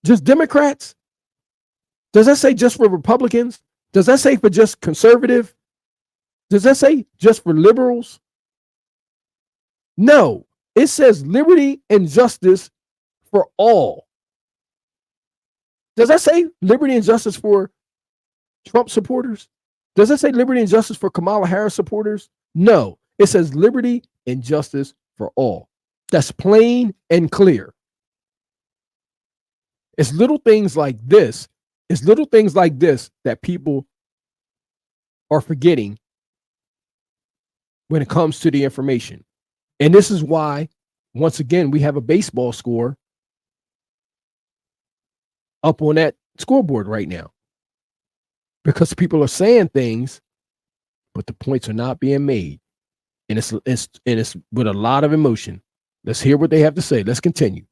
A: just Democrats? Does that say just for Republicans? Does that say for just conservative? Does that say just for liberals? No, it says liberty and justice for all. Does that say liberty and justice for Trump supporters? Does that say liberty and justice for Kamala Harris supporters? No, it says liberty and justice for all. That's plain and clear. It's little things like this. It's little things like this that people are forgetting when it comes to the information. And this is why, once again, we have a baseball score up on that scoreboard right now. Because people are saying things, but the points are not being made. And it's with a lot of emotion. Let's hear what they have to say. Let's continue.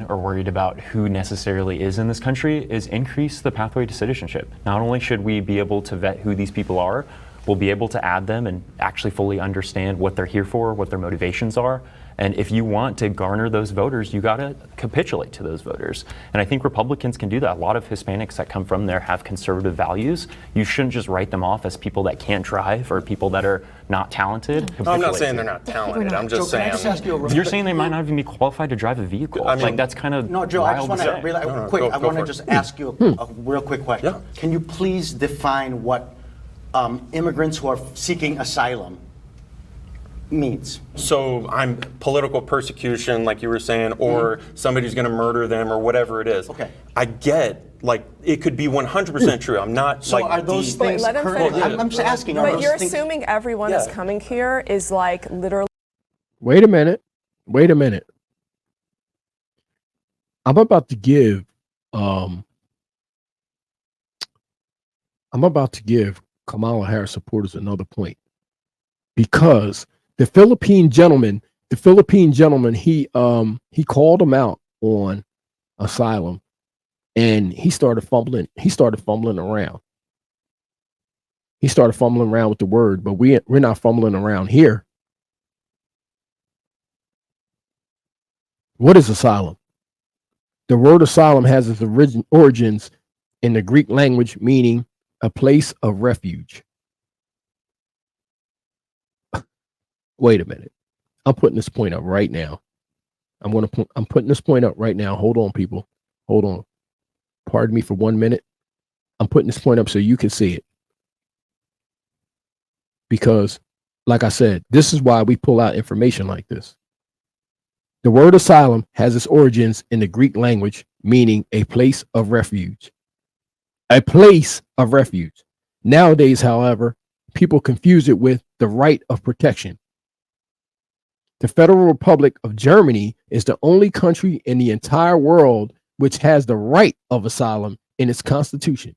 G: Or worried about who necessarily is in this country is increase the pathway to citizenship. Not only should we be able to vet who these people are, we'll be able to add them and actually fully understand what they're here for, what their motivations are. And if you want to garner those voters, you got to capitulate to those voters. And I think Republicans can do that. A lot of Hispanics that come from there have conservative values. You shouldn't just write them off as people that can't drive or people that are not talented.
D: I'm not saying they're not talented. I'm just
C: Joe, can I
D: saying.
C: just ask you a real
G: You're
C: quick-
G: saying they might not even be qualified to drive a vehicle.
D: I mean-
G: like, that's kind of
C: No, Joe, I just
G: wild
C: want
G: to
C: to
G: say.
C: really
D: No,
C: quick.
D: go
C: I want to
D: for it.
C: just ask you a real quick question.
D: Yeah.
C: Can you please define what immigrants who are seeking asylum means?
D: So I'm political persecution, like you were saying, or somebody's going to murder them, or whatever it is.
C: Okay.
D: I get, like, it could be 100% true. I'm not
C: So
D: like
C: are those
H: But
C: things
H: let him
C: currently?
H: finish.
C: I'm just asking. Are
H: But
C: those
H: you're
C: things-
H: assuming everyone is
D: Yeah.
H: coming here is like literally.
A: Wait a minute. Wait a minute. I'm about to give Kamala Harris supporters another point, because the Philippine gentleman, he called him out on asylum, and he started fumbling around. He started fumbling around with the word, but we're not fumbling around here. What is asylum? The word asylum has its origins in the Greek language, meaning a place of refuge. Wait a minute. I'm putting this point up right now. I'm putting this point up right now. Hold on, people. Hold on. Pardon me for 1 minute. I'm putting this point up so you can see it. Because, like I said, this is why we pull out information like this. The word asylum has its origins in the Greek language, meaning a place of refuge. A place of refuge. Nowadays, however, people confuse it with the right of protection. The Federal Republic of Germany is the only country in the entire world which has the right of asylum in its constitution.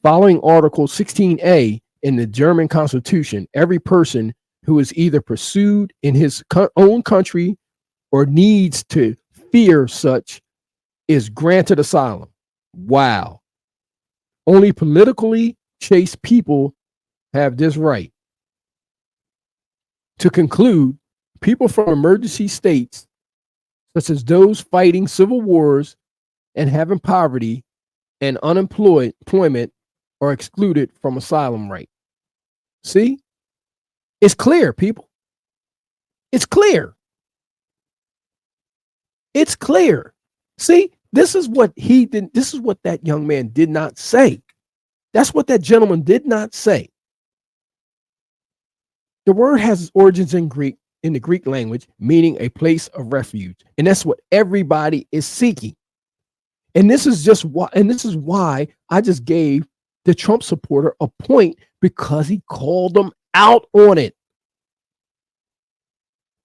A: Following Article 16A in the German Constitution, every person who is either pursued in his own country or needs to fear such is granted asylum. Wow. Only politically chaste people have this right. To conclude, people from emergency states, such as those fighting civil wars and having poverty and unemployment, are excluded from asylum right. See? It's clear, people. It's clear. It's clear. See, this is what he did. This is what that young man did not say. That's what that gentleman did not say. The word has its origins in the Greek language, meaning a place of refuge. And that's what everybody is seeking. And this is why I just gave the Trump supporter a point, because he called them out on it.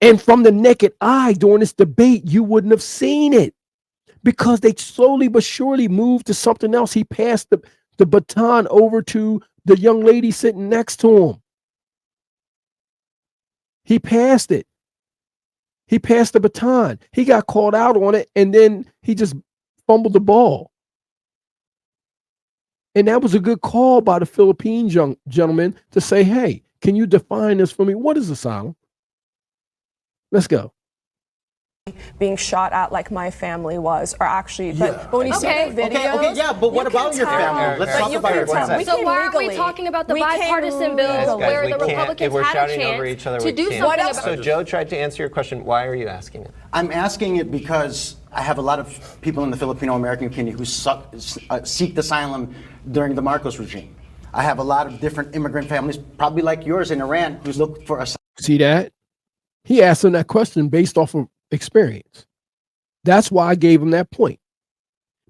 A: And from the naked eye during this debate, you wouldn't have seen it, because they slowly but surely moved to something else. He passed the baton over to the young lady sitting next to him. He passed it. He passed the baton. He got called out on it, and then he just fumbled the ball. And that was a good call by the Philippine gentleman to say, hey, can you define this for me? What is asylum? Let's go.
H: Being shot at like my family was, or actually, but when you see the videos,
C: okay, yeah, but what about your family? Let's talk about your family.
K: So why are we talking about the bipartisan bill where the Republicans
F: if we're
K: had a
F: shouting over each other,
K: chance to
F: we
K: do
F: can't.
K: something about
F: So Joe tried to answer your question. Why are you asking it?
C: I'm asking it because I have a lot of people in the Filipino American community who seek asylum during the Marcos regime. I have a lot of different immigrant families, probably like yours in Iran, who's looked for asylum.
A: See that? He asked him that question based off of experience. That's why I gave him that point,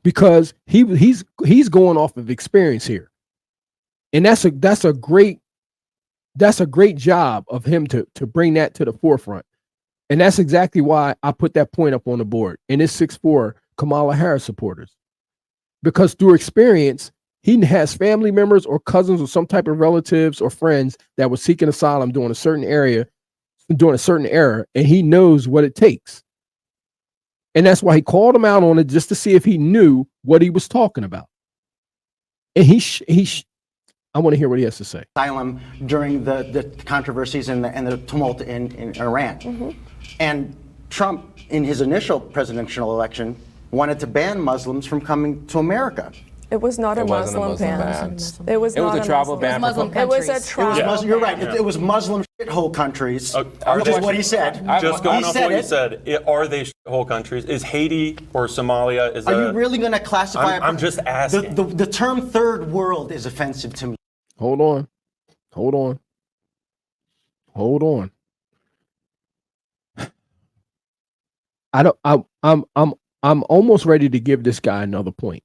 A: because he's going off of experience here, and that's a great job of him to bring that to the forefront, and that's exactly why I put that point up on the board. And it's 6'4" Kamala Harris supporters, because through experience he has family members or cousins or some type of relatives or friends that were seeking asylum during a certain area, during a certain era, and he knows what it takes. And that's why he called him out on it, just to see if he knew what he was talking about. And I want to hear what he has to say.
C: Asylum during the controversies and the tumult in Iran. And Trump, in his initial presidential election, wanted to ban Muslims from coming to America.
H: It was not a Muslim ban. It was not a travel ban. It was a travel.
C: You're right. It was Muslim shithole countries, which is what he said.
D: Just going off what you said, are they shithole countries? Is Haiti or Somalia?
C: Are you really going to classify?
D: I'm just asking.
C: The term third world is offensive to me.
A: Hold on. I'm almost ready to give this guy another point.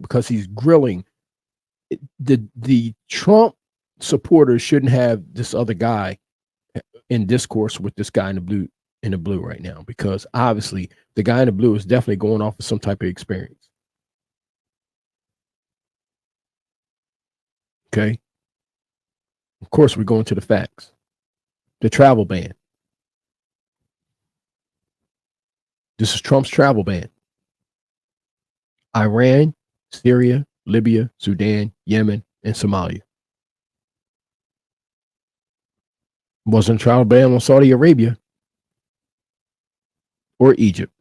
A: Because he's grilling. The Trump supporters shouldn't have this other guy in discourse with this guy in the blue right now, because obviously the guy in the blue is definitely going off of some type of experience. Okay. Of course, we're going to the facts. The travel ban. This is Trump's travel ban. Iran, Syria, Libya, Sudan, Yemen, and Somalia. Wasn't a travel ban on Saudi Arabia or Egypt.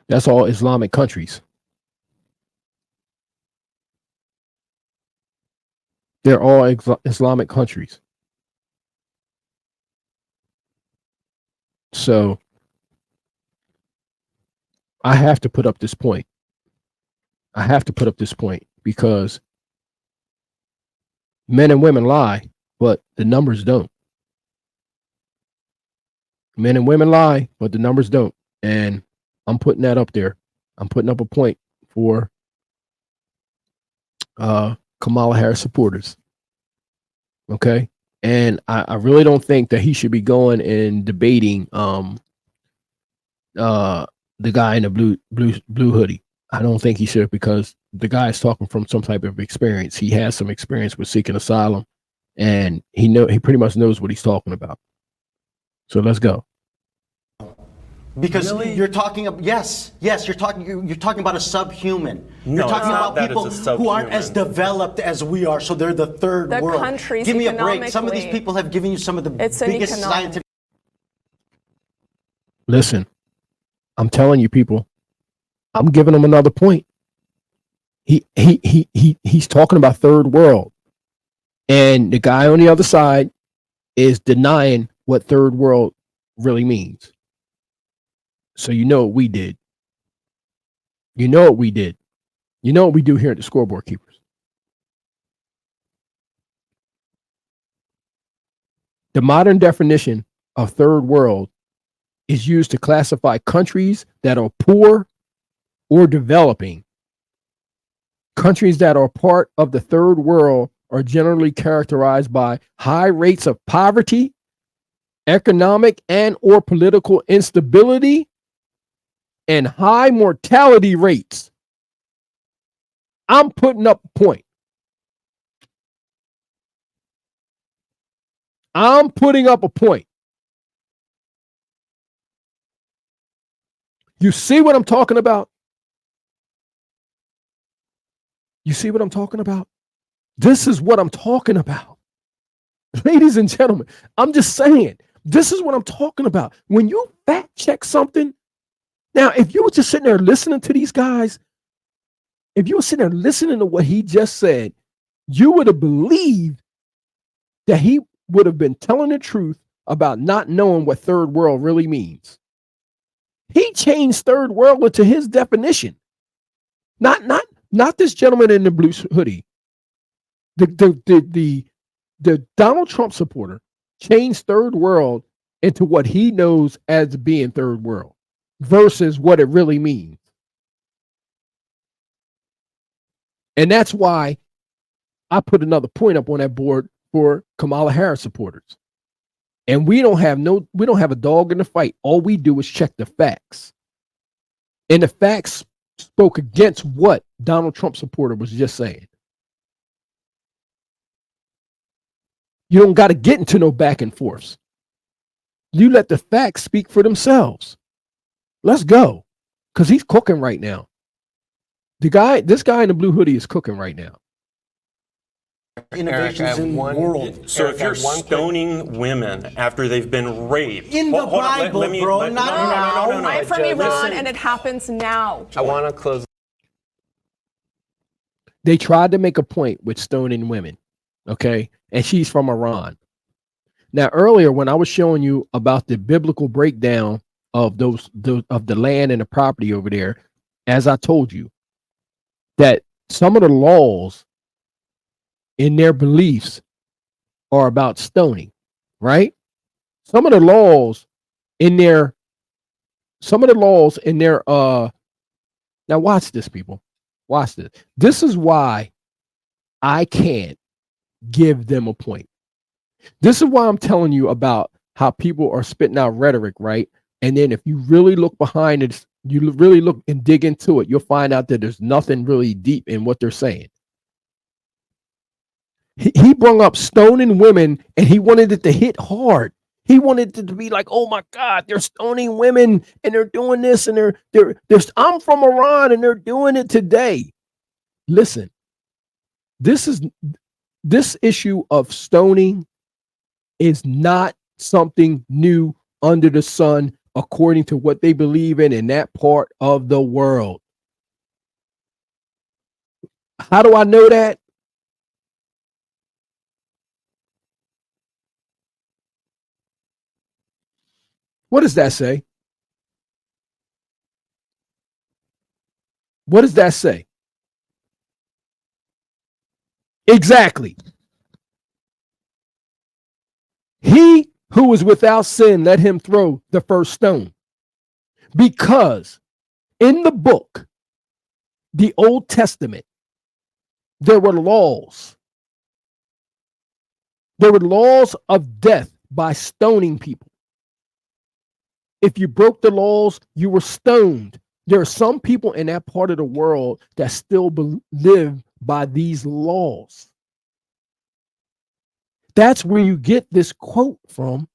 A: That's all Islamic countries. They're all Islamic countries. So I have to put up this point. Because men and women lie, but the numbers don't. Men and women lie, but the numbers don't. And I'm putting that up there. I'm putting up a point for Kamala Harris supporters. Okay. And I really don't think that he should be going and debating the guy in the blue hoodie. I don't think he should, because the guy is talking from some type of experience. He has some experience with seeking asylum, and he pretty much knows what he's talking about. So let's go.
C: Because you're talking about you're talking about a subhuman.
D: No,
C: you're talking about
D: that
C: people who aren't as developed as we are, so they're the third world.
H: Countries
C: Give me a break. Some of these people have given you some of the biggest scientific.
A: Listen, I'm telling you, people. I'm giving him another point. He's talking about third world, and the guy on the other side is denying what third world really means. So you know what we did. You know what we do here at the Scoreboard Keepers. The modern definition of third world is used to classify countries that are poor or developing. Countries that are part of the third world are generally characterized by high rates of poverty, economic and or political instability, and high mortality rates. I'm putting up a point. I'm putting up a point. You see what I'm talking about? You see what I'm talking about? This is what I'm talking about. Ladies and gentlemen, I'm just saying, this is what I'm talking about. When you fact check something, now, if you were just sitting there listening to these guys, if you were sitting there listening to what he just said, you would have believed that he would have been telling the truth about not knowing what third world really means. He changed third world into his definition. Not this gentleman in the blue hoodie. The Donald Trump supporter changed third world into what he knows as being third world versus what it really means. And that's why I put another point up on that board for Kamala Harris supporters. And we don't have a dog in the fight. All we do is check the facts. And the facts spoke against what Donald Trump supporter was just saying. You don't got to get into no back and forths. You let the facts speak for themselves. Let's go. Because he's cooking right now. This guy in the blue hoodie is cooking right now.
C: Innovations in the world.
D: So if you're stoning women after they've been raped.
C: In the Bible, bro, not now.
D: No.
H: I'm from Iran and it happens now.
F: I want to close.
A: They tried to make a point with stoning women, okay? And she's from Iran. Now, earlier when I was showing you about the biblical breakdown of of the land and the property over there, as I told you, that some of the laws in their beliefs are about stoning, right? Some of the laws in their now watch this, people. Watch this. This is why I can't give them a point. This is why I'm telling you about how people are spitting out rhetoric, right? And then if you really look behind it, you really look and dig into it, you'll find out that there's nothing really deep in what they're saying. He brought up stoning women and he wanted it to hit hard. He wanted it to be like, oh my God, they're stoning women and they're doing this and they're I'm from Iran and they're doing it today. Listen, this issue of stoning is not something new under the sun according to what they believe in that part of the world. How do I know that? What does that say? What does that say? Exactly. He who is without sin, let him throw the first stone. Because in the book, the Old Testament, there were laws. There were laws of death by stoning people. If you broke the laws, you were stoned. There are some people in that part of the world that still live by these laws. That's where you get this quote from.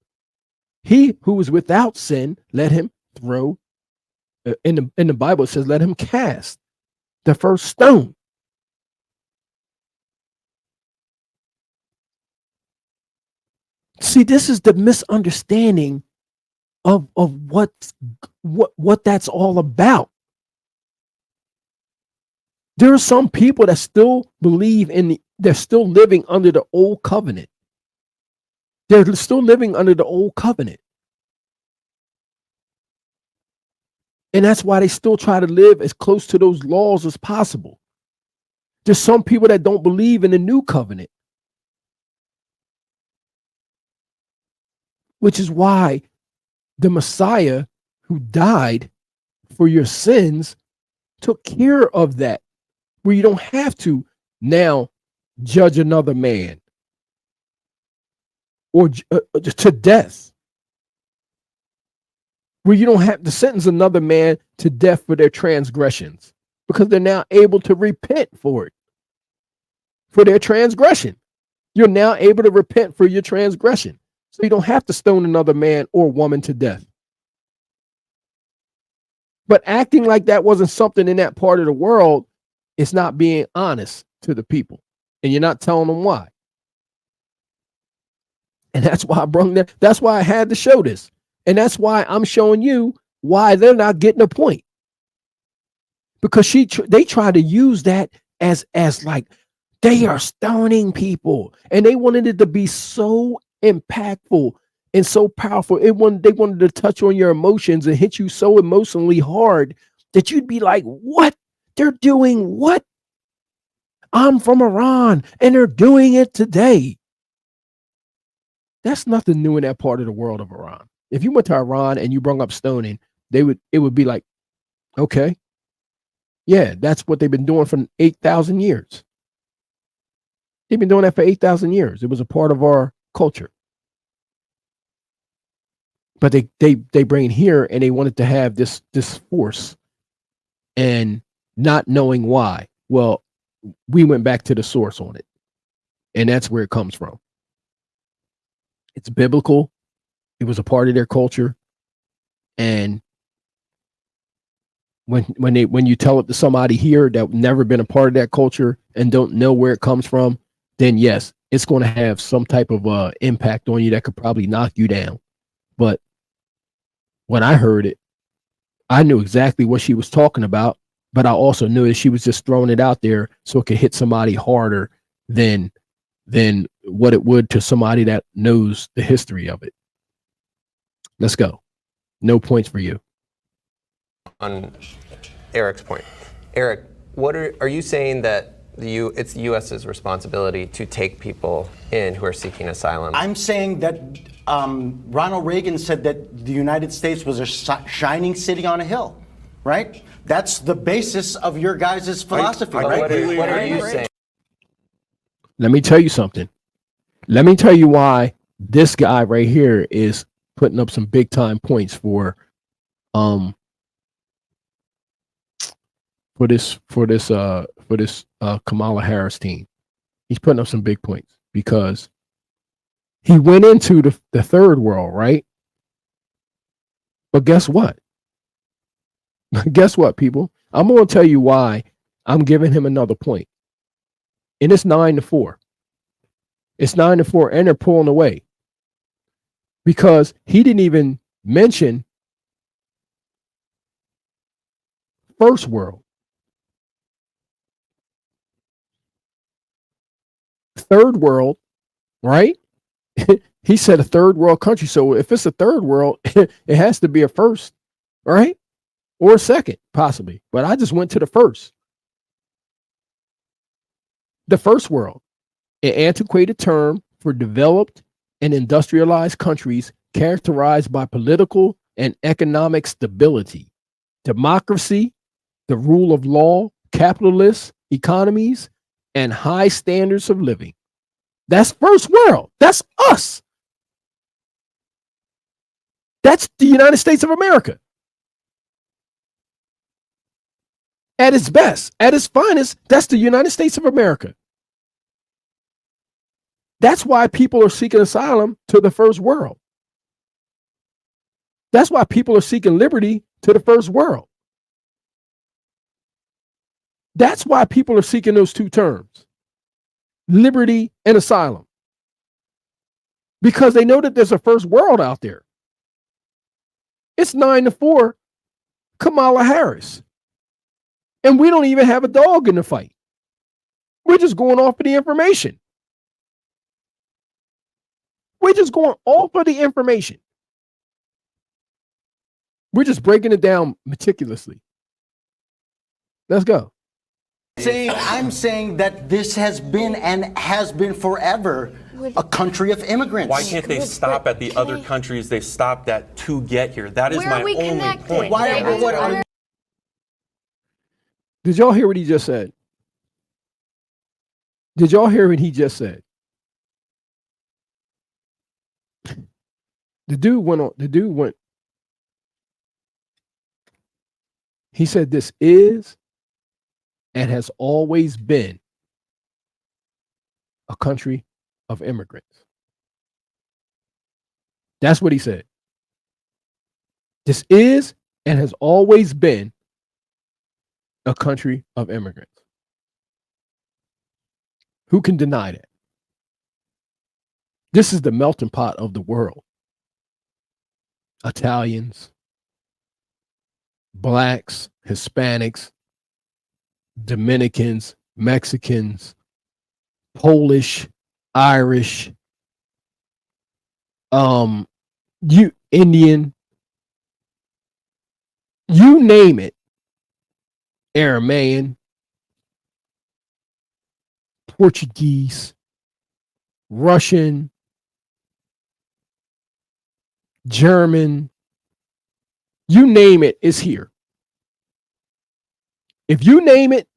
A: He who is without sin, let him throw. In the Bible, it says, let him cast the first stone. See, this is the misunderstanding of what that's all about. There are some people that still believe they're still living under the old covenant. They're still living under the old covenant. And that's why they still try to live as close to those laws as possible. There's some people that don't believe in the new covenant. Which is why the Messiah who died for your sins took care of that, where you don't have to now judge another man or to death, where you don't have to sentence another man to death for their transgressions, because they're now able to repent for their transgression. You're now able to repent for your transgression. So you don't have to stone another man or woman to death. But acting like that wasn't something in that part of the world, it's not being honest to the people. And you're not telling them why. And that's why I brought that. That's why I had to show this. And that's why I'm showing you why they're not getting a point. Because they try to use that as like they are stoning people. And they wanted it to be so impactful and so powerful. They wanted to touch on your emotions and hit you so emotionally hard that you'd be like, what? They're doing what? I'm from Iran and they're doing it today. That's nothing new in that part of the world of Iran. If you went to Iran and you brought up stoning, it would be like, okay, yeah, that's what they've been doing for 8,000 years. They've been doing that for 8,000 years. It was a part of our culture. But they bring it here and they wanted to have this force and not knowing why. Well, we went back to the source on it, and that's where it comes from. It's biblical. It was a part of their culture, and when you tell it to somebody here that never been a part of that culture and don't know where it comes from, then yes, it's going to have some type of impact on you that could probably knock you down. But when I heard it, I knew exactly what she was talking about, but I also knew that she was just throwing it out there so it could hit somebody harder than what it would to somebody that knows the history of it. Let's go. No points for you.
F: On Eric's point, Eric, what are you saying that it's the U.S.'s responsibility to take people in who are seeking asylum?
C: I'm saying that Ronald Reagan said that the United States was a shining city on a hill, right? That's the basis of your guys' philosophy, right?
F: What are you saying?
A: Let me tell you something. Let me tell you why this guy right here is putting up some big time points for this Kamala Harris team. He's putting up some big points because he went into the third world, right? But guess what? Guess what, people? I'm going to tell you why I'm giving him another point. And it's 9-4. It's 9-4, and they're pulling away because he didn't even mention first world. Third world, right? He said a third world country. So if it's a third world, it has to be a first, right? Or a second, possibly. But I just went to the first. The first world, an antiquated term for developed and industrialized countries characterized by political and economic stability, democracy, the rule of law, capitalist economies, and high standards of living. That's first world. That's us. That's the United States of America. At its best, at its finest, that's the United States of America. That's why people are seeking asylum to the first world. That's why people are seeking liberty to the first world. That's why people are seeking those two terms, liberty and asylum, because they know that there's a first world out there. It's 9-4, Kamala Harris. And we don't even have a dog in the fight. We're just going off of the information. We're just going off of the information. We're just breaking it down meticulously. Let's go.
C: I'm saying that this has been and has been forever a country of immigrants.
D: Why can't they stop at the other countries they stopped at to get here? That is my only point.
A: Did y'all hear what he just said? Did y'all hear what he just said? The dude went. He said, this is and has always been a country of immigrants. That's what he said. This is and has always been a country of immigrants. Who can deny that? This is the melting pot of the world. Italians, blacks, Hispanics, Dominicans, Mexicans, Polish, Irish, Indian, you name it, Aramaean, Portuguese, Russian, German, you name it, it's here. If you name it,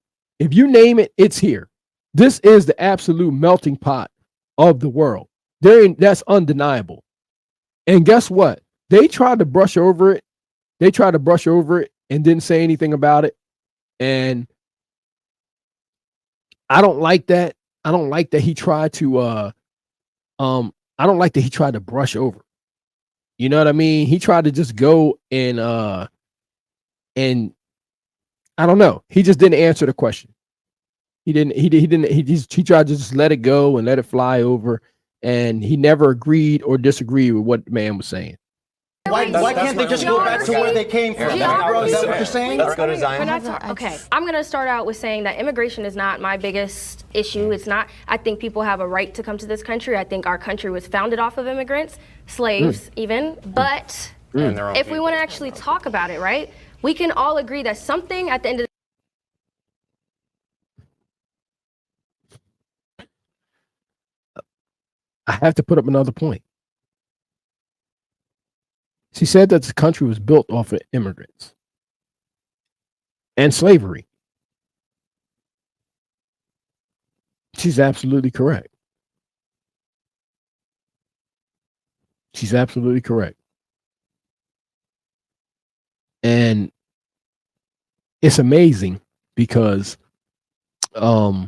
A: it's here. This is the absolute melting pot of the world. That's undeniable. And guess what? They tried to brush over it. And didn't say anything about it. And I don't like that. I don't like that he tried to I don't like that he tried to brush over. You know what I mean? He tried to just go and I don't know. He just didn't answer the question. He tried to just let it go and let it fly over, and he never agreed or disagreed with what the man was saying.
C: Why can't they just go back to where they came from? Is that what you're saying?
F: Let's go to Zion.
K: Okay, I'm going to start out with saying that immigration is not my biggest issue. It's not. I think people have a right to come to this country. I think our country was founded off of immigrants, slaves even. But if we want to actually talk about it, right, we can all agree that something at the end of the
A: I have to put up another point. She said that the country was built off of immigrants and slavery. She's absolutely correct. She's absolutely correct. And it's amazing because I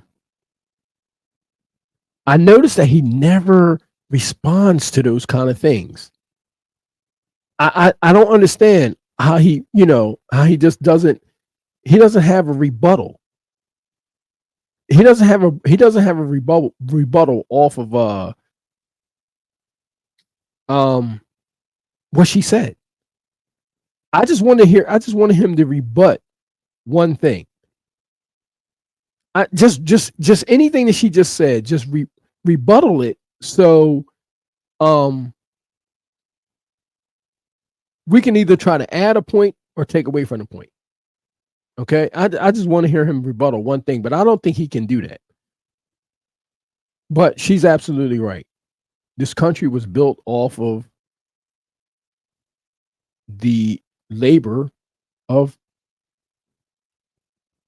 A: noticed that he never responds to those kind of things. I don't understand how he just doesn't have a rebuttal. He doesn't have a rebuttal off of what she said. I just wanted him to rebut one thing. Just anything that she just said, just rebuttal it so we can either try to add a point or take away from the point. Okay? I just want to hear him rebuttal one thing, but I don't think he can do that. But she's absolutely right. This country was built off of the labor of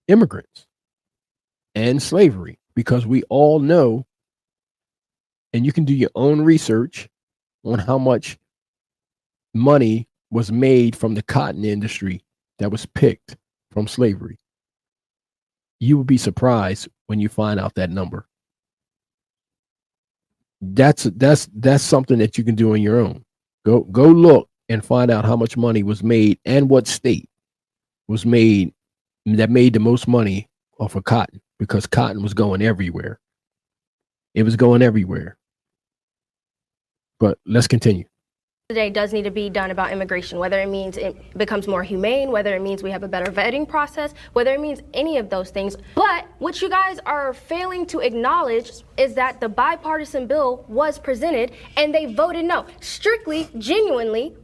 A: immigrants and slavery, because we all know, and you can do your own research on how much money was made from the cotton industry that was picked from slavery. You will be surprised when you find out that number. That's something that you can do on your own. Go look and find out how much money was made and what state was made that made the most money off of cotton, because cotton was going everywhere. It was going everywhere. But let's continue.
K: today does need to be done about immigration, whether it means it becomes more humane, whether it means we have a better vetting process, whether it means any of those things. But what you guys are failing to acknowledge is that the bipartisan bill was presented and they voted no, strictly, genuinely,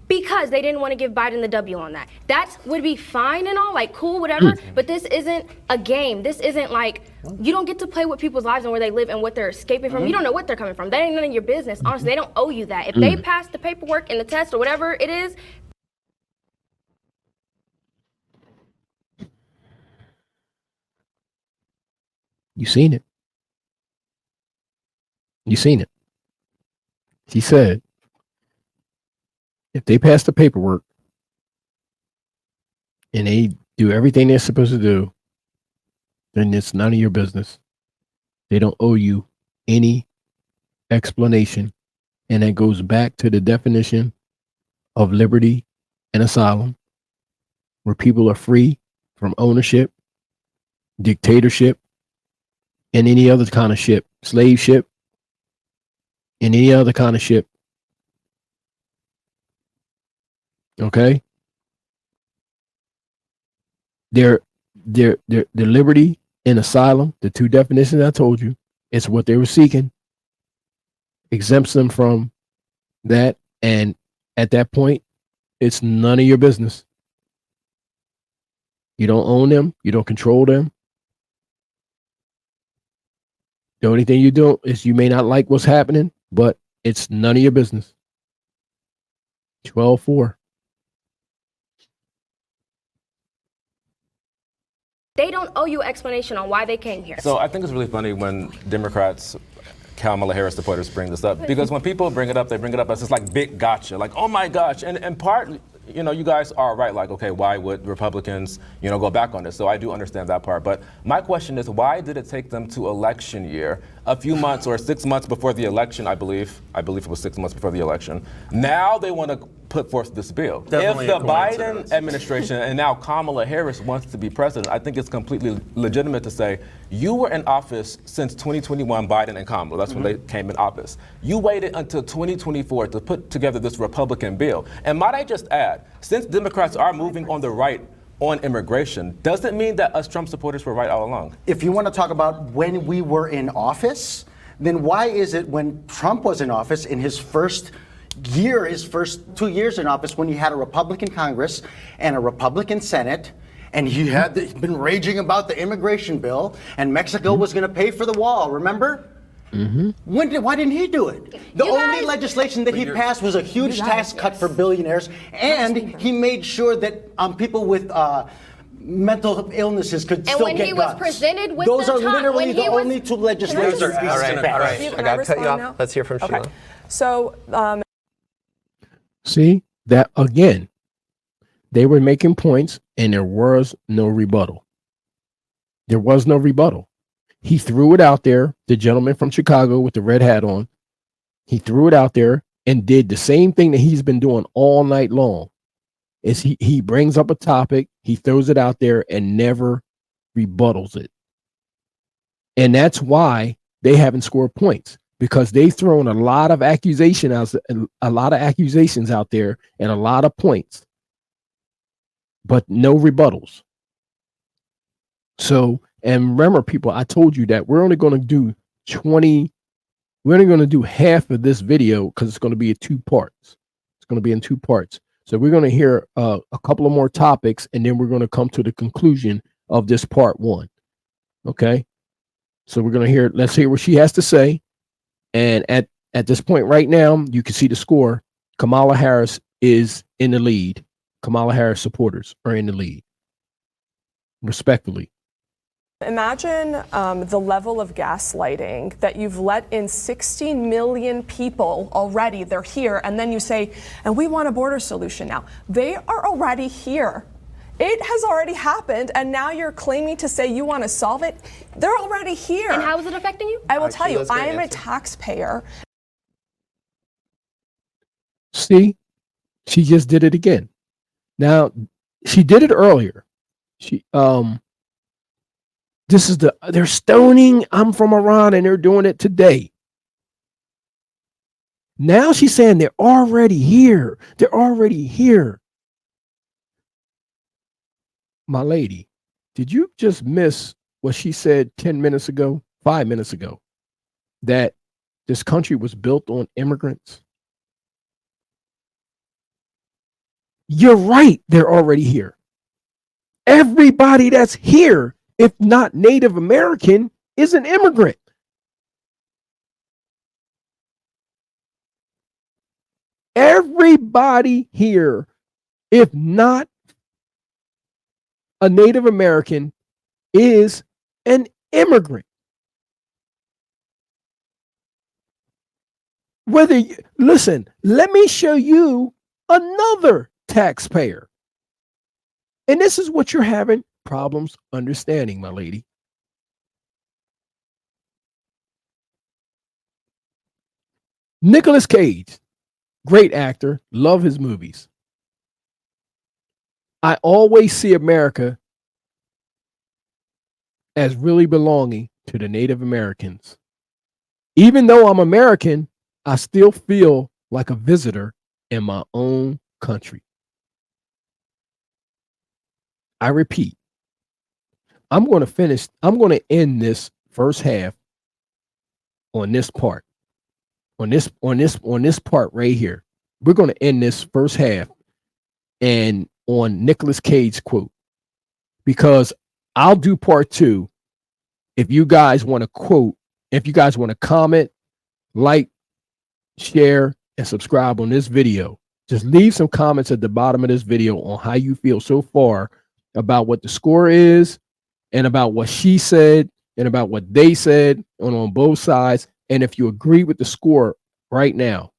K: because they didn't want to give Biden the W on that. That would be fine and all, like cool, whatever, but this isn't a game. This isn't like, you don't get to play with people's lives and where they live and what they're escaping from. You don't know what they're coming from. That ain't none of your business. Honestly, they don't owe you that. If they pass the paperwork and the test or whatever it is,
A: You seen it. You seen it. She said, if they pass the paperwork and they do everything they're supposed to do, then it's none of your business. They don't owe you any explanation. And that goes back to the definition of liberty and asylum, where people are free from ownership, dictatorship, and any other kind of ship, slave ship, and any other kind of ship. Okay? Their liberty and asylum, the two definitions I told you, it's what they were seeking, exempts them from that, and at that point, it's none of your business. You don't own them, you don't control them. The only thing you do is you may not like what's happening, but it's none of your business. 12-4.
K: they don't owe you explanation on why they came here.
O: So I think it's really funny when Democrats, Kamala Harris supporters bring this up, because when people bring it up, they bring it up as this like big gotcha, like, oh my gosh. And part, you guys are right. Like, okay, why would Republicans, go back on this? So I do understand that part. But my question is, why did it take them to election year, a few months or 6 months before the election? I believe it was 6 months before the election. Now they want to put forth this bill.
D: Definitely
O: If the
D: a coincidence.
O: Biden administration and now Kamala Harris wants to be president, I think it's completely legitimate to say, you were in office since 2021, Biden and Kamala. That's when they came in office. You waited until 2024 to put together this Republican bill. And might I just add, since Democrats are moving on the right on immigration, does it mean that us Trump supporters were right all along?
C: If you want to talk about when we were in office, then why is it when Trump was in office in his first 2 years in office, when he had a Republican Congress and a Republican Senate, and he had been raging about the immigration bill, and Mexico was going to pay for the wall, remember? Why didn't he do it? The only legislation that he passed was a huge tax cut for billionaires, and he made sure that people with mental illnesses could still get guns.
K: And when he was presented with
C: those are literally the only two legislations.
F: All right. I got to cut you off. Let's hear from Sheila.
H: So,
A: See that again? They were making points, and there was no rebuttal. There was no rebuttal. He threw it out there. The gentleman from Chicago with the red hat on, he threw it out there and did the same thing that he's been doing all night long. Is he brings up a topic, he throws it out there, and never rebuttals it. And that's why they haven't scored points, because they've thrown a lot of accusations out there and a lot of points, but no rebuttals. So, and remember, people, I told you that we're only going to do half of this video because it's going to be in 2 parts. It's going to be in 2 parts. So we're going to hear a couple of more topics, and then we're going to come to the conclusion of this part 1. Okay? So we're going to let's hear what she has to say. And at this point right now, you can see the score. Kamala Harris is in the lead. Kamala Harris supporters are in the lead. Respectfully.
H: imagine the level of gaslighting that you've let in 60 million people already. They're here, and then you say, and we want a border solution now. They are already here. It has already happened, and now you're claiming to say you want to solve it. They're already here.
K: And how is it affecting you?
H: I will tell you, I am a taxpayer.
A: See, she just did it again. Now, she did it earlier. They're stoning. I'm from Iran, and they're doing it today. Now she's saying they're already here. They're already here. My lady, did you just miss what she said 10 minutes ago, 5 minutes ago, that this country was built on immigrants? You're right. They're already here. Everybody that's here, if not Native American, is an immigrant. Everybody here, if not a Native American, is an immigrant. Listen, let me show you another taxpayer. And this is what you're having problems understanding, my lady. Nicolas Cage, great actor, love his movies. I always see America as really belonging to the Native Americans. Even though I'm American, I still feel like a visitor in my own country. I repeat, I'm going to end this first half on this part. On this part right here. We're going to end this first half and on Nicolas Cage quote, because I'll do part 2 if you guys want to quote, if you guys want to comment, like, share, and subscribe on this video. Just leave some comments at the bottom of this video on how you feel so far about what the score is and about what she said and about what they said on both sides, and if you agree with the score right now.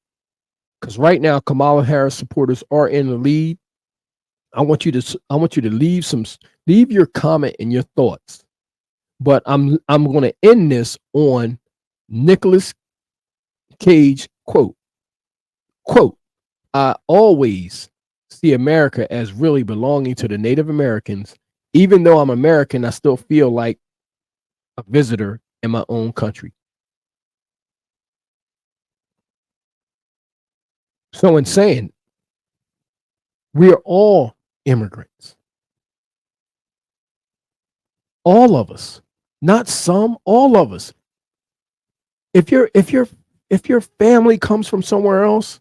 A: Because right now, Kamala Harris supporters are in the lead. I want you to leave your comment and your thoughts. But I'm going to end this on Nicolas Cage quote. I always see America as really belonging to the Native Americans. Even though I'm American, I still feel like a visitor in my own country. So in saying, we are all immigrants. All of us. Not some, all of us. If your family comes from somewhere else,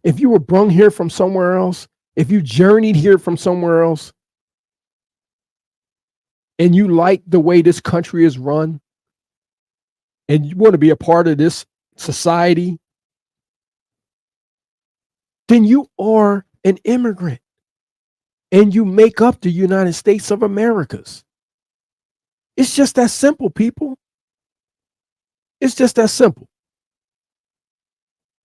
A: if you were brung here from somewhere else, if you journeyed here from somewhere else, and you like the way this country is run, and you want to be a part of this society, then you are an immigrant. And you make up the United States of Americas. It's just that simple, people. It's just that simple.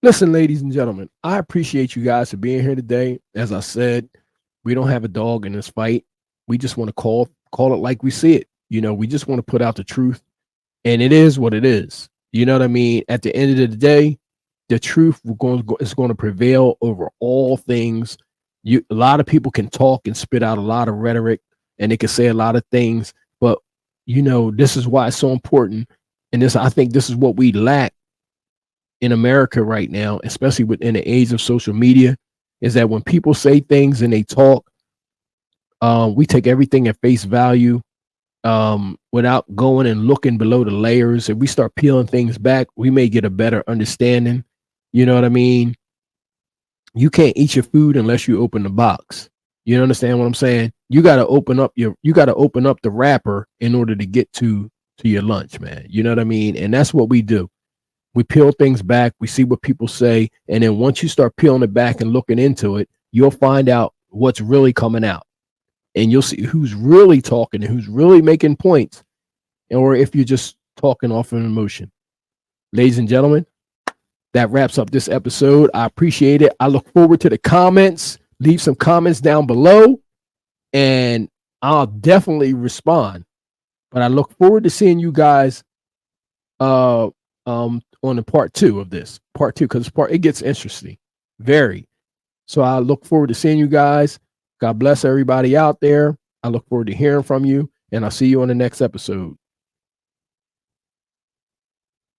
A: Listen, ladies and gentlemen, I appreciate you guys for being here today. As I said, we don't have a dog in this fight. We just want to call it like we see it. You know, we just want to put out the truth, and it is what it is. You know what I mean? At the end of the day, the truth is going to prevail over all things. A lot of people can talk and spit out a lot of rhetoric, and they can say a lot of things, but you know, this is why it's so important. And I think this is what we lack in America right now, especially within the age of social media, is that when people say things and they talk, we take everything at face value without going and looking below the layers. If we start peeling things back, we may get a better understanding. You know what I mean? You can't eat your food unless you open the box. You understand what I'm saying? You got to open up the wrapper in order to get to your lunch, man. You know what I mean? And that's what we do. We peel things back. We see what people say. And then once you start peeling it back and looking into it, you'll find out what's really coming out. And you'll see who's really talking and who's really making points. Or if you're just talking off an emotion. Ladies and gentlemen, that wraps up this episode. I appreciate it. I look forward to the comments. Leave some comments down below, and I'll definitely respond. But I look forward to seeing you guys on the part 2 of this. Part 2, because it gets interesting. Very. So I look forward to seeing you guys. God bless everybody out there. I look forward to hearing from you, and I'll see you on the next episode.